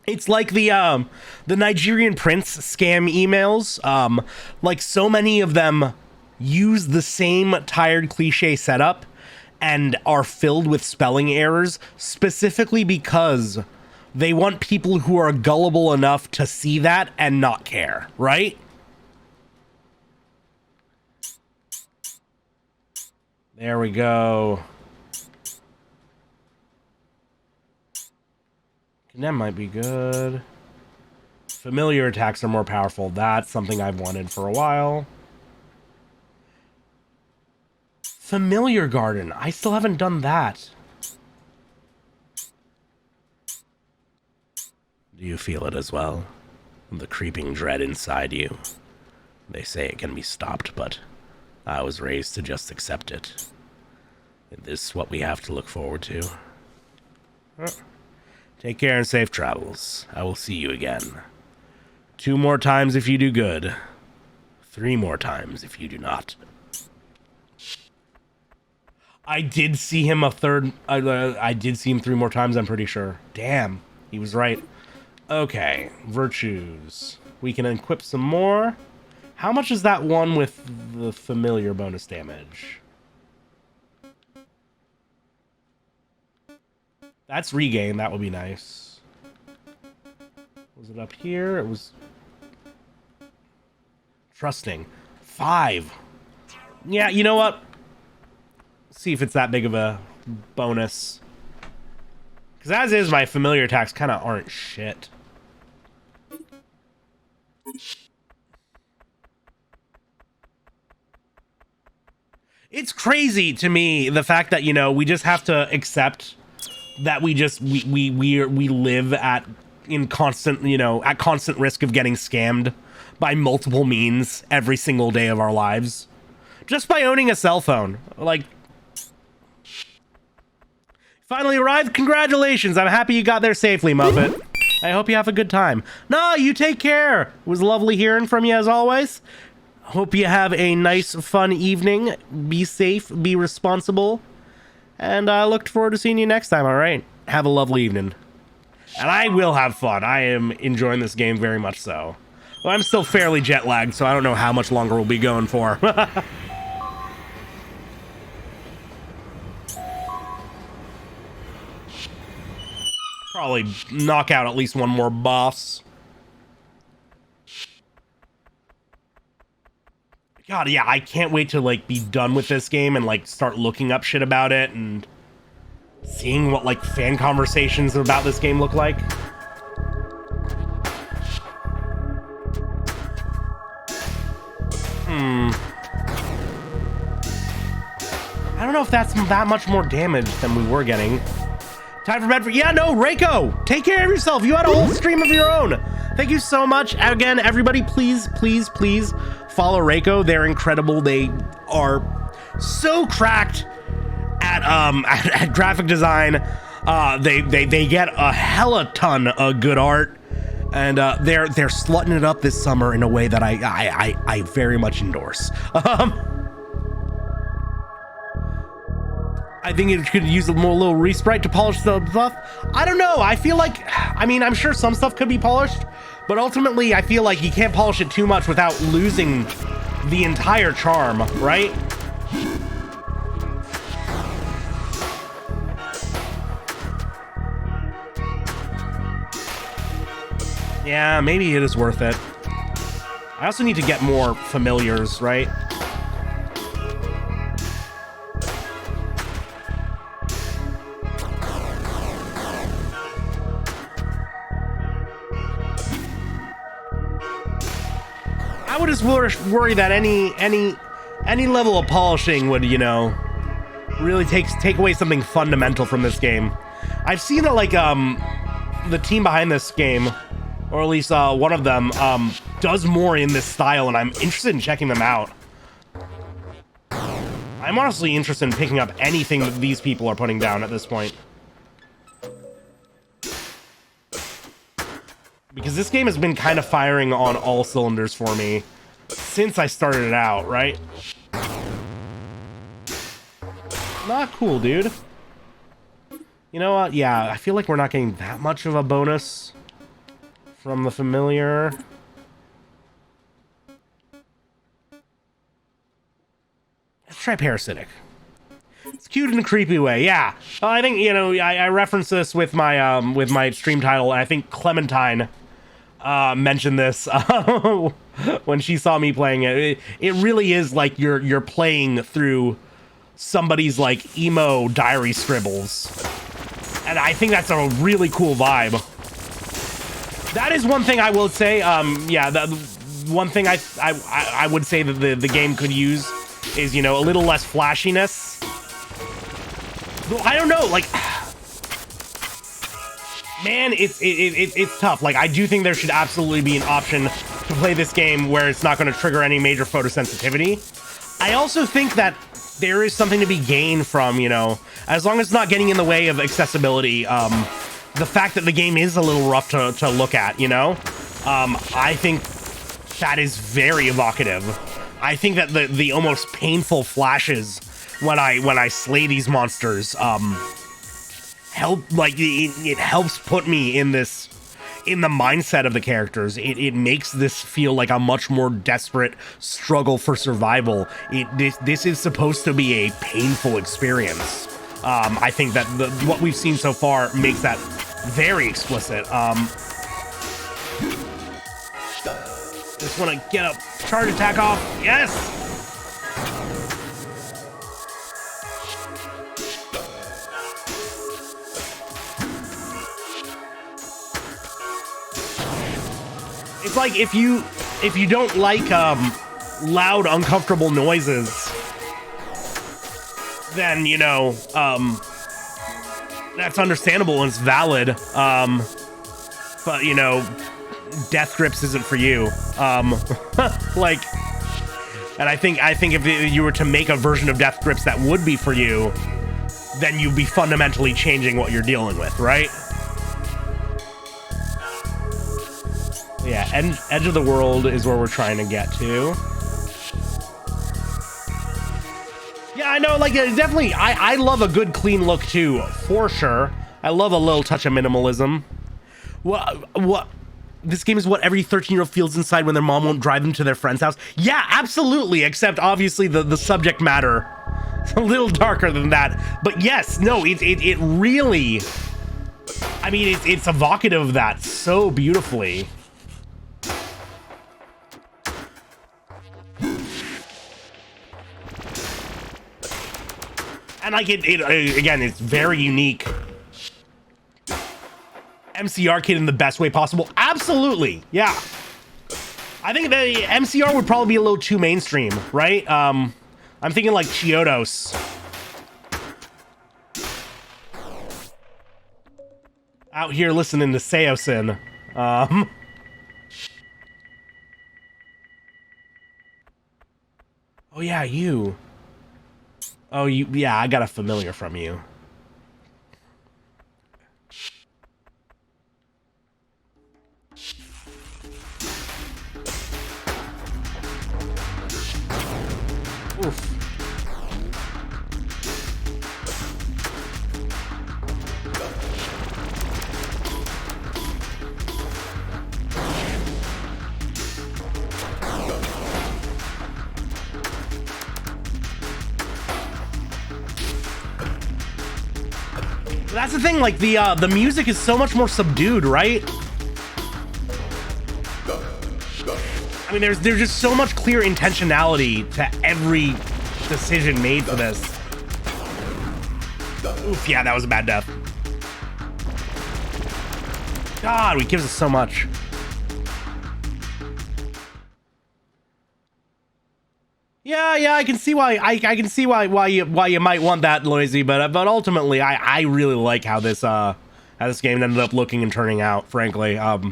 It's like the Nigerian prince scam emails. Like, so many of them use the same tired cliche setup and are filled with spelling errors specifically because they want people who are gullible enough to see that and not care, right? There we go. That might be good. Familiar attacks are more powerful. That's something I've wanted for a while. Familiar Garden. I still haven't done that. Do you feel it as well? The creeping dread inside you. They say it can be stopped, but I was raised to just accept it. And this is what we have to look forward to. Take care and safe travels. I will see you again. 2 more times if you do good. 3 more times if you do not. I did see him a third... I did see him 3 more times, I'm pretty sure. Damn, he was right. Okay, virtues. We can equip some more. How much is that one with the familiar bonus damage? That's regain. That would be nice. Was it up here? It was... Trusting. 5. Yeah, you know what? See if it's that big of a bonus. Because as is, my familiar attacks kind of aren't shit. It's crazy to me, the fact that, you know, we just have to accept that we live at constant risk of getting scammed by multiple means every single day of our lives, just by owning a cell phone. Like, finally arrived. Congratulations! I'm happy you got there safely, Muppet. I hope you have a good time. No, you take care. It was lovely hearing from you as always. Hope you have a nice, fun evening. Be safe. Be responsible. And I look forward to seeing you next time, all right? Have a lovely evening. And I will have fun. I am enjoying this game very much so. Well, I'm still fairly jet-lagged, so I don't know how much longer we'll be going for. Probably knock out at least one more boss. God, yeah, I can't wait to, like, be done with this game and, like, start looking up shit about it and seeing what, like, fan conversations about this game look like. I don't know if that's that much more damage than we were getting. Time for bed for, yeah, no, Reiko, take care of yourself. You had a whole stream of your own. Thank you so much. Again, everybody, please, please, please follow Reiko. They're incredible. They are so cracked at graphic design. They get a hella ton of good art, and they're slutting it up this summer in a way that I very much endorse. I think it could use a little resprite to polish the stuff. I don't know. I feel like, I mean, I'm sure some stuff could be polished, but ultimately I feel like you can't polish it too much without losing the entire charm, right? Yeah, maybe it is worth it. I also need to get more familiars, right? I would just worry that any level of polishing would, you know, really take away something fundamental from this game. I've seen that, like, the team behind this game, or at least one of them, does more in this style, and I'm interested in checking them out. I'm honestly interested in picking up anything that these people are putting down at this point. Because this game has been kind of firing on all cylinders for me since I started it out, right? Not cool, dude. You know what? Yeah, I feel like we're not getting that much of a bonus from the familiar. Let's try parasitic. It's cute in a creepy way, yeah. I think, you know, I referenced this with my stream title, and I think Clementine mentioned this when she saw me playing it. It really is like you're playing through somebody's like emo diary scribbles, and I think that's a really cool vibe. That is one thing I will say. Yeah, the one thing I would say that the game could use is, you know, a little less flashiness. Though I don't know, like, man, it's tough. Like, I do think there should absolutely be an option to play this game where it's not going to trigger any major photosensitivity. I also think that there is something to be gained from, you know, as long as it's not getting in the way of accessibility, the fact that the game is a little rough to look at, you know? I think that is very evocative. I think that the almost painful flashes when I slay these monsters help, like, it helps put me in the mindset of the characters. It makes this feel like a much more desperate struggle for survival. This is supposed to be a painful experience. I think that what we've seen so far makes that very explicit. Just want to get a charge attack off. Yes! It's like if you don't like loud, uncomfortable noises, then, you know, that's understandable and it's valid. But, you know, Death Grips isn't for you. Like, and I think if you were to make a version of Death Grips that would be for you, then you'd be fundamentally changing what you're dealing with, right? Yeah, edge of the world is where we're trying to get to. Yeah, I know, like, definitely, I love a good clean look too, for sure. I love a little touch of minimalism. What? This game is what every 13-year-old feels inside when their mom won't drive them to their friend's house. Yeah, absolutely, except obviously the subject matter is a little darker than that. But yes, no, it really, I mean, it's evocative of that so beautifully. And like again, it's very unique. MCR kid in the best way possible. Absolutely, yeah. I think the MCR would probably be a little too mainstream, right? I'm thinking like Chiodos Out here listening to Seosin. Oh yeah, you. Oh, yeah, I got a familiar from you. Oof. That's the thing, like the music is so much more subdued, right? I mean, there's just so much clear intentionality to every decision made for this. Oof, yeah, that was a bad death. God, he gives us so much. Yeah, I can see why. I can see why you might want that, Loisy, but ultimately, I really like how this game ended up looking and turning out. Frankly, I was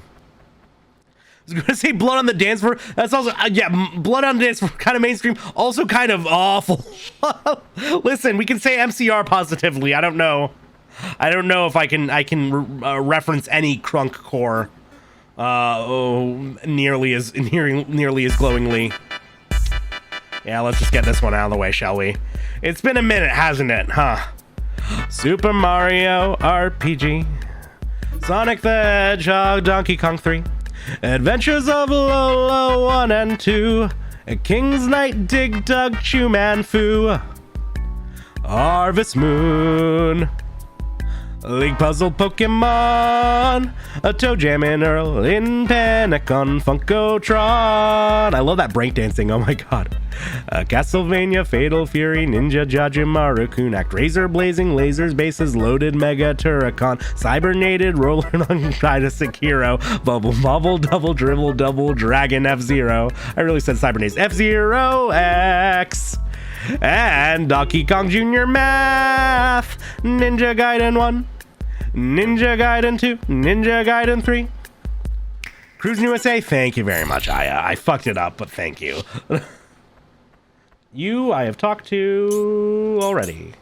gonna say blood on the dance floor. That's also yeah, blood on the dance floor, kind of mainstream, also kind of awful. Listen, we can say MCR positively. I don't know if I can reference any crunk core nearly as glowingly. Yeah, let's just get this one out of the way, shall we? It's been a minute, hasn't it? Huh? Super Mario RPG, Sonic the Hedgehog, Donkey Kong 3, Adventures of Lolo 1 and 2, King's Knight, Dig Dug, Chew Man Fu, Harvest Moon, League Puzzle Pokemon, a Toe Jam and Earl in Panic on Funkotron. I love that breakdancing, oh my god. Castlevania, Fatal Fury, Ninja Jajimaru, Kunak, Razor Blazing, Lasers, Bases, Loaded, Mega Turrican, Cybernated, Roller on Tide Sekiro, Bubble Bobble, Double Dribble, Double Dragon, F-Zero. I really said Cybernated. F-Zero X. And Donkey Kong Jr. Math, Ninja Gaiden 1, Ninja Gaiden 2, Ninja Gaiden 3. Cruis'n USA, thank you very much. I fucked it up, but thank you. You, I have talked to already.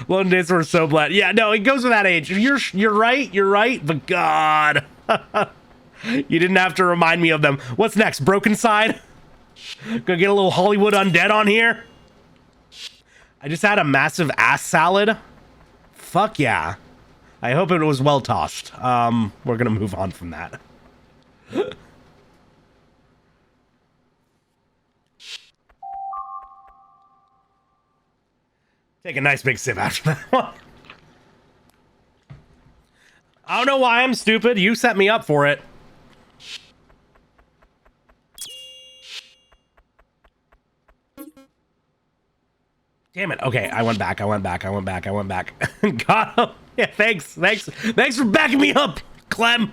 Lone Days were so bland. Yeah, no, it goes with that age. You're right, but God. You didn't have to remind me of them. What's next? Broken Side? Gonna get a little Hollywood Undead on here? I just had a massive ass salad. Fuck yeah. I hope it was well tossed. We're gonna move on from that. Take a nice big sip after that one. I don't know why I'm stupid. You set me up for it. Damn it. Okay, I went back. Got him. Yeah, thanks for backing me up, Clem.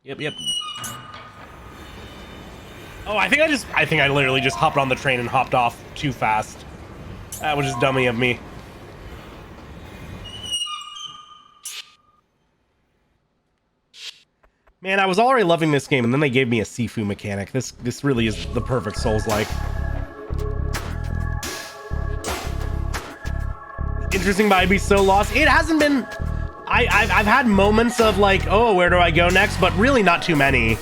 Yep. Oh, I think I literally just hopped on the train and hopped off too fast. That was just dummy of me. Man, I was already loving this game, and then they gave me a Sifu mechanic. This really is the perfect Souls-like. Interesting, but I'd be so lost. It hasn't been... I've had moments of like, oh, where do I go next? But really not too many.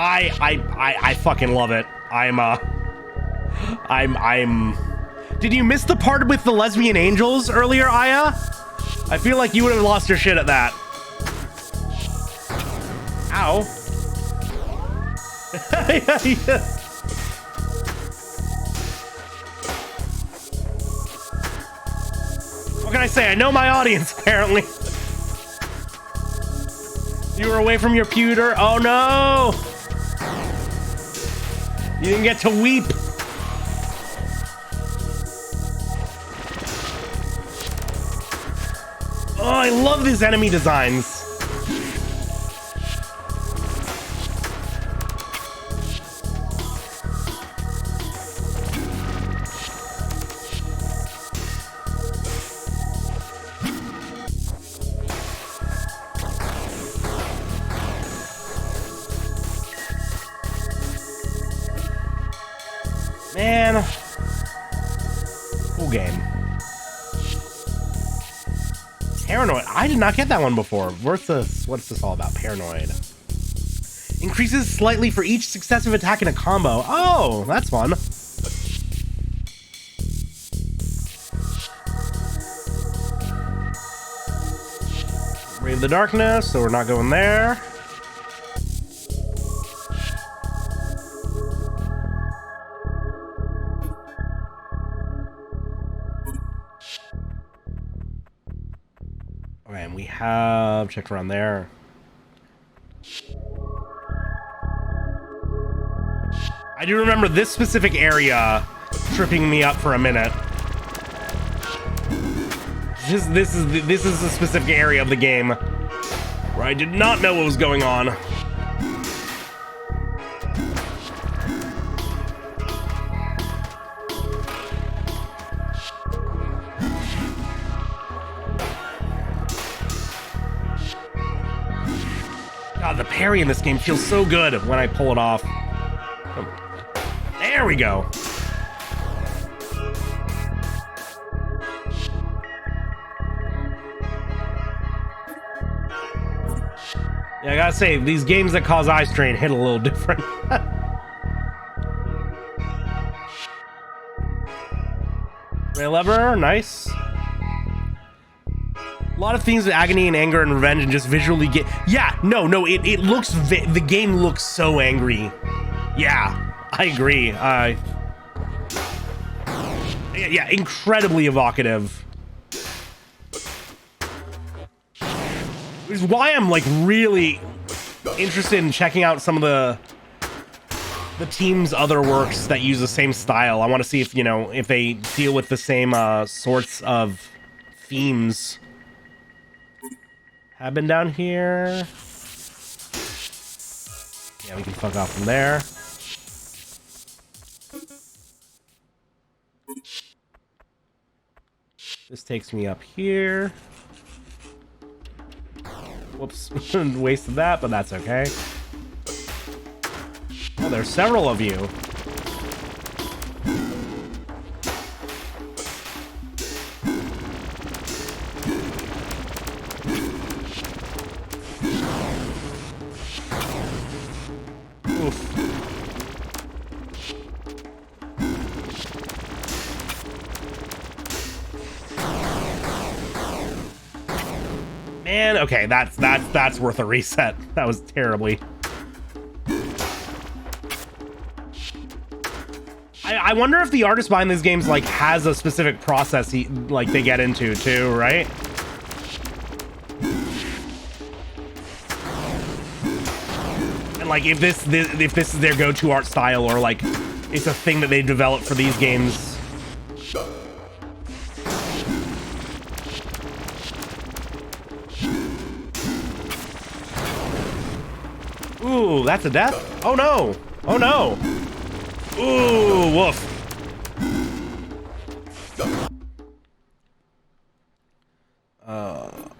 I fucking love it. Did you miss the part with the lesbian angels earlier, Aya? I feel like you would have lost your shit at that. Ow. What can I say? I know my audience, apparently. You were away from your pewter. Oh no! You didn't get to weep. Oh, I love these enemy designs. Man. Cool game. Paranoid. I did not get that one before. What's this all about? Paranoid. Increases slightly for each successive attack in a combo. Oh, that's fun. Ray of the Darkness, so we're not going there. Okay, and we have checked around there. I do remember this specific area tripping me up for a minute. This is a specific area of the game where I did not know what was going on. God, the parry in this game feels so good when I pull it off. There we go. Yeah, I gotta say, these games that cause eye strain hit a little different. Ray lever, nice. A lot of themes of agony and anger and revenge and just visually get... Yeah, no, it looks... The game looks so angry. Yeah. I agree. Yeah, incredibly evocative. Which is why I'm like really interested in checking out some of the team's other works that use the same style. I want to see if, you know, if they deal with the same sorts of themes. Have been down here. Yeah, we can fuck off from there. This takes me up here. Whoops, wasted that, but that's okay. Oh, there's several of you. Oof. Man, okay, that's worth a reset. That was terribly. I wonder if the artist behind these games like has a specific process like they get into too, right? And like if this is their go-to art style, or like it's a thing that they develop for these games. Ooh, that's a death? Oh no! Oh no! Ooh, woof.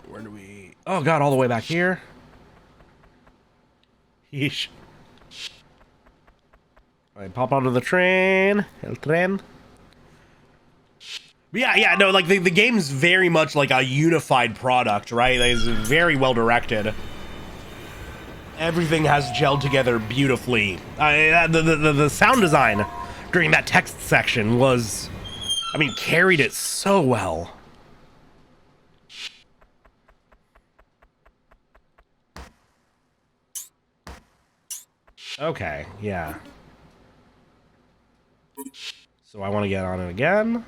Where do we... Oh god, all the way back here? Yeesh. Alright, pop onto the train. El tren. But yeah, no, like the game's very much like a unified product, right? It's very well directed. Everything has gelled together beautifully. The sound design during that text section was, I mean, carried it so well. Okay, yeah. So I want to get on it again,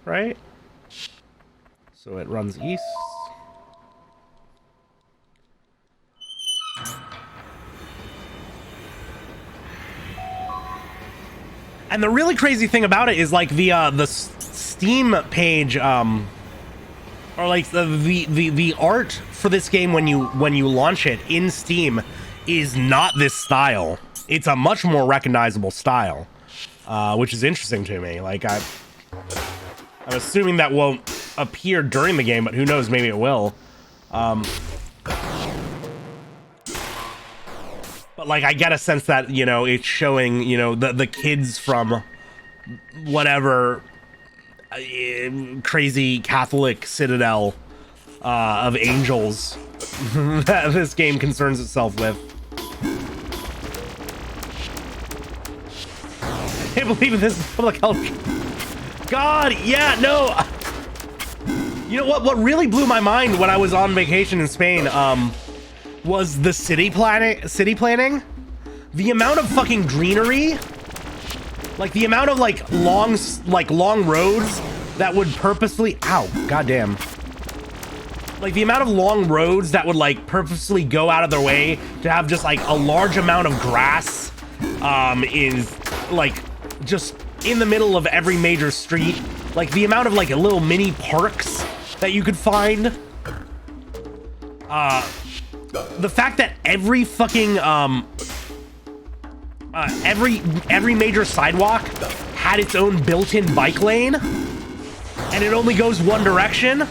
right? So it runs east. And the really crazy thing about it is like the Steam page, or like the art for this game when you launch it in Steam is not this style. It's a much more recognizable style, which is interesting to me. Like I'm assuming that won't appear during the game, but who knows? Maybe it will. But like I get a sense that, you know, it's showing, you know, the kids from whatever crazy Catholic citadel of angels that this game concerns itself with. I can't believe in this public health. God, yeah, no. You know what really blew my mind when I was on vacation in Spain was the city planning. The amount of fucking greenery, like the amount of like long roads that would purposely, goddamn. Like the amount of long roads that would like purposely go out of their way to have just like a large amount of grass is like just in the middle of every major street. Like the amount of like little mini parks that you could find. The fact that every fucking every major sidewalk had its own built-in bike lane, and it only goes one direction.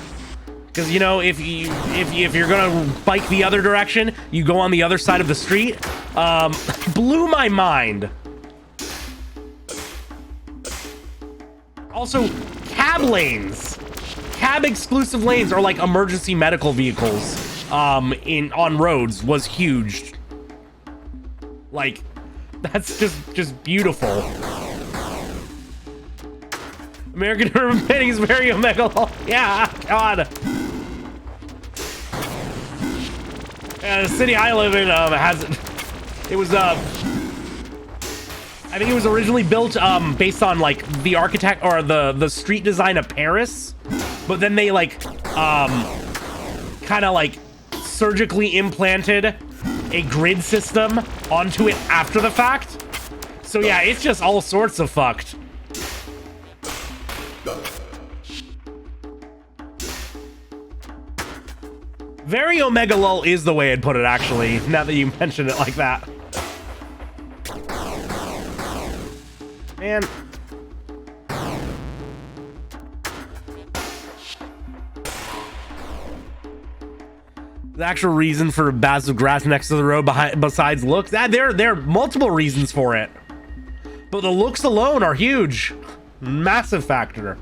Because, you know, if you're gonna bike the other direction, you go on the other side of the street. Blew my mind. Also, cab lanes. Cab exclusive lanes are like emergency medical vehicles on roads was huge. Like, that's just beautiful. American urban planning is very omega. Yeah, God. The city I live in has it was I think it was originally built based on like the architect or the street design of Paris, but then they like kind of like surgically implanted a grid system onto it after the fact. So yeah, it's just all sorts of fucked. Very omega lol is the way I'd put it, actually, now that you mentioned it like that. Man. The actual reason for boughs of grass next to the road besides looks, there are multiple reasons for it. But the looks alone are huge. Massive factor.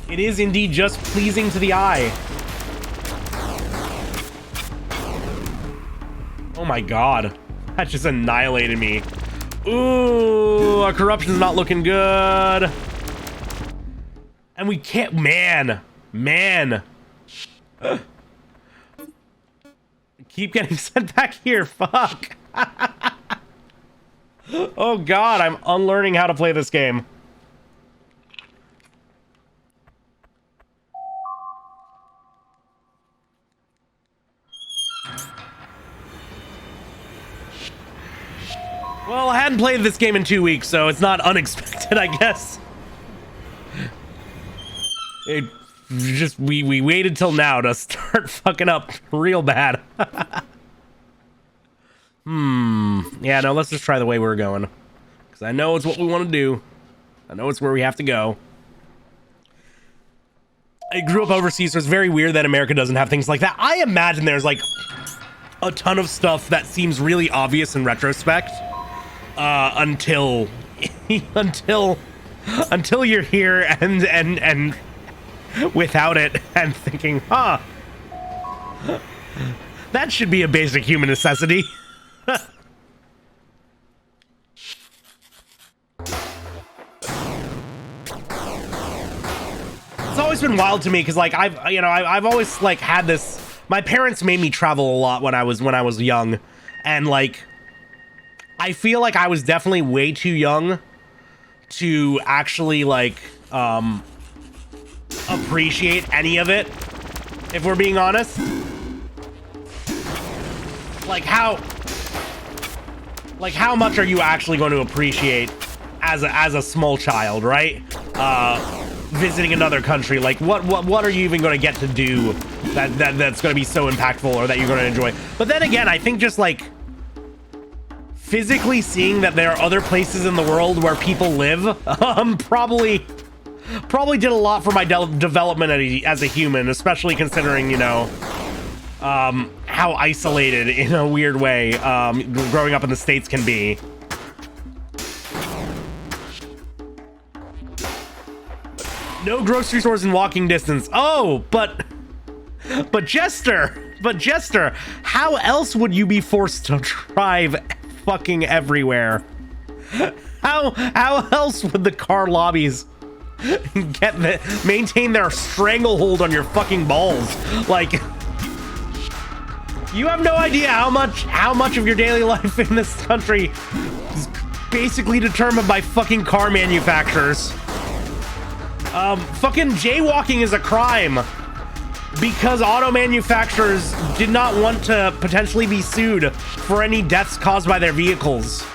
It is indeed just pleasing to the eye. Oh my God. That just annihilated me. Ooh, our corruption's not looking good. And we can't, man. Keep getting sent back here, fuck. Oh God, I'm unlearning how to play this game. Well, I hadn't played this game in 2 weeks, so it's not unexpected, I guess. It just, we waited till now to start fucking up real bad. Yeah, no, let's just try the way we're going. Because I know it's what we want to do. I know it's where we have to go. I grew up overseas, so it's very weird that America doesn't have things like that. I imagine there's like a ton of stuff that seems really obvious in retrospect. Until you're here and without it and thinking, huh, that should be a basic human necessity. It's always been wild to me because like I've always like had this. My parents made me travel a lot when I was young, and like I feel like I was definitely way too young to actually like appreciate any of it, if we're being honest. Like how much are you actually going to appreciate as a small child, right? Visiting another country, like what are you even going to get to do that's going to be so impactful or that you're going to enjoy? But then again, I think just like physically seeing that there are other places in the world where people live, probably did a lot for my development as a human, especially considering, you know, how isolated in a weird way growing up in the States can be. No grocery stores in walking distance. Oh, but Jester, how else would you be forced to drive fucking everywhere? How else would the car lobbies maintain their stranglehold on your fucking balls? Like, you have no idea how much of your daily life in this country is basically determined by fucking car manufacturers. Fucking jaywalking is a crime because auto manufacturers did not want to potentially be sued for any deaths caused by their vehicles.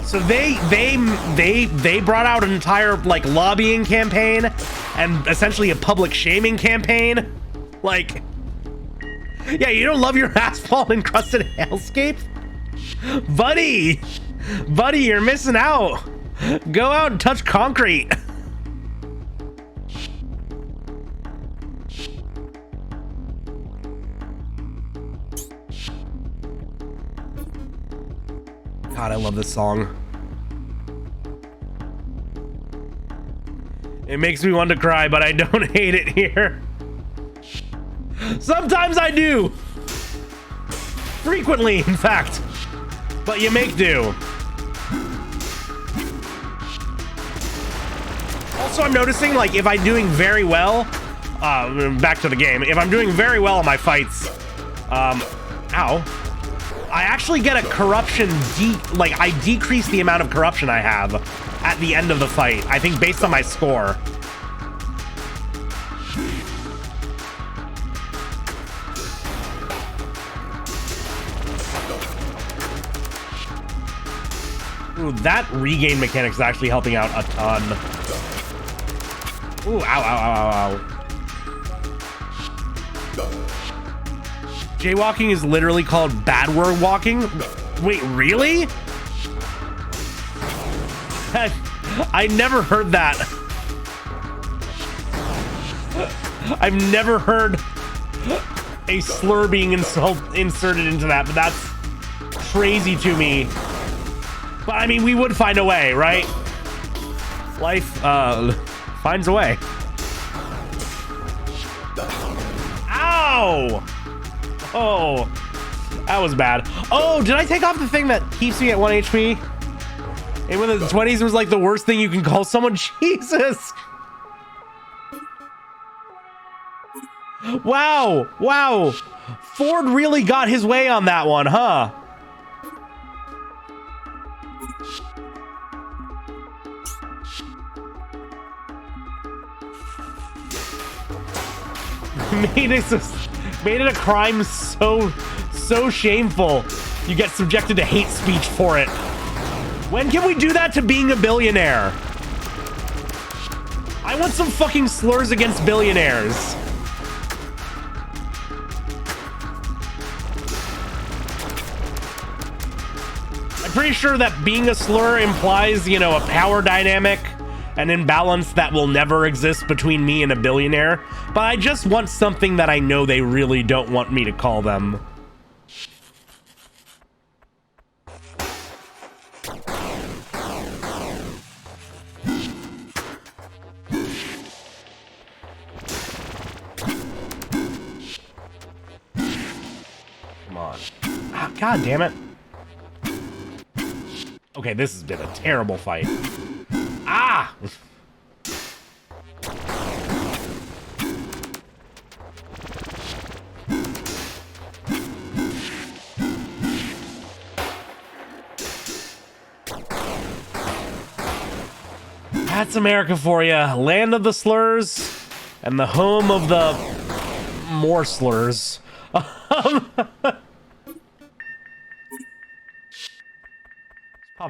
So they brought out an entire like lobbying campaign and essentially a public shaming campaign. Like, yeah, you don't love your asphalt encrusted hellscape? Buddy, you're missing out. Go out and touch concrete. God, I love this song. It makes me want to cry, but I don't hate it here. Sometimes I do. Frequently, in fact. But you make do. Also, I'm noticing, like, if I'm doing very well, back to the game. If I'm doing very well in my fights, I actually get a corruption I decrease the amount of corruption I have at the end of the fight. I think based on my score. Ooh, that regain mechanic is actually helping out a ton. Ooh, ow. Jaywalking is literally called bad word walking? Wait, really? I never heard that. I've never heard a slur being inserted into that, but that's crazy to me. But I mean, we would find a way, right? Life finds a way. Ow! Oh, that was bad. Oh, did I take off the thing that keeps me at 1 HP? And when the 20s was like the worst thing you can call someone. Jesus. Wow. Ford really got his way on that one, huh? Made it a crime so shameful. You get subjected to hate speech for it. When can we do that to being a billionaire? I want some fucking slurs against billionaires. I'm pretty sure that being a slur implies, you know, a power dynamic, an imbalance that will never exist between me and a billionaire. But I just want something that I know they really don't want me to call them. Come on. Ah, God damn it. Okay, this has been a terrible fight. Ah! That's America for you. Land of the slurs and the home of the more slurs. Pop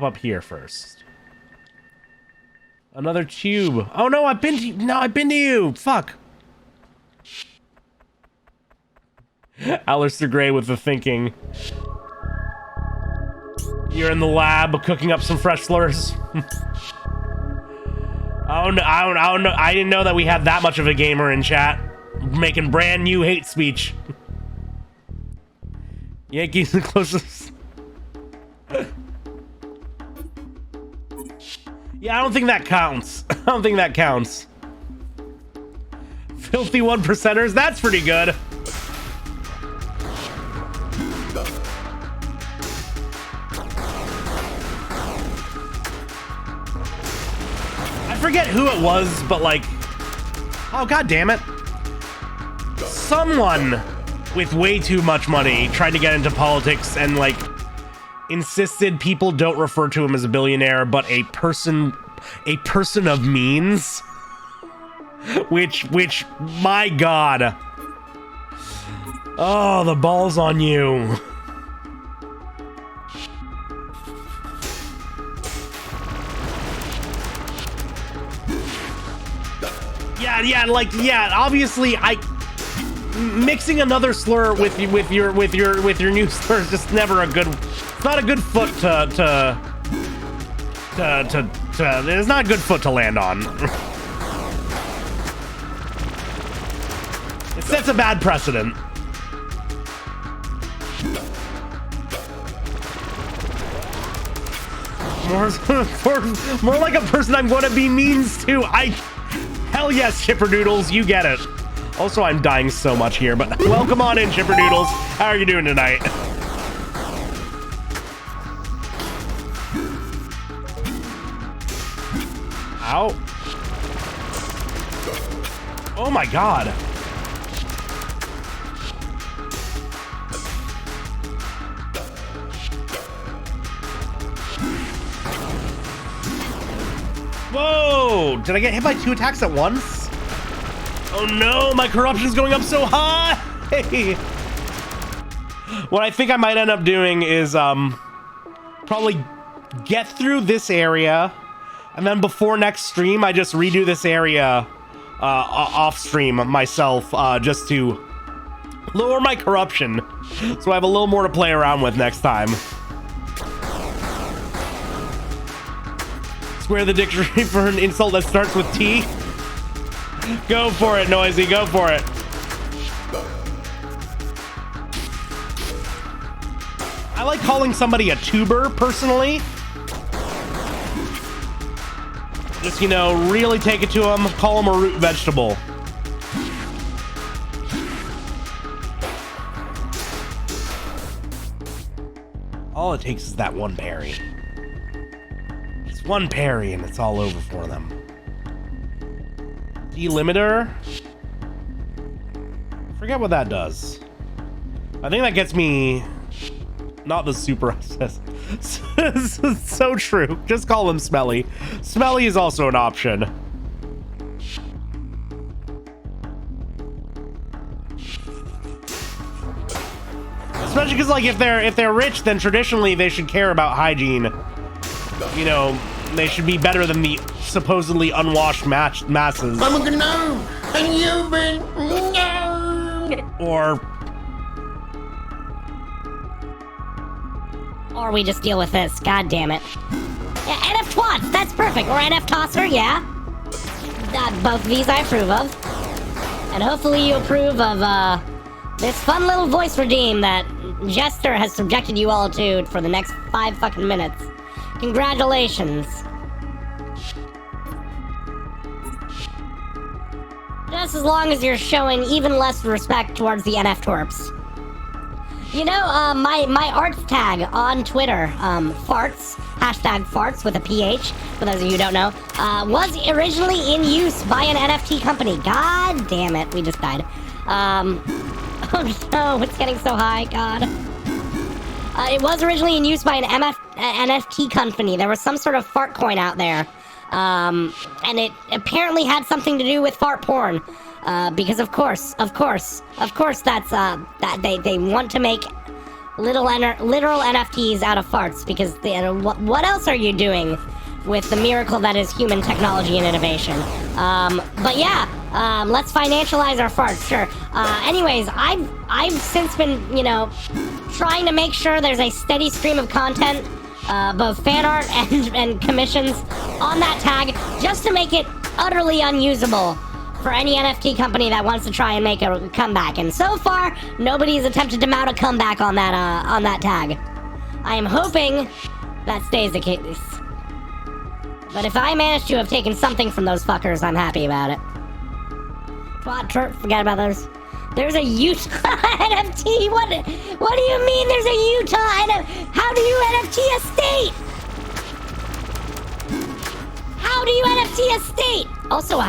up here first. Another tube. Oh no, I've been to you. Fuck. Alistair Gray with the thinking. You're in the lab cooking up some fresh slurs. Oh no, I don't know. I didn't know that we had that much of a gamer in chat making brand new hate speech. Yankees the closest. Yeah, I don't think that counts. I don't think that counts. Filthy 1%ers, that's pretty good. I forget who it was, but like, oh god damn it. Someone with way too much money tried to get into politics and like insisted people don't refer to him as a billionaire, but a person of means. Which, my god. Oh, the ball's on you. Yeah, obviously mixing another slur with your new slur is just never a good, it's not a good foot to it's not a good foot to land on. It sets a bad precedent. More like a person I'm going to be means to. Hell yes, Chipperdoodles, you get it. Also, I'm dying so much here, but welcome on in, Chipperdoodles. How are you doing tonight? Ow. Oh my god. Whoa! Did I get hit by 2 attacks at once? Oh no, my corruption's going up so high! What I think I might end up doing is probably get through this area, and then before next stream, I just redo this area off stream myself, just to lower my corruption, so I have a little more to play around with next time. Square the dictionary for an insult that starts with T. Go for it, Noisy, go for it. I like calling somebody a tuber, personally. Just, you know, really take it to them, call them a root vegetable. All it takes is that one parry. Just one parry and it's all over for them. Delimiter? Forget what that does. I think that gets me... Not the super assist. So true. Just call him Smelly. Smelly is also an option. Especially because, like, if they're rich, then traditionally they should care about hygiene. You know, they should be better than the supposedly unwashed masses. I'm a gnome, and you've been no. Or we just deal with this. God damn it. Yeah, NF Twats, that's perfect. Or NF Tosser, yeah. Both of these I approve of. And hopefully you approve of this fun little voice redeem that Jester has subjected you all to for the next 5 fucking minutes. Congratulations. Just as long as you're showing even less respect towards the NF Twerps. You know, my arts tag on Twitter, farts, hashtag farts with a PH, for those of you who don't know, was originally in use by an NFT company. God damn it, we just died. Oh no, it's getting so high, God. It was originally in use by an NFT company. There was some sort of fart coin out there. And it apparently had something to do with fart porn. Because of course that's, that they want to make literal NFTs out of farts, because what else are you doing with the miracle that is human technology and innovation? But yeah, let's financialize our farts, sure. Anyways, I've since been, you know, trying to make sure there's a steady stream of content, both fan art and commissions on that tag, just to make it utterly unusable for any NFT company that wants to try and make a comeback. And so far, nobody's attempted to mount a comeback on that tag. I am hoping that stays the case. But if I manage to have taken something from those fuckers, I'm happy about it. Twat turp, forget about those. There's a Utah NFT. What do you mean there's a Utah NFT? How do you NFT a state? How do you NFT a state? Also,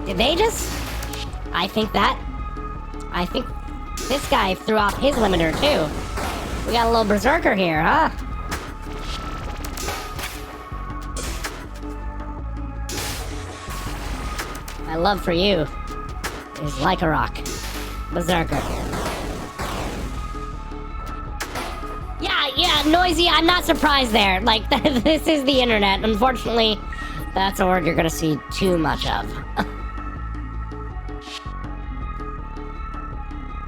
did they just? I think this guy threw off his limiter too. We got a little berserker here, huh? My love for you is like a rock. Berserker. Yeah, noisy. I'm not surprised there. Like, this is the internet. Unfortunately, that's a word you're gonna see too much of.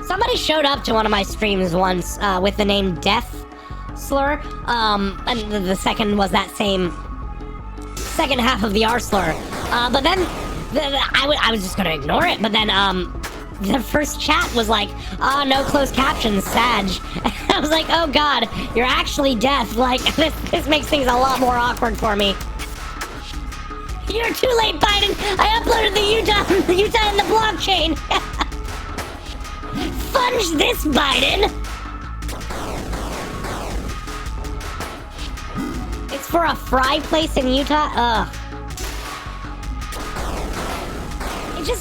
Somebody showed up to one of my streams once with the name Death Slur. And the second was that same second half of the R slur. But then I was just gonna ignore it. But then the first chat was like, "Oh, no closed captions, Sag." I was like, "Oh God, you're actually deaf." Like this makes things a lot more awkward for me. You're too late, Biden. I uploaded the Utah in the blockchain. Fudge this, Biden. It's for a fry place in Utah. Ugh.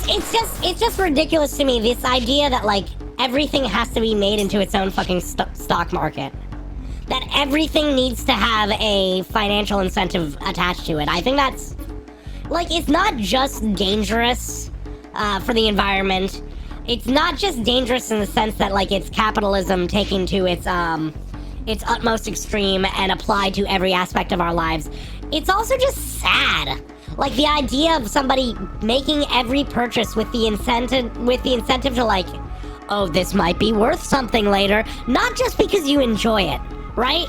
It's just ridiculous to me, this idea that like everything has to be made into its own fucking stock market. That everything needs to have a financial incentive attached to it. I think that's like, it's not just dangerous for the environment. It's not just dangerous in the sense that like it's capitalism taken to its utmost extreme and applied to every aspect of our lives. It's also just sad. Like the idea of somebody making every purchase with the incentive to like, oh, this might be worth something later, not just because you enjoy it, right?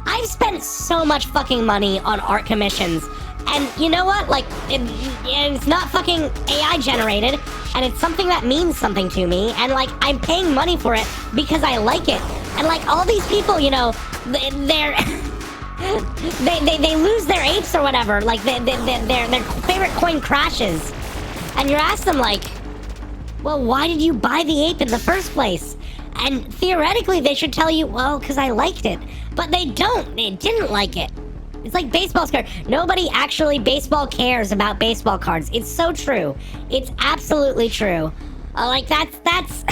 I've spent so much fucking money on art commissions, and you know what? Like, it's not fucking AI generated, and it's something that means something to me, and like, I'm paying money for it because I like it. And like, all these people, you know, they're... they lose their apes or whatever, like their favorite coin crashes, and you ask them like, well, why did you buy the ape in the first place? And theoretically they should tell you, well, because I liked it, but they don't. They didn't like it. It's like baseball cards. Nobody actually baseball cares about baseball cards. It's so true. It's absolutely true. Like that's that's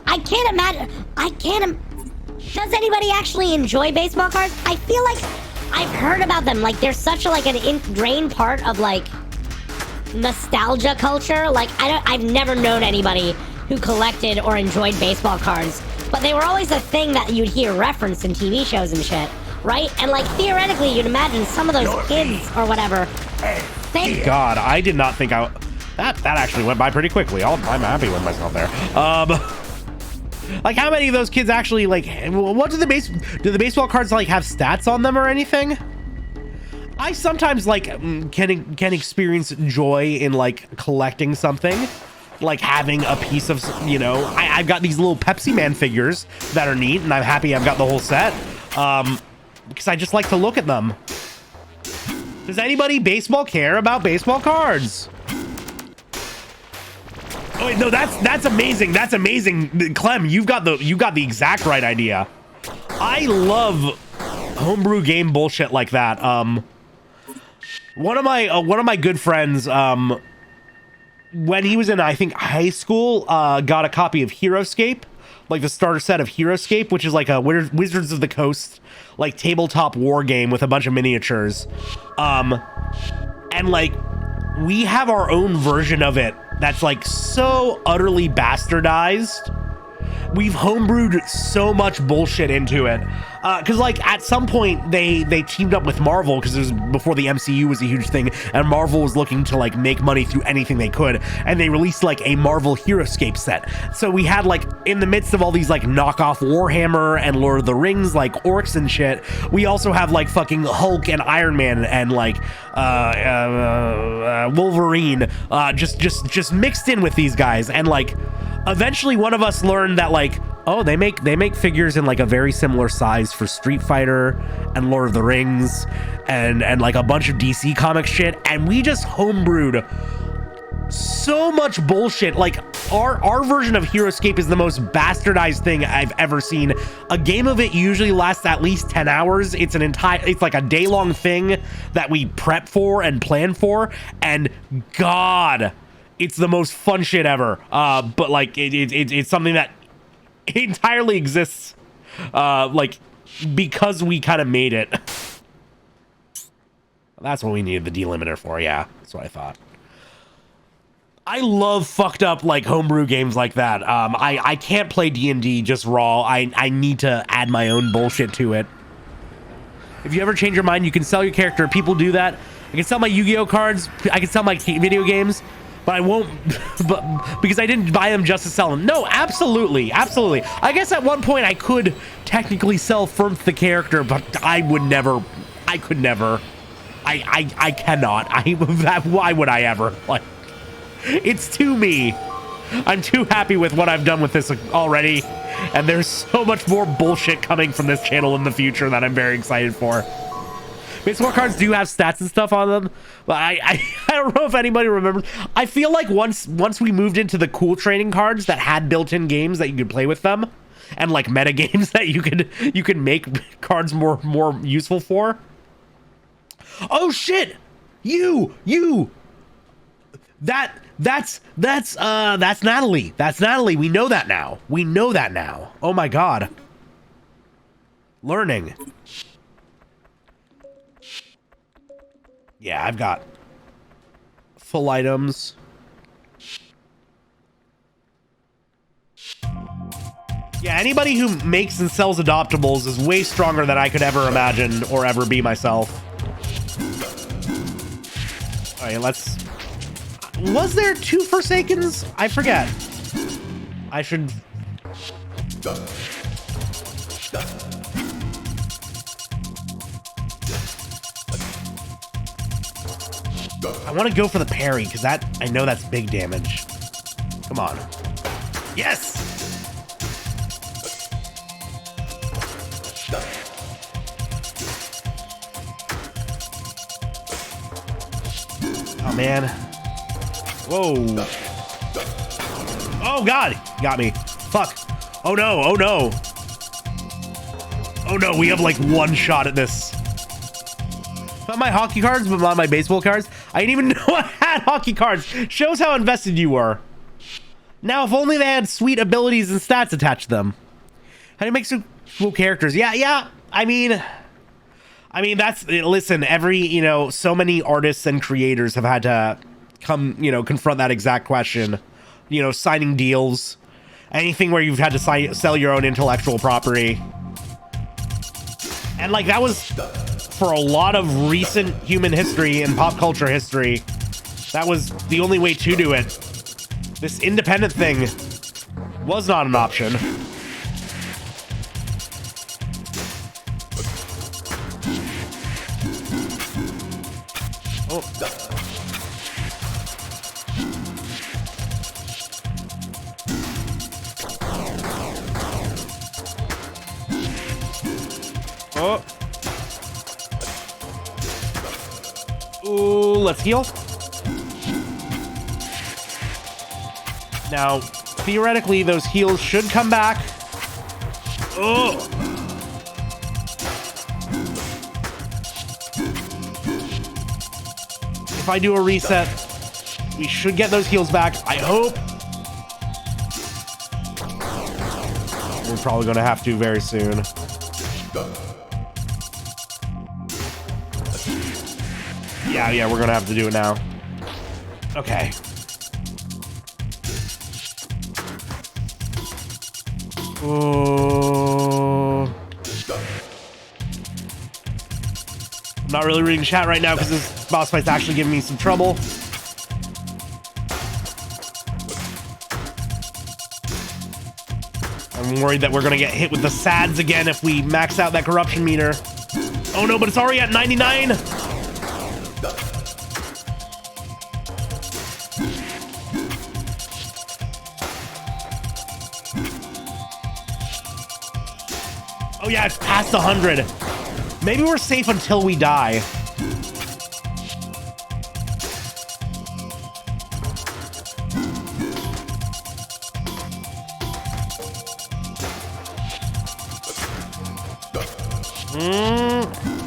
I can't imagine. Does anybody actually enjoy baseball cards? I feel like I've heard about them. Like, they're such a, like, an ingrained part of, like, nostalgia culture. Like, I've never known anybody who collected or enjoyed baseball cards. But they were always a thing that you'd hear referenced in TV shows and shit, right? And, like, theoretically, you'd imagine some of those kids or whatever. God, I did not think that actually went by pretty quickly. I'm happy with myself there. Like, how many of those kids actually, like, what do the baseball cards, like, have stats on them or anything? I sometimes, like, can experience joy in, like, collecting something. Like, having a piece of, you know, I've got these little Pepsi Man figures that are neat, and I'm happy I've got the whole set. Because I just like to look at them. Does anybody baseball care about baseball cards? Oh wait, no, that's amazing. That's amazing, Clem. You got the exact right idea. I love homebrew game bullshit like that. One of my good friends, when he was in, I think, high school, got a copy of Heroescape, like the starter set of Heroescape, which is like a Wizards of the Coast, like tabletop war game with a bunch of miniatures. And like, we have our own version of it that's like so utterly bastardized. We've homebrewed so much bullshit into it. Because like at some point they teamed up with Marvel, because it was before the MCU was a huge thing, and Marvel was looking to like make money through anything they could, and they released like a Marvel Heroescape set. So we had like, in the midst of all these like knockoff Warhammer and Lord of the Rings like orcs and shit, we also have like fucking Hulk and Iron Man and like Wolverine just mixed in with these guys. And like eventually one of us learned that like Oh, they make figures in like a very similar size for Street Fighter and Lord of the Rings and like a bunch of DC comic shit, and we just homebrewed so much bullshit. Like our version of HeroScape is the most bastardized thing I've ever seen. A game of it usually lasts at least 10 hours. It's like a day-long thing that we prep for and plan for, and God, it's the most fun shit ever. But like it's something that entirely exists like because we kind of made it. That's what we needed the delimiter for. Yeah, that's what I thought. I love fucked up like homebrew games like that. I can't play D&D just raw. I need to add my own bullshit to it. If you ever change your mind, you can sell your character. People do that. I can sell my Yu-Gi-Oh cards. I can sell my video games, but I won't because I didn't buy them just to sell them. No, absolutely. I guess at one point I could technically sell phirmth the character, but I could never. I cannot. Why would I ever? Like, it's too me. I'm too happy with what I've done with this already, and there's so much more bullshit coming from this channel in the future that I'm very excited for. Baseball cards do have stats and stuff on them, but I don't know if anybody remembers. I feel like once we moved into the cool trading cards that had built-in games that you could play with them, and like meta games that you could make cards more useful for. Oh shit! That's Natalie. That's Natalie. We know that now. Oh my God. Learning. Yeah, I've got full items. Yeah, anybody who makes and sells adoptables is way stronger than I could ever imagine or ever be myself. All right, let's... Was there 2 Forsakens? I forget. I should... I want to go for the parry, because that... I know that's big damage. Come on. Yes! Oh, man. Whoa. Oh, God. Got me. Fuck. Oh, no. Oh, no. Oh, no. We have, like, one shot at this. Not my hockey cards, but not my baseball cards. I didn't even know I had hockey cards. Shows how invested you were. Now, if only they had sweet abilities and stats attached to them. How do you make some cool characters? Yeah. I mean, that's... Listen, so many artists and creators have had to confront that exact question. Signing deals. Anything where you've had to sell your own intellectual property. And, like, that was... For a lot of recent human history and pop culture history, that was the only way to do it. This independent thing was not an option. Oh. Oh. Ooh, let's heal. Now, theoretically, those heals should come back. Oh. If I do a reset, we should get those heals back. I hope. We're probably going to have to very soon. Yeah, we're gonna have to do it now. Okay. I'm not really reading chat right now because this boss fight's actually giving me some trouble. I'm worried that we're gonna get hit with the SADs again if we max out that corruption meter. Oh no, but it's already at 99. Oh yeah, it's past 100. Maybe we're safe until we die.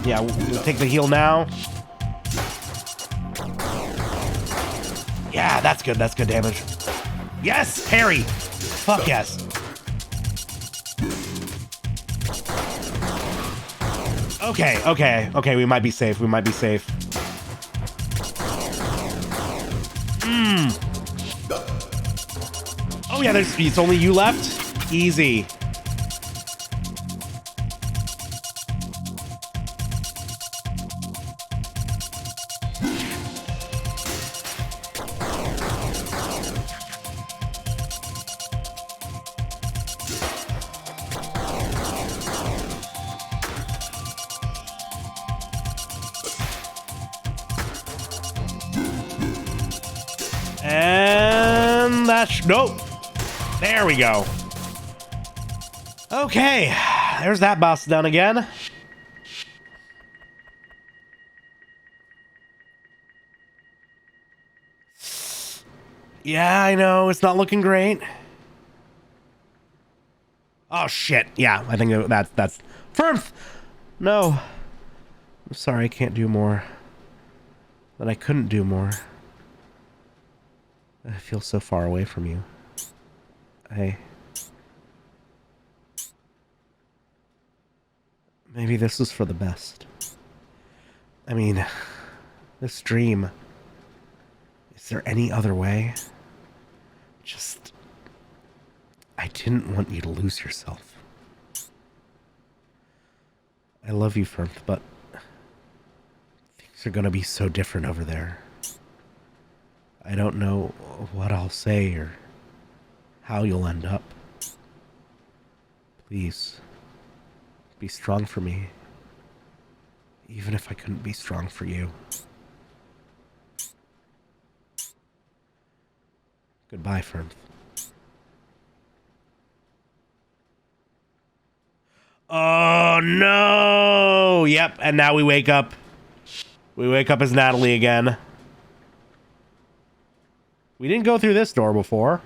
Yeah, we'll take the heal now. Yeah, that's good. That's good damage. Yes, parry. Fuck yes. Okay. We might be safe. Oh yeah, it's only you left. Easy. And that's nope. There we go. Okay, there's that boss done again. Yeah, I know it's not looking great. Oh shit! Yeah, I think that's Firth. No, I'm sorry, I can't do more. But I couldn't do more. I feel so far away from you. Maybe this is for the best. I mean, this dream. Is there any other way? Just... I didn't want you to lose yourself. I love you, Firth, but... things are gonna be so different over there. I don't know what I'll say or how you'll end up. Please, be strong for me, even if I couldn't be strong for you. Goodbye, Firth. Oh no! Yep, and now we wake up. We wake up as Natalie again. We didn't go through this door before.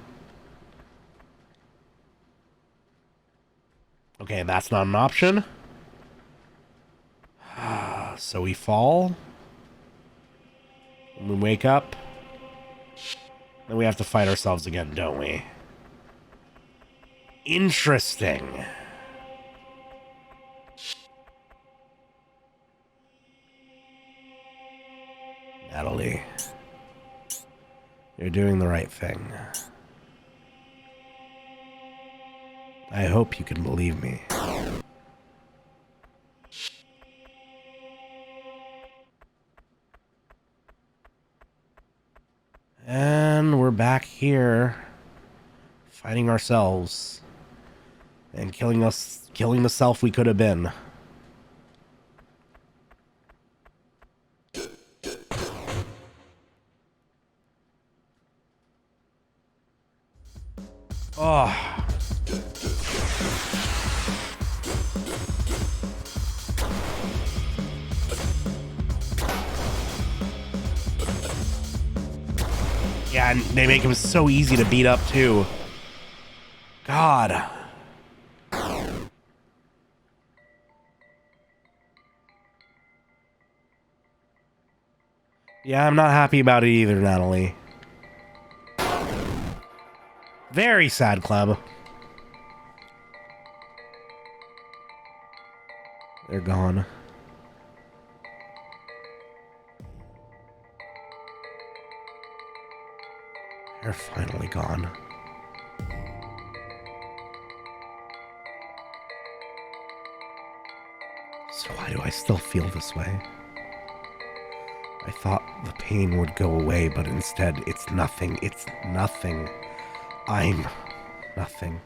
Okay, that's not an option. So we fall. And we wake up. Then we have to fight ourselves again, don't we? Interesting. Natalie. You're doing the right thing. I hope you can believe me. And we're back here, fighting ourselves and killing the self we could have been. Oh. Yeah, and they make him so easy to beat up, too. God. Yeah, I'm not happy about it either, Natalie. Very sad, club. They're gone. They're finally gone. So why do I still feel this way? I thought the pain would go away, but instead it's nothing. It's nothing. I'm nothing.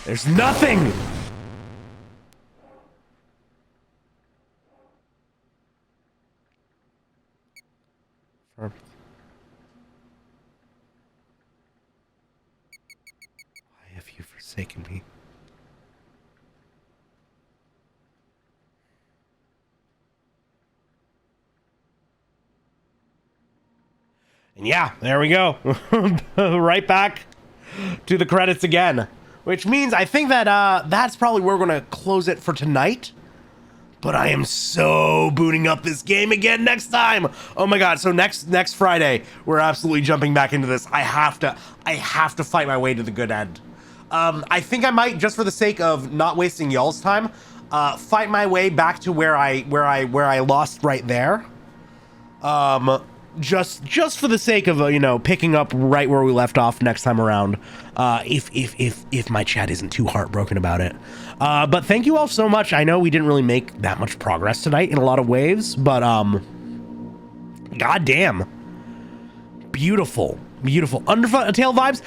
There's nothing! Why have you forsaken me? Yeah, there we go. Right back to the credits again, which means I think that that's probably where we're gonna close it for tonight. But I am so booting up this game again next time. Oh my god! So next Friday, we're absolutely jumping back into this. I have to fight my way to the good end. I think I might, just for the sake of not wasting y'all's time, fight my way back to where I lost right there. Just for the sake of picking up right where we left off next time around. If my chat isn't too heartbroken about it. But thank you all so much. I know we didn't really make that much progress tonight in a lot of waves, but goddamn, beautiful Undertale vibes.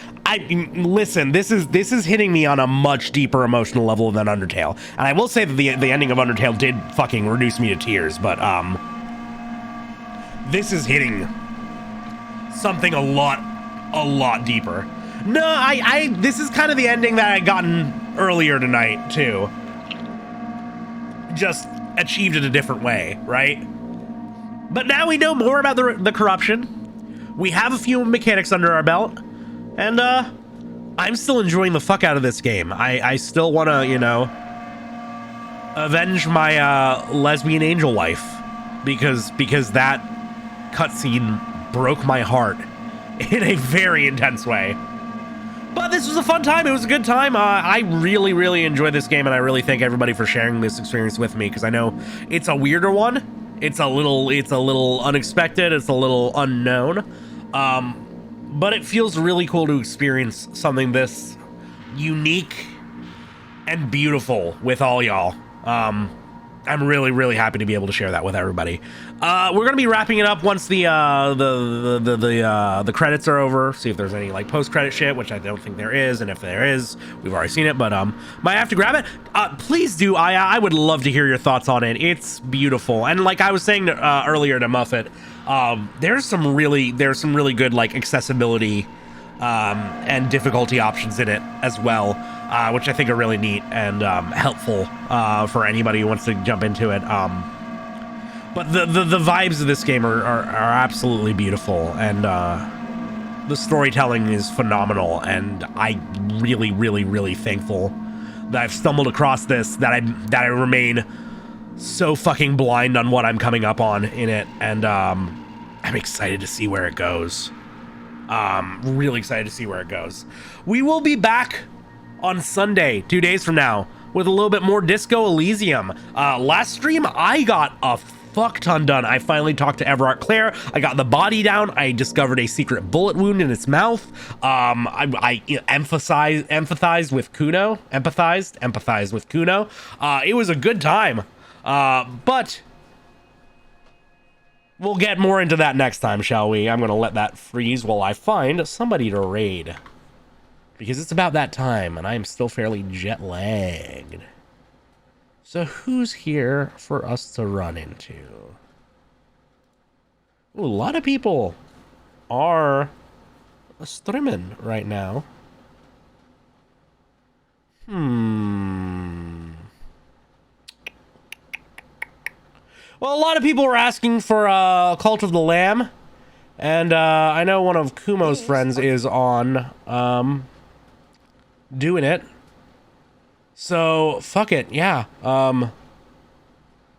Listen, this is hitting me on a much deeper emotional level than Undertale, and I will say that the ending of Undertale did fucking reduce me to tears, but this is hitting something a lot deeper. No, this is kind of the ending that I gotten earlier tonight too. Just achieved it a different way, right? But now we know more about the corruption. We have a few mechanics under our belt, and I'm still enjoying the fuck out of this game. I still want to, avenge my lesbian angel wife, because that cutscene broke my heart in a very intense way. But this was a fun time. It was a good time. I really enjoyed this game, and I really thank everybody for sharing this experience with me, because I know it's a weirder one. It's a little unexpected. It's a little unknown. But it feels really cool to experience something this unique and beautiful with all y'all. I'm really happy to be able to share that with everybody. We're gonna be wrapping it up once the credits are over. See if there's any like post-credit shit, which I don't think there is, and if there is, we've already seen it. But might have to grab it. Please do. I would love to hear your thoughts on it. It's beautiful, and like I was saying earlier to Muffet, there's some really good like accessibility and difficulty options in it as well, which I think are really neat and helpful for anybody who wants to jump into it. But the vibes of this game are absolutely beautiful, and the storytelling is phenomenal, and I'm really thankful that I've stumbled across this, that I remain so fucking blind on what I'm coming up on in it, and I'm excited to see where it goes. Really excited to see where it goes. We will be back on Sunday, 2 days from now, with a little bit more Disco Elysium. Last stream, I got a fuck ton done. I finally talked to Everard Claire. I got the body down. I discovered a secret bullet wound in its mouth. I empathized with Kuno. Empathized with Kuno. It was a good time. But we'll get more into that next time, shall we? I'm going to let that freeze while I find somebody to raid, because it's about that time, and I am still fairly jet-lagged. So who's here for us to run into? Ooh, a lot of people are streaming right now. Well, a lot of people were asking for Cult of the Lamb, and I know one of Kumo's friends is on doing it. So fuck it, yeah. We're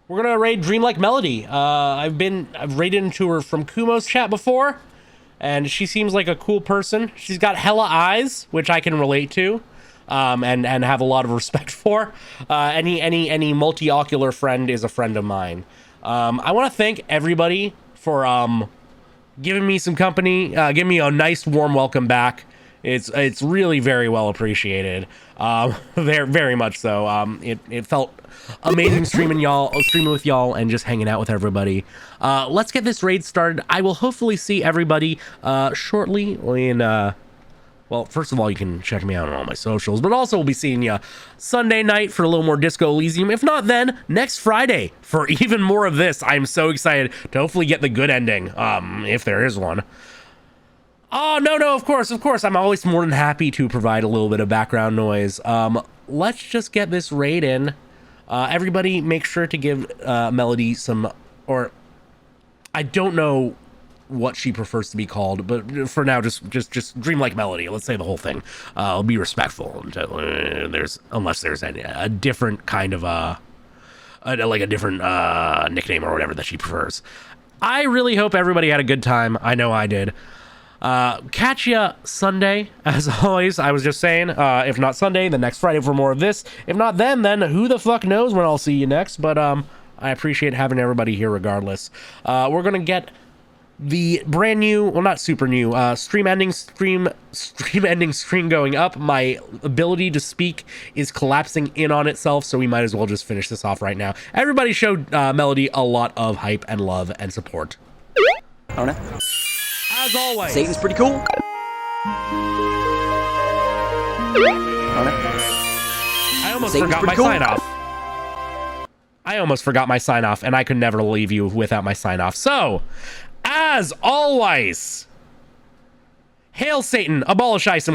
gonna raid Dreamlike Melody. I've raided into her from Kumo's chat before, and she seems like a cool person. She's got hella eyes, which I can relate to, and have a lot of respect for. Any multi-ocular friend is a friend of mine. I want to thank everybody for giving me some company, giving me a nice warm welcome back. It's really very well appreciated. Very much so. It felt amazing streaming with y'all and just hanging out with everybody. Let's get this raid started. I will hopefully see everybody shortly in well, first of all, you can check me out on all my socials, but also we'll be seeing you Sunday night for a little more Disco Elysium. If not, then next Friday for even more of this. I'm so excited to hopefully get the good ending, if there is one. Oh, no, of course. I'm always more than happy to provide a little bit of background noise. Let's just get this raid in. Everybody make sure to give Melody some, or I don't know what she prefers to be called, but for now, just Dreamlike Melody. Let's say the whole thing. I'll be respectful until unless there's a different kind of a different nickname or whatever that she prefers. I really hope everybody had a good time. I know I did. Catch ya Sunday, as always. I was just saying, if not Sunday, then next Friday for more of this. If not then who the fuck knows when I'll see you next. But I appreciate having everybody here regardless. We're gonna get the brand new, well, not super new, stream ending screen going up. My ability to speak is collapsing in on itself, so we might as well just finish this off right now. Everybody showed Melody a lot of hype and love and support. Oh no. As always, Satan's pretty cool. I almost Satan's forgot my pretty cool. sign off. I almost forgot my sign off, and I could never leave you without my sign off. So, as always, hail Satan, abolish ISIM.